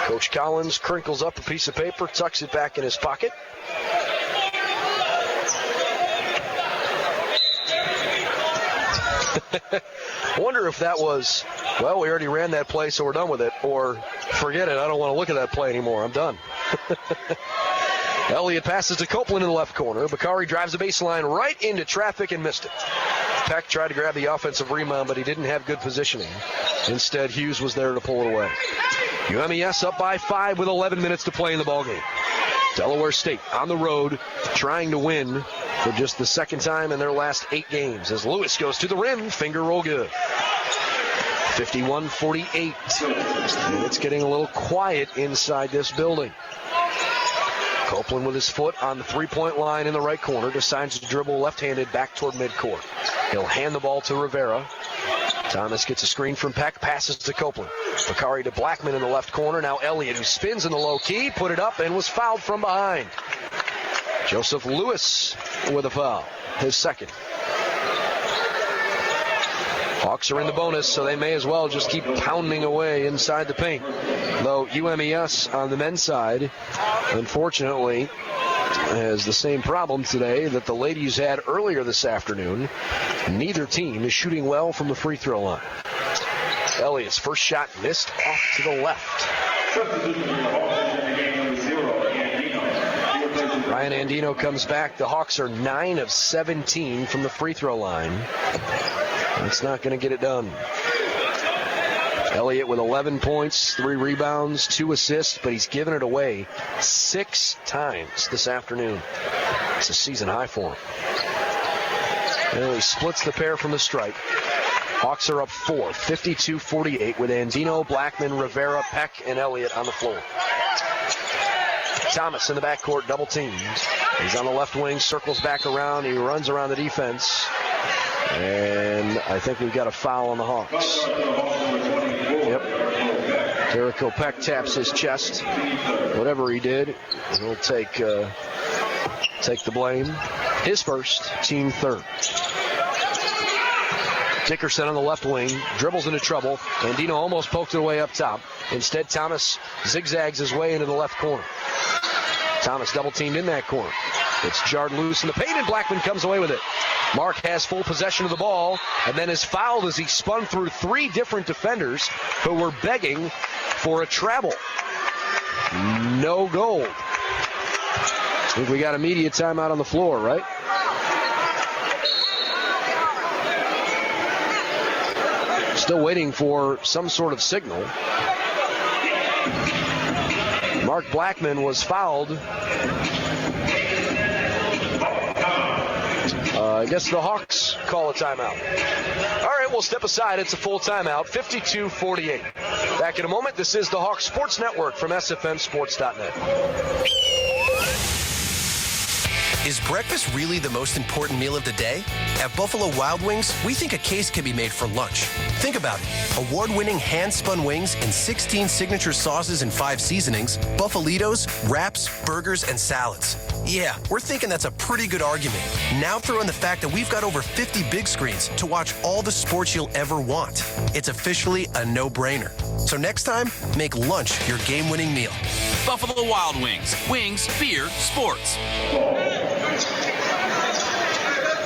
Coach Collins crinkles up a piece of paper, tucks it back in his pocket. I wonder if that was, well, we already ran that play, so we're done with it, or forget it, I don't want to look at that play anymore, I'm done. Elliott passes to Copeland in the left corner. Bakari drives the baseline right into traffic and missed it. Peck tried to grab the offensive rebound, but he didn't have good positioning. Instead, Hughes was there to pull it away. UMES up by 5 with 11 minutes to play in the ballgame. Delaware State on the road trying to win for just the second time in their last 8 games. As Lewis goes to the rim, finger roll good. 51-48. And it's getting a little quiet inside this building. Copeland with his foot on the three-point line in the right corner decides to dribble left-handed back toward midcourt. He'll hand the ball to Rivera. Thomas gets a screen from Peck, passes to Copeland. Bakari to Blackman in the left corner. Now Elliott, who spins in the low key, put it up and was fouled from behind. Joseph Lewis with a foul, his second. Hawks are in the bonus, so they may as well just keep pounding away inside the paint. Though UMES on the men's side, unfortunately, has the same problem today that the ladies had earlier this afternoon. Neither team is shooting well from the free throw line. Elliott's first shot missed off to the left. Ryan Andino comes back. The Hawks are 9 of 17 from the free throw line. That's not going to get it done. Elliott with 11 points, 3 rebounds, 2 assists, but he's given it away 6 times this afternoon. It's a season high for him. And he splits the pair from the stripe. Hawks are up 4, 52-48 with Andino, Blackman, Rivera, Peck, and Elliott on the floor. Thomas in the backcourt, double teamed. He's on the left wing, circles back around. He runs around the defense. And I think we've got a foul on the Hawks. Yep. Jericho Peck taps his chest. Whatever he did, he'll take the blame. His first, team third. Dickerson on the left wing, dribbles into trouble. Andino almost poked it away up top. Instead, Thomas zigzags his way into the left corner. Thomas double teamed in that corner. It's jarred loose in the paint, and Blackman comes away with it. Mark has full possession of the ball and then is fouled as he spun through 3 different defenders who were begging for a travel. No goal. I think we got immediate timeout on the floor, right? Still waiting for some sort of signal. Mark Blackman was fouled. I guess the Hawks call a timeout. All right, we'll step aside. It's a full timeout, 52-48. Back in a moment. This is the Hawks Sports Network from SFMSports.net. Is breakfast really the most important meal of the day? At Buffalo Wild Wings, we think a case can be made for lunch. Think about it. Award-winning hand-spun wings in 16 signature sauces and 5 seasonings, Buffalitos, wraps, burgers, and salads. Yeah, we're thinking that's a pretty good argument. Now throw in the fact that we've got over 50 big screens to watch all the sports you'll ever want. It's officially a no-brainer. So next time, make lunch your game-winning meal. Buffalo Wild Wings. Wings, beer, sports.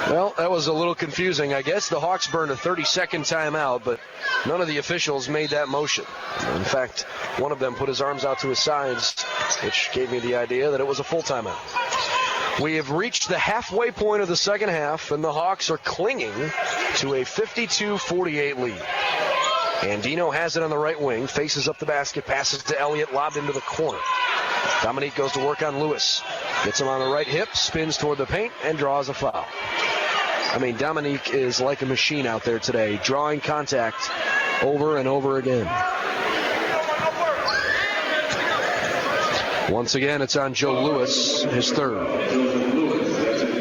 Well, that was a little confusing. I guess the Hawks burned a 30-second timeout, but none of the officials made that motion. In fact, one of them put his arms out to his sides, which gave me the idea that it was a full timeout. We have reached the halfway point of the second half, and the Hawks are clinging to a 52-48 lead. Andino has it on the right wing, faces up the basket, passes to Elliott, lobbed into the corner. Dominique goes to work on Lewis. Gets him on the right hip, spins toward the paint, and draws a foul. I mean, Dominique is like a machine out there today, drawing contact over and over again. Once again, it's on Joe Lewis, his third.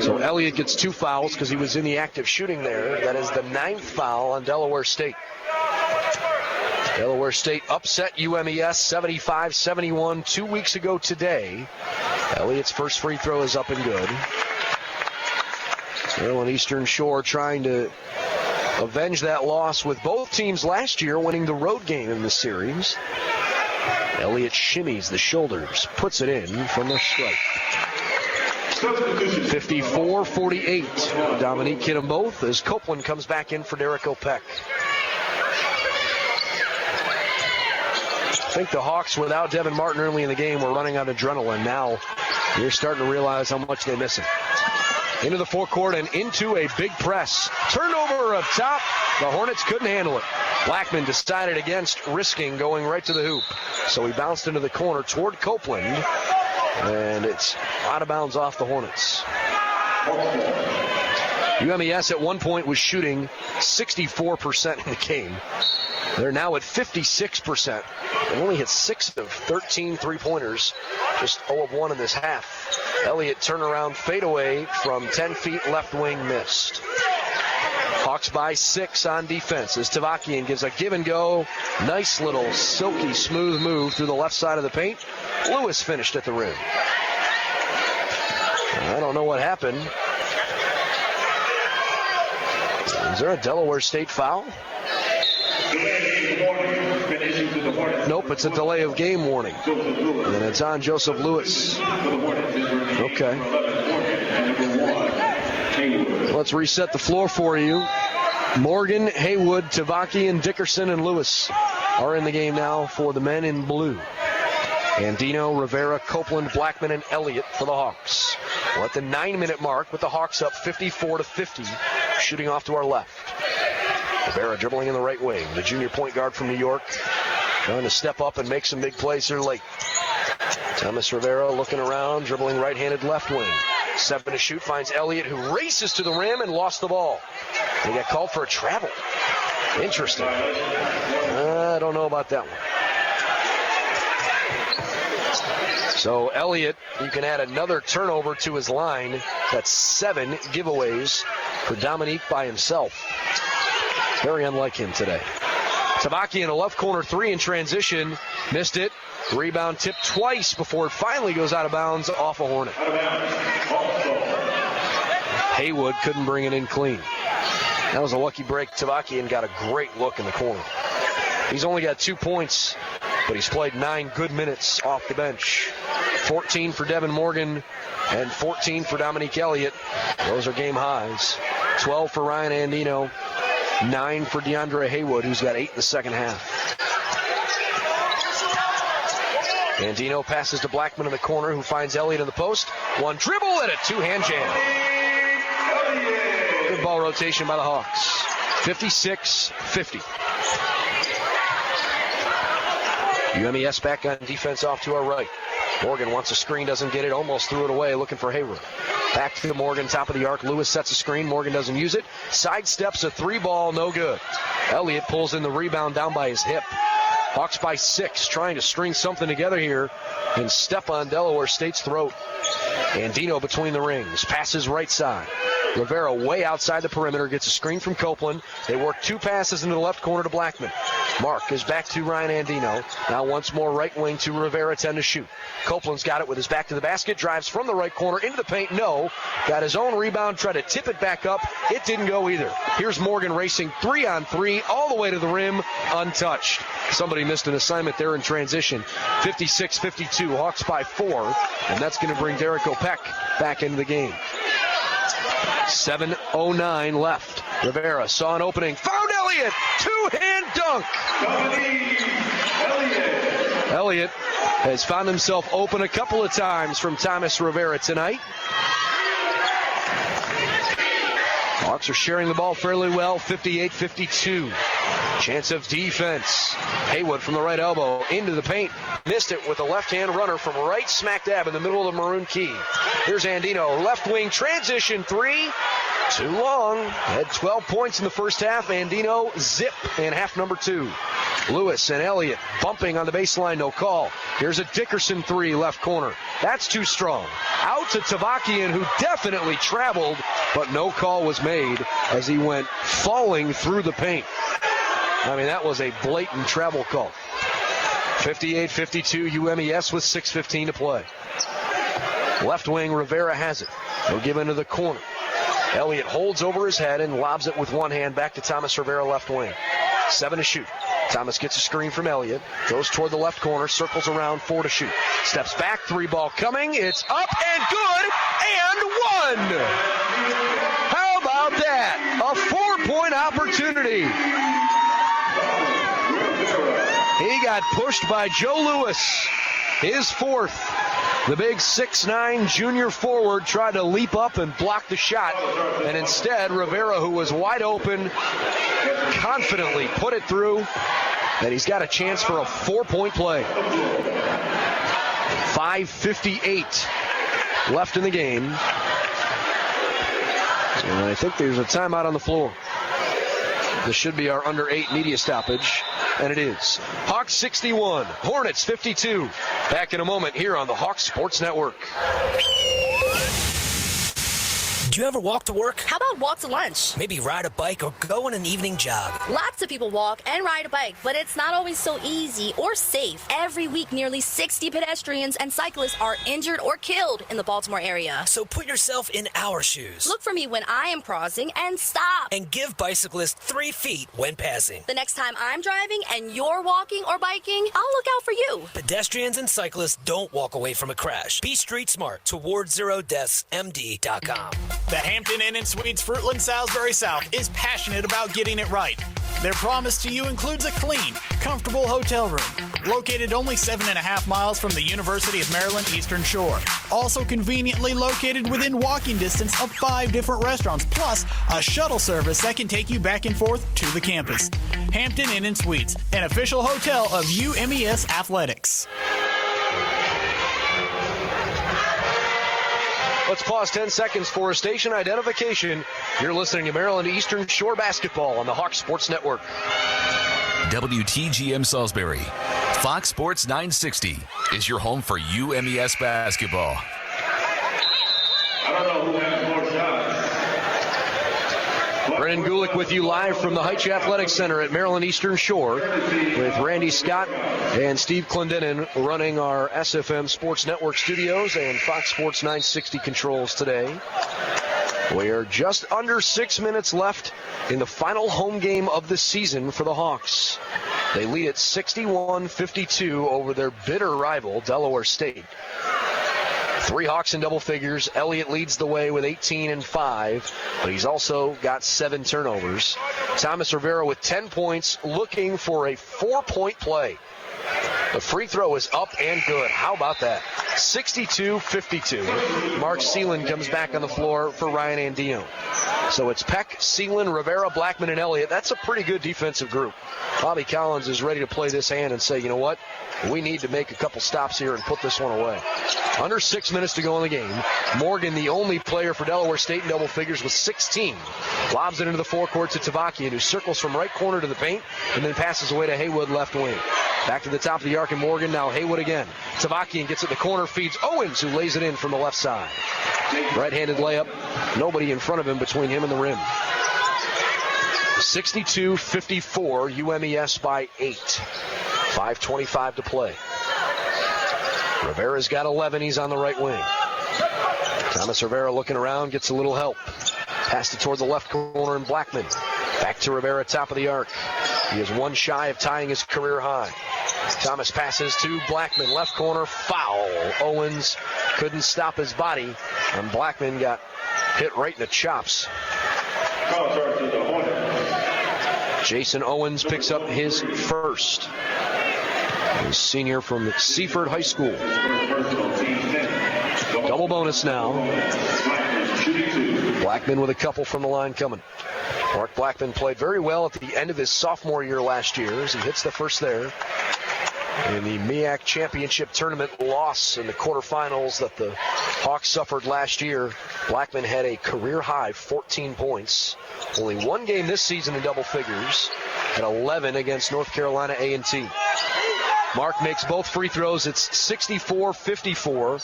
So Elliott gets 2 fouls because he was in the act of shooting there. That is the 9th foul on Delaware State. Delaware State upset UMES 75-71 2 weeks ago today. Elliott's first free throw is up and good. Maryland Eastern Shore trying to avenge that loss with both teams last year winning the road game in the series. Elliott shimmies the shoulders, puts it in from the stripe. 54-48. Dominique hit them both as Copeland comes back in for Jericho Peck. I think the Hawks, without Devin Martin early in the game, were running on adrenaline. Now You're starting to realize how much they miss him. Into the forecourt and into a big press. Turnover up top. The Hornets couldn't handle it. Blackman decided against risking going right to the hoop. So he bounced into the corner toward Copeland. And it's out of bounds off the Hornets. UMES at one point was shooting 64% in the game. They're now at 56%. They only hit 6 of 13 three-pointers. Just 0 of 1 in this half. Elliott turnaround fadeaway from 10 feet left wing missed. Hawks by 6 on defense as Tavakian gives a give and go. Nice little silky smooth move through the left side of the paint. Lewis finished at the rim. I don't know what happened. Is there a Delaware State foul? Nope, it's a delay of game warning. And it's on Joseph Lewis. Okay. Let's reset the floor for you. Morgan, Haywood, Tavakian, Dickerson, and Lewis are in the game now for the men in blue. Andino, Rivera, Copeland, Blackman, and Elliott for the Hawks. We're at the 9-minute mark with the Hawks up 54-50, shooting off to our left. Rivera dribbling in the right wing. The junior point guard from New York trying to step up and make some big plays here late. Thomas Rivera looking around, dribbling right-handed left wing. 7 to shoot, finds Elliott, who races to the rim and lost the ball. He got called for a travel. Interesting. I don't know about that one. So Elliott, you can add another turnover to his line. That's 7 giveaways for Dominique by himself. Very unlike him today. Tabaki in a left corner 3 in transition. Missed it. Rebound tipped twice before it finally goes out of bounds off a Hornet. Haywood couldn't bring it in clean. That was a lucky break. Tavakian got a great look in the corner. He's only got 2 points, but he's played 9 good minutes off the bench. 14 for Devin Morgan and 14 for Dominique Elliott. Those are game highs. 12 for Ryan Andino. 9 for DeAndre Haywood, who's got 8 in the second half. Andino passes to Blackman in the corner, who finds Elliott in the post. One dribble and a 2-hand jam. Good ball rotation by the Hawks. 56-50. UMES back on defense off to our right. Morgan wants a screen, doesn't get it, almost threw it away, looking for Haywood. Back to Morgan, top of the arc. Lewis sets a screen. Morgan doesn't use it. Sidesteps a 3-ball, no good. Elliott pulls in the rebound down by his hip. Hawks by 6, trying to string something together here and step on Delaware State's throat. Andino between the rings, passes right side. Rivera way outside the perimeter, gets a screen from Copeland. They work 2 passes into the left corner to Blackman. Mark is back to Ryan Andino. Now once more right wing to Rivera, 10 to shoot. Copeland's got it with his back to the basket, drives from the right corner into the paint. No, got his own rebound, tried to tip it back up. It didn't go either. Here's Morgan racing 3-on-3 all the way to the rim, untouched. Somebody missed an assignment there in transition. 56-52, Hawks by 4, and that's going to bring Derek Opek back into the game. 7:09 left. Rivera saw an opening, found Elliott, 2-hand dunk. Elliott has found himself open a couple of times from Thomas Rivera tonight. Hawks are sharing the ball fairly well, 58-52. Chance of defense. Haywood from the right elbow into the paint. Missed it with a left-hand runner from right smack dab in the middle of the maroon key. Here's Andino, left wing transition 3. Too long. Had 12 points in the first half. Andino zip in half number 2. Lewis and Elliott bumping on the baseline, no call. Here's a Dickerson 3 left corner. That's too strong. Out to Tavakian, who definitely traveled, but no call was made as he went falling through the paint. I mean, that was a blatant travel call. 58-52, UMES with 6:15 to play. Left wing, Rivera has it. They'll give into the corner. Elliott holds over his head and lobs it with one hand back to Thomas Rivera, left wing. 7 to shoot. Thomas gets a screen from Elliott, goes toward the left corner, circles around, 4 to shoot. Steps back, 3-ball coming. It's up and good, and 1. How about that? A 4-point opportunity. He got pushed by Joe Lewis, his 4th. The big 6'9" junior forward tried to leap up and block the shot, and instead Rivera, who was wide open, confidently put it through, and he's got a chance for a 4-point play. 5:58 left in the game. And I think there's a timeout on the floor. This should be our under 8 media stoppage, and it is. Hawks 61, Hornets 52. Back in a moment here on the Hawks Sports Network. Do you ever walk to work? How about walk to lunch? Maybe ride a bike or go on an evening jog. Lots of people walk and ride a bike, but it's not always so easy or safe. Every week, nearly 60 pedestrians and cyclists are injured or killed in the Baltimore area. So put yourself in our shoes. Look for me when I am crossing and stop. And give bicyclists 3 feet when passing. The next time I'm driving and you're walking or biking, I'll look out for you. Pedestrians and cyclists don't walk away from a crash. Be street smart. TowardZeroDeathsMD.com. The Hampton Inn & Suites Fruitland Salisbury South is passionate about getting it right. Their promise to you includes a clean, comfortable hotel room, located only 7.5 miles from the University of Maryland Eastern Shore. Also conveniently located within walking distance of 5 different restaurants, plus a shuttle service that can take you back and forth to the campus. Hampton Inn & Suites, an official hotel of UMES Athletics. Let's pause 10 seconds for station identification. You're listening to Maryland Eastern Shore Basketball on the Hawks Sports Network. WTGM Salisbury, Fox Sports 960 is your home for UMES basketball. I don't know who has more shots. Brennan Gulick with you live from the Heights Athletic Center at Maryland Eastern Shore with Randy Scott and Steve Clendenin running our SFM Sports Network studios and Fox Sports 960 controls today. We are just under 6 minutes left in the final home game of the season for the Hawks. They lead at 61-52 over their bitter rival, Delaware State. 3 Hawks in double figures. Elliott leads the way with 18 and 5, but he's also got 7 turnovers. Thomas Rivera with 10 points, looking for a 4-point play. The free throw is up and good. How about that? 62-52. Mark Seelan comes back on the floor for Ryan Andione. So it's Peck, Seelan, Rivera, Blackman, and Elliott. That's a pretty good defensive group. Bobby Collins is ready to play this hand and say, you know what? We need to make a couple stops here and put this one away. Under 6 minutes to go in the game. Morgan, the only player for Delaware State in double figures, with 16. Lobs it into the forecourt to Tavakian, who circles from right corner to the paint and then passes away to Haywood, left wing. Back to the top of the arc, and Morgan, now Haywood again. Tavakian gets it in the corner, feeds Owens, who lays it in from the left side. Right-handed layup. Nobody in front of him between him and the rim. 62-54, UMES by 8. 5:25 to play. Rivera's got 11. He's on the right wing. Thomas Rivera looking around, gets a little help. Passed it toward the left corner, and Blackman. Back to Rivera, top of the arc. He is one shy of tying his career high. Thomas passes to Blackman, left corner, foul. Owens couldn't stop his body, and Blackman got hit right in the chops. Jason Owens picks up his first. He's senior from Seaford High School. Double bonus now. Blackman with a couple from the line coming. Mark Blackman played very well at the end of his sophomore year last year as he hits the first there. In the MEAC Championship Tournament loss in the quarterfinals that the Hawks suffered last year, Blackman had a career-high 14 points. Only one game this season in double figures, at 11 against North Carolina A&T. Mark makes both free throws. It's 64-54.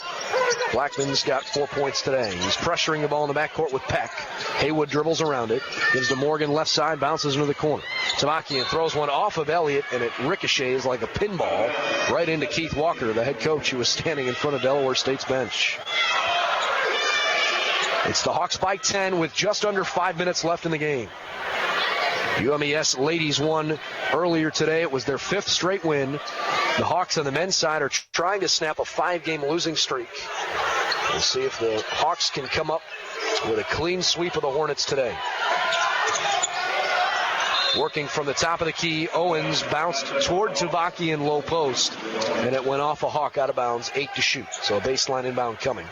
Blackman's got 4 points today. He's pressuring the ball in the backcourt with Peck. Haywood dribbles around it. Gives to Morgan left side, bounces into the corner. Tavakian throws one off of Elliott, and it ricochets like a pinball right into Keith Walker, the head coach who was standing in front of Delaware State's bench. It's the Hawks by 10 with just under 5 minutes left in the game. UMES ladies won earlier today. It was their 5th straight win. The Hawks on the men's side are trying to snap a 5-game losing streak. We'll see if the Hawks can come up with a clean sweep of the Hornets today. Working from the top of the key, Owens bounced toward Tuvaki in low post, and it went off a Hawk out of bounds, 8 to shoot. So a baseline inbound coming.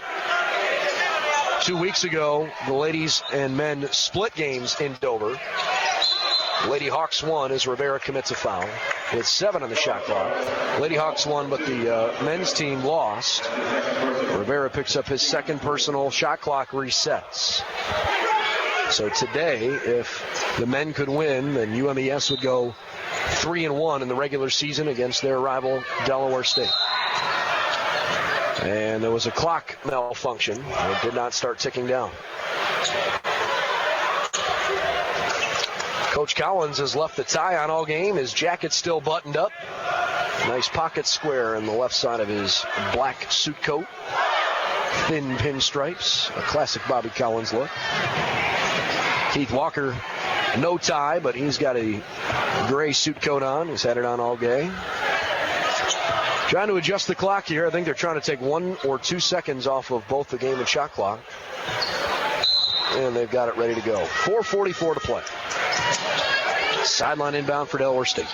2 weeks ago, the ladies and men split games in Dover. Lady Hawks won as Rivera commits a foul with 7 on the shot clock. Lady Hawks won, but the men's team lost. Rivera picks up his second personal, shot clock resets. So today, if the men could win, then UMES would go 3-1 in the regular season against their rival Delaware State. And there was a clock malfunction. It did not start ticking down. Coach Collins has left the tie on all game. His jacket's still buttoned up. Nice pocket square on the left side of his black suit coat. Thin pinstripes, a classic Bobby Collins look. Keith Walker, no tie, but he's got a gray suit coat on. He's had it on all day. Trying to adjust the clock here. I think they're trying to take 1 or 2 seconds off of both the game and shot clock. And they've got it ready to go. 4:44 to play. Sideline inbound for Delaware State.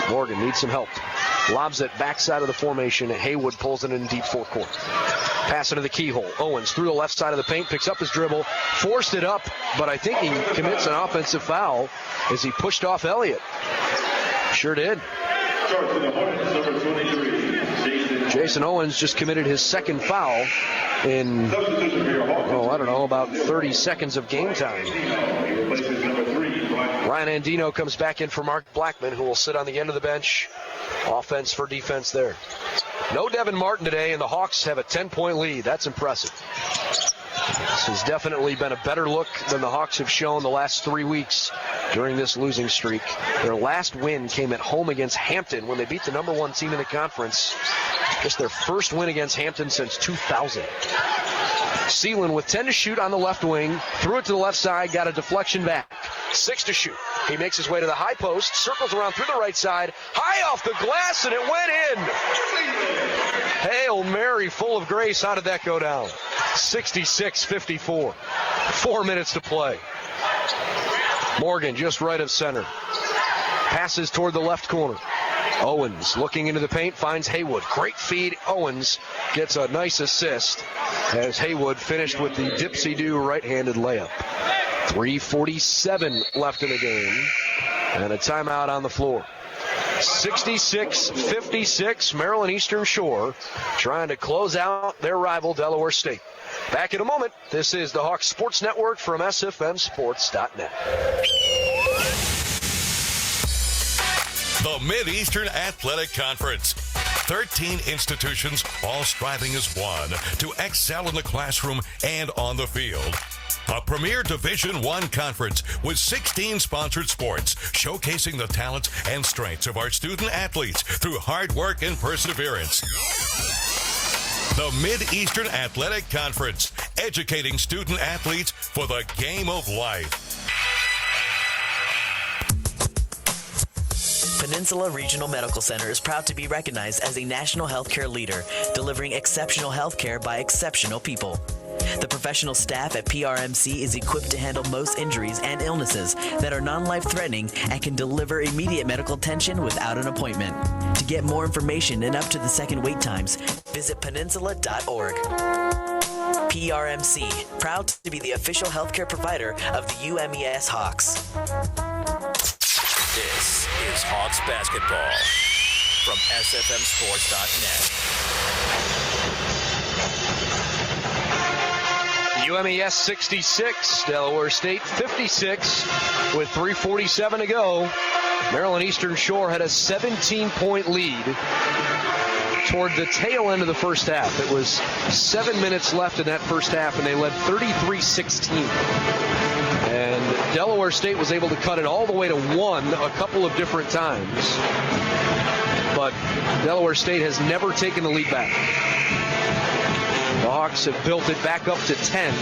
Morgan needs some help. Lobs it backside of the formation. Haywood pulls it in deep forecourt. Pass into the keyhole. Owens through the left side of the paint, picks up his dribble, forced it up, but I think he commits an offensive foul as he pushed off Elliott. Sure did. Jason Owens just committed his second foul in, about 30 seconds of game time. Ryan Andino comes back in for Mark Blackman, who will sit on the end of the bench. Offense for defense there. No Devin Martin today, and the Hawks have a 10-point lead. That's impressive. This has definitely been a better look than the Hawks have shown the last 3 weeks during this losing streak. Their last win came at home against Hampton when they beat the number 1 team in the conference. Just their first win against Hampton since 2000. Seelan with 10 to shoot on the left wing. Threw it to the left side, got a deflection back. 6 to shoot. He makes his way to the high post, circles around through the right side, high off the glass, and it went in. Hail Mary, full of grace. How did that go down? 66-54. 4 minutes to play. Morgan just right of center. Passes toward the left corner. Owens looking into the paint, finds Haywood. Great feed. Owens gets a nice assist as Haywood finished with the dipsy-do right-handed layup. 3:47 left in the game, and a timeout on the floor. 66-56, Maryland Eastern Shore trying to close out their rival Delaware State. Back in a moment. This is the Hawks Sports Network from SFMSports.net. The Mid-Eastern Athletic Conference. 13 institutions, all striving as one to excel in the classroom and on the field. A premier Division I conference with 16 sponsored sports, showcasing the talents and strengths of our student athletes through hard work and perseverance. The Mid-Eastern Athletic Conference, educating student athletes for the game of life. Peninsula Regional Medical Center is proud to be recognized as a national healthcare leader, delivering exceptional healthcare by exceptional people. The professional staff at PRMC is equipped to handle most injuries and illnesses that are non-life-threatening and can deliver immediate medical attention without an appointment. To get more information and up to the second wait times, visit peninsula.org. PRMC, proud to be the official healthcare provider of the UMES Hawks. This is Hawks basketball from SFMSports.net. UMES 66, Delaware State 56 with 3:47 to go. Maryland Eastern Shore had a 17-point lead toward the tail end of the first half. It was 7 minutes left in that first half, and they led 33-16. And Delaware State was able to cut it all the way to 1 a couple of different times. But Delaware State has never taken the lead back. The Hawks have built it back up to 10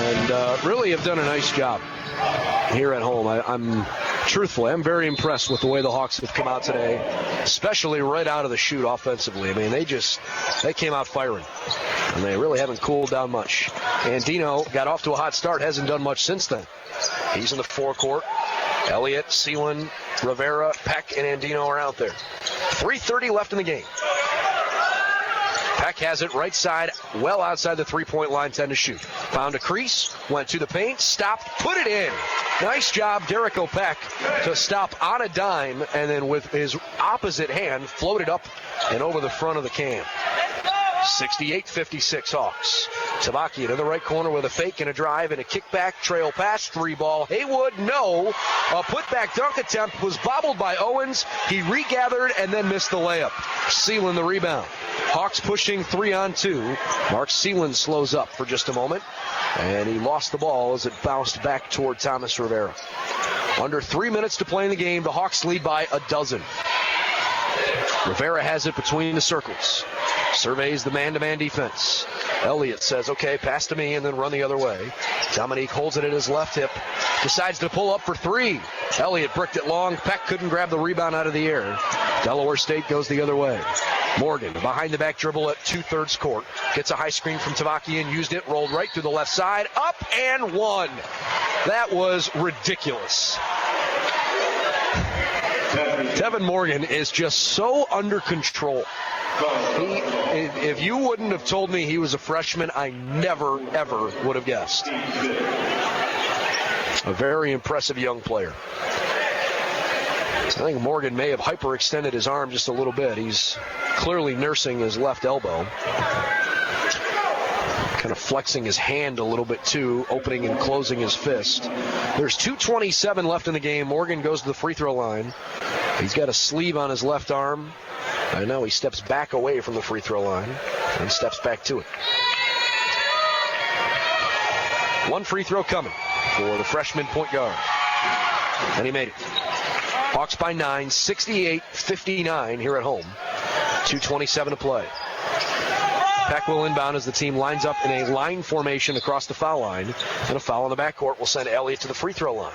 and really have done a nice job here at home. I'm very impressed with the way the Hawks have come out today, especially right out of the chute offensively. I mean, they came out firing, and they really haven't cooled down much. Andino got off to a hot start, hasn't done much since then. He's in the forecourt. Elliott, Seelan, Rivera, Peck, and Andino are out there. 3:30 left in the game. Peck has it right side, well outside the three-point line, 10 to shoot. Found a crease, went to the paint, stopped, put it in. Nice job, Derek O'Peck, to stop on a dime, and then with his opposite hand, floated up and over the front of the can. 68-56 Hawks. Tabaki to the right corner with a fake and a drive and a kickback, trail pass, 3-ball. Haywood, no. A putback dunk attempt was bobbled by Owens. He regathered and then missed the layup. Seelan the rebound. Hawks pushing 3-on-2. Mark Seelan slows up for just a moment, and he lost the ball as it bounced back toward Thomas Rivera. Under 3 minutes to play in the game, the Hawks lead by 12. Rivera has it between the circles. Surveys the man-to-man defense. Elliott says, okay, pass to me and then run the other way. Dominique holds it at his left hip. Decides to pull up for three. Elliott bricked it long. Peck couldn't grab the rebound out of the air. Delaware State goes the other way. Morgan, behind the back dribble at 2/3 court. Gets a high screen from Tavakian, used it, rolled right through the left side. Up and one. That was ridiculous. Devin Morgan is just so under control. If you wouldn't have told me he was a freshman, I never, ever would have guessed. A very impressive young player. I think Morgan may have hyperextended his arm just a little bit. He's clearly nursing his left elbow. Kind of flexing his hand a little bit too, opening and closing his fist. There's 2:27 left in the game. Morgan goes to the free throw line. He's got a sleeve on his left arm. I know he steps back away from the free throw line and steps back to it. One free throw coming for the freshman point guard. And he made it. Hawks by 9, 68-59 here at home. 2:27 to play. Peck will inbound as the team lines up in a line formation across the foul line. And a foul in the backcourt will send Elliott to the free throw line.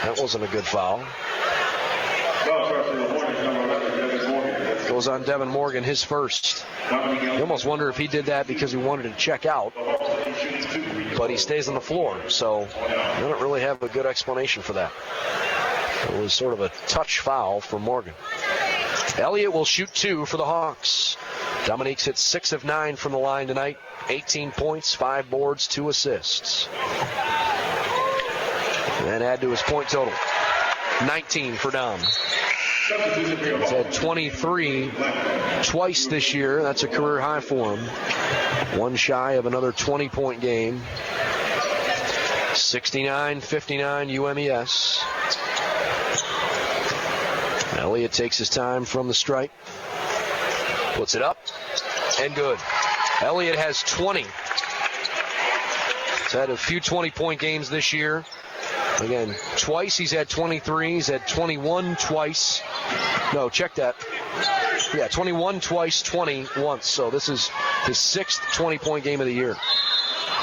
That wasn't a good foul. Goes on Devin Morgan, his first. You almost wonder if he did that because he wanted to check out. But he stays on the floor, so I don't really have a good explanation for that. It was sort of a touch foul for Morgan. Elliott will shoot 2 for the Hawks. Dominique's hit 6 of 9 from the line tonight. 18 points, 5 boards, 2 assists. And add to his point total. 19 for Dom. He's had 23 twice this year. That's a career high for him. One shy of another 20-point game. 69-59 UMES. Elliott takes his time from the stripe. Puts it up. And good. Elliott has 20. He's had a few 20-point games this year. Again, twice he's had 23. He's had 21 twice. No, check that. Yeah, 21 twice, 20 once. So this is his 6th 20-point game of the year.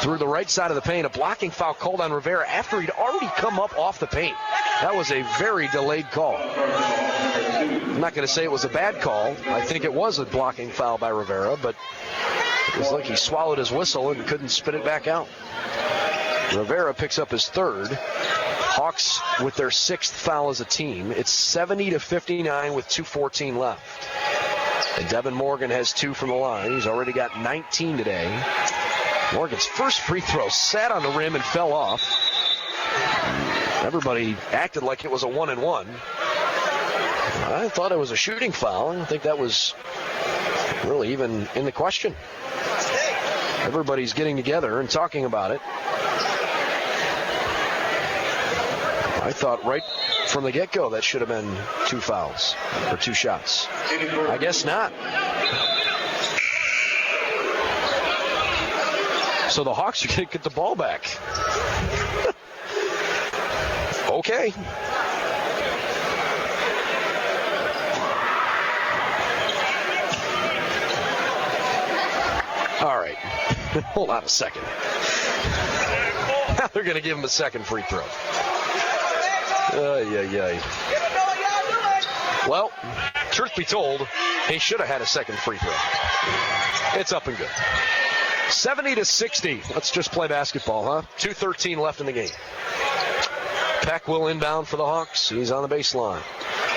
Through the right side of the paint, a blocking foul called on Rivera after he'd already come up off the paint. That was a very delayed call. I'm not going to say it was a bad call. I think it was a blocking foul by Rivera, but it was like he swallowed his whistle and couldn't spit it back out. Rivera picks up his 3rd. Hawks with their 6th foul as a team. It's 70-59 with 2:14 left. And Devin Morgan has 2 from the line. He's already got 19 today. Morgan's first free throw sat on the rim and fell off. Everybody acted like it was a 1-and-1. I thought it was a shooting foul. I don't think that was really even in the question. Everybody's getting together and talking about it. I thought right from the get-go that should have been 2 fouls or 2 shots. I guess not. So the Hawks are going to get the ball back. Okay. All right. Hold on a second. Now they're going to give him a second free throw. Well, truth be told, he should have had a second free throw. It's up and good. 70-60. Let's just play basketball, huh? 2:13 left in the game. Peck will inbound for the Hawks. He's on the baseline.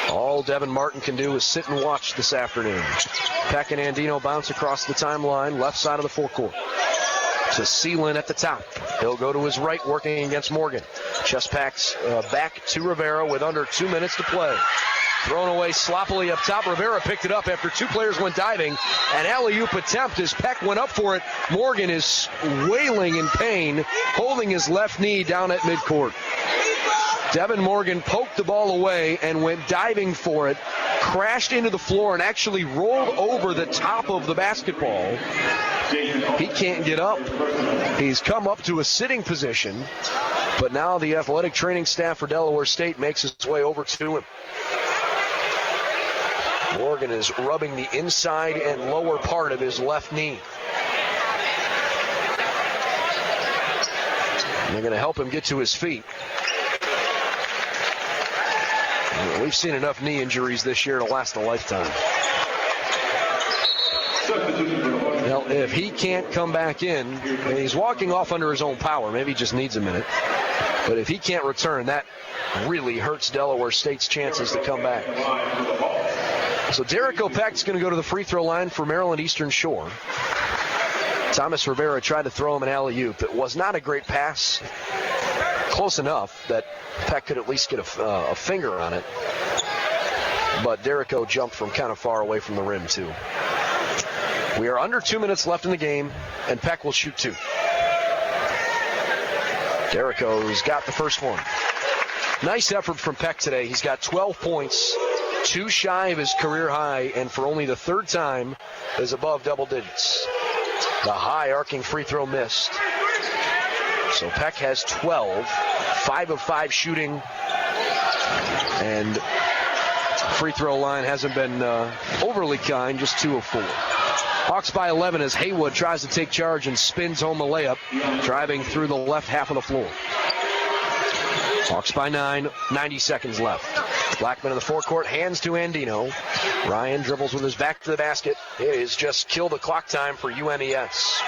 All Devin Martin can do is sit and watch this afternoon. Peck and Andino bounce across the timeline, left side of the forecourt. To Sealand at the top. He'll go to his right, working against Morgan. Chest packs back to Rivera with under 2 minutes to play. Thrown away sloppily up top. Rivera picked it up after two players went diving. An alley-oop attempt as Peck went up for it. Morgan is wailing in pain, holding his left knee down at midcourt. Devin Morgan poked the ball away and went diving for it, crashed into the floor, and actually rolled over the top of the basketball. He can't get up. He's come up to a sitting position, but now the athletic training staff for Delaware State makes his way over to him. Morgan is rubbing the inside and lower part of his left knee. And they're going to help him get to his feet. We've seen enough knee injuries this year to last a lifetime. Well, if he can't come back in, and he's walking off under his own power, maybe he just needs a minute. But if he can't return, that really hurts Delaware State's chances to come back. So Derek O'Peck's going to go to the free throw line for Maryland Eastern Shore. Thomas Rivera tried to throw him an alley-oop. It was not a great pass. Close enough that Peck could at least get a finger on it. But Derek O jumped from kind of far away from the rim, too. We are under 2 minutes left in the game, and Peck will shoot two. Derek O's got the first one. Nice effort from Peck today. He's got 12 points, 2 shy of his career high, and for only the third time is above double digits. The high arcing free throw missed. So Peck has 12, 5 of 5 shooting, and free throw line hasn't been overly kind, just 2 of 4. Hawks by 11 as Haywood tries to take charge and spins home a layup, driving through the left half of the floor. Hawks by 9, 90 seconds left. Blackman in the forecourt, hands to Andino. Ryan dribbles with his back to the basket. It is just kill the clock time for UMES.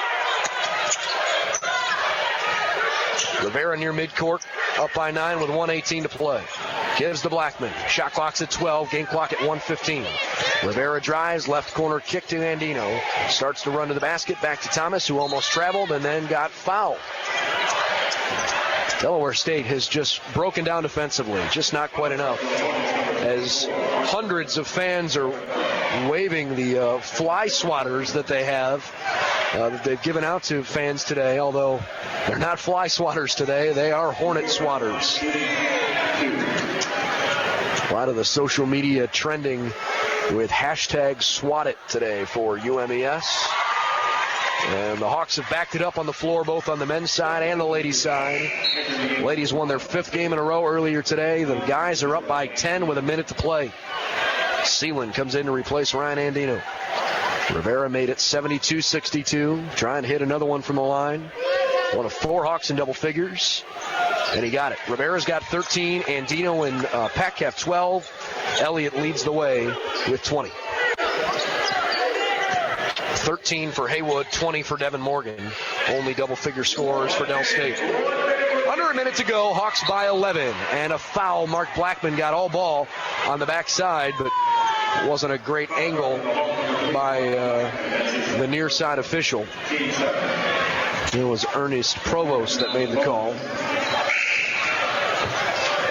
Rivera near midcourt, up by 9 with 1:18 to play. Gives to Blackman. Shot clock's at 12, game clock at 1:15. Rivera drives, left corner kick to Andino. Starts to run to the basket, back to Thomas, who almost traveled and then got fouled. Delaware State has just broken down defensively, just not quite enough. As hundreds of fans are waving the fly swatters that they have, that they've given out to fans today, although they're not fly swatters today, they are Hornet swatters. A lot of the social media trending with hashtag swat it today for UMES. And the Hawks have backed it up on the floor, both on the men's side and the ladies' side. The ladies won their 5th game in a row earlier today. The guys are up by 10 with a minute to play. Sealand comes in to replace Ryan Andino. Rivera made it 72-62. Trying to hit another one from the line. One of 4 Hawks in double figures. And he got it. Rivera's got 13. Andino and Peck have 12. Elliott leads the way with 20. 13 for Haywood, 20 for Devin Morgan. Only double-figure scorers for Del State. Under a minute to go, Hawks by 11. And a foul. Mark Blackman got all ball on the backside, but it wasn't a great angle by the near side official. It was Ernest Provost that made the call.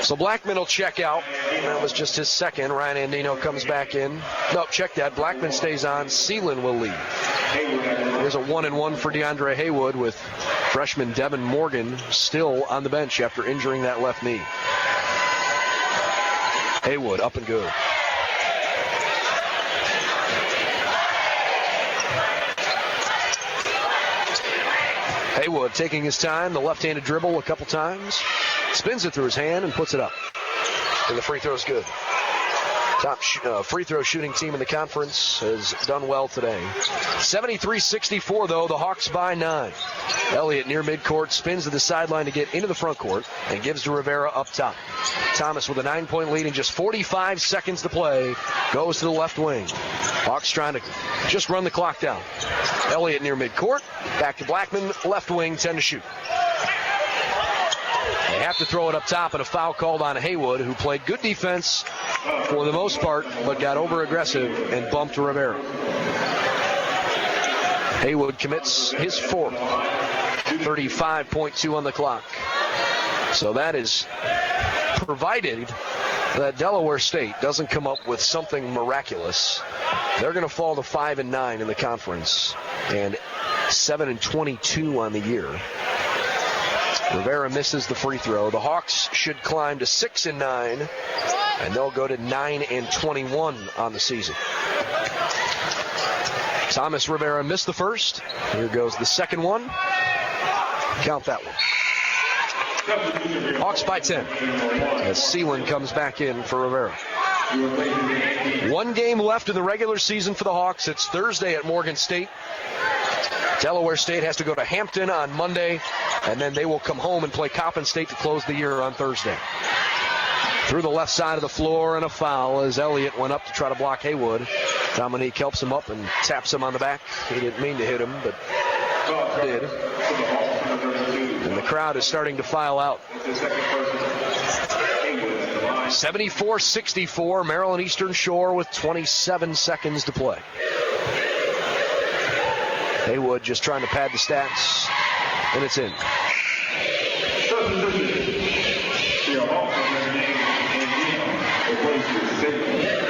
So Blackman will check out. That was just his second. Ryan Andino comes back in. Nope, check that. Blackman stays on. Sealand will leave. There's a 1-and-1 for DeAndre Haywood with freshman Devin Morgan still on the bench after injuring that left knee. Haywood up and good. Haywood taking his time, the left-handed dribble a couple times. Spins it through his hand and puts it up. And the free throw's good. Top free throw shooting team in the conference has done well today. 73-64, though, the Hawks by 9. Elliott near midcourt, spins to the sideline to get into the front court, and gives to Rivera up top. Thomas with a 9-point lead and just 45 seconds to play, goes to the left wing. Hawks trying to just run the clock down. Elliott near midcourt, back to Blackman, left wing, 10 to shoot. They have to throw it up top, and a foul called on Haywood, who played good defense for the most part, but got over-aggressive and bumped Rivera. Haywood commits his fourth. 35.2 on the clock. So that is provided that Delaware State doesn't come up with something miraculous. They're going to fall to 5-9 in the conference and 7-22 on the year. Rivera misses the free throw. The Hawks should climb to 6-9, and they'll go to 9-21 on the season. Thomas Rivera missed the first. Here goes the second one. Count that one. Hawks by 10 as Sealand comes back in for Rivera. One game left in the regular season for the Hawks. It's Thursday at Morgan State. Delaware State has to go to Hampton on Monday, and then they will come home and play Coppin State to close the year on Thursday. Through the left side of the floor, and a foul as Elliott went up to try to block Haywood. Dominique helps him up and taps him on the back. He didn't mean to hit him, but did. And the crowd is starting to file out. 74-64, Maryland Eastern Shore with 27 seconds to play. Haywood just trying to pad the stats, and it's in.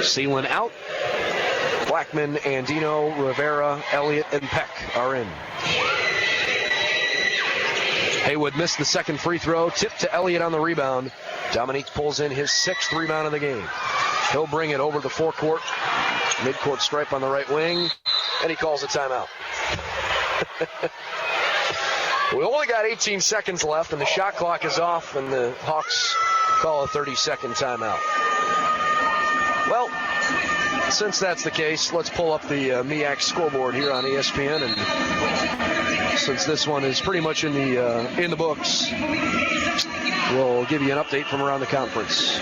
Sealand out. Blackman, Andino, Rivera, Elliott, and Peck are in. Haywood missed the second free throw. Tip to Elliott on the rebound. Dominique pulls in his 6th rebound of the game. He'll bring it over the forecourt. Midcourt stripe on the right wing. And he calls a timeout. We only got 18 seconds left, and the shot clock is off, and the Hawks call a 30-second timeout. Well, since that's the case, let's pull up the MEAC scoreboard here on ESPN, and since this one is pretty much in the books, we'll give you an update from around the conference.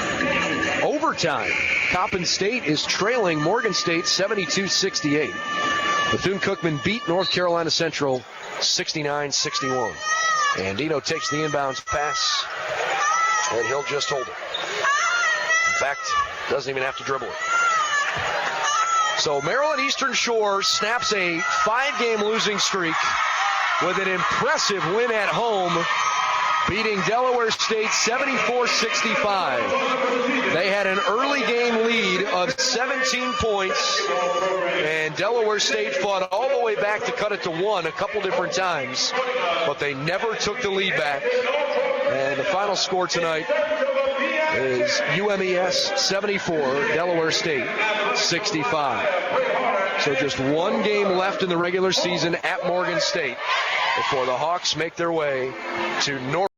Overtime. Coppin State is trailing Morgan State 72-68. Bethune-Cookman beat North Carolina Central 69-61. Andino takes the inbounds pass, and he'll just hold it. In fact, doesn't even have to dribble it. So Maryland Eastern Shore snaps a 5-game losing streak with an impressive win at home, beating Delaware State 74-65. They had an early game lead of 17 points, and Delaware State fought all the way back to cut it to 1 a couple different times, but they never took the lead back. And the final score tonight is UMES 74, Delaware State 65. So just one game left in the regular season at Morgan State before the Hawks make their way to North.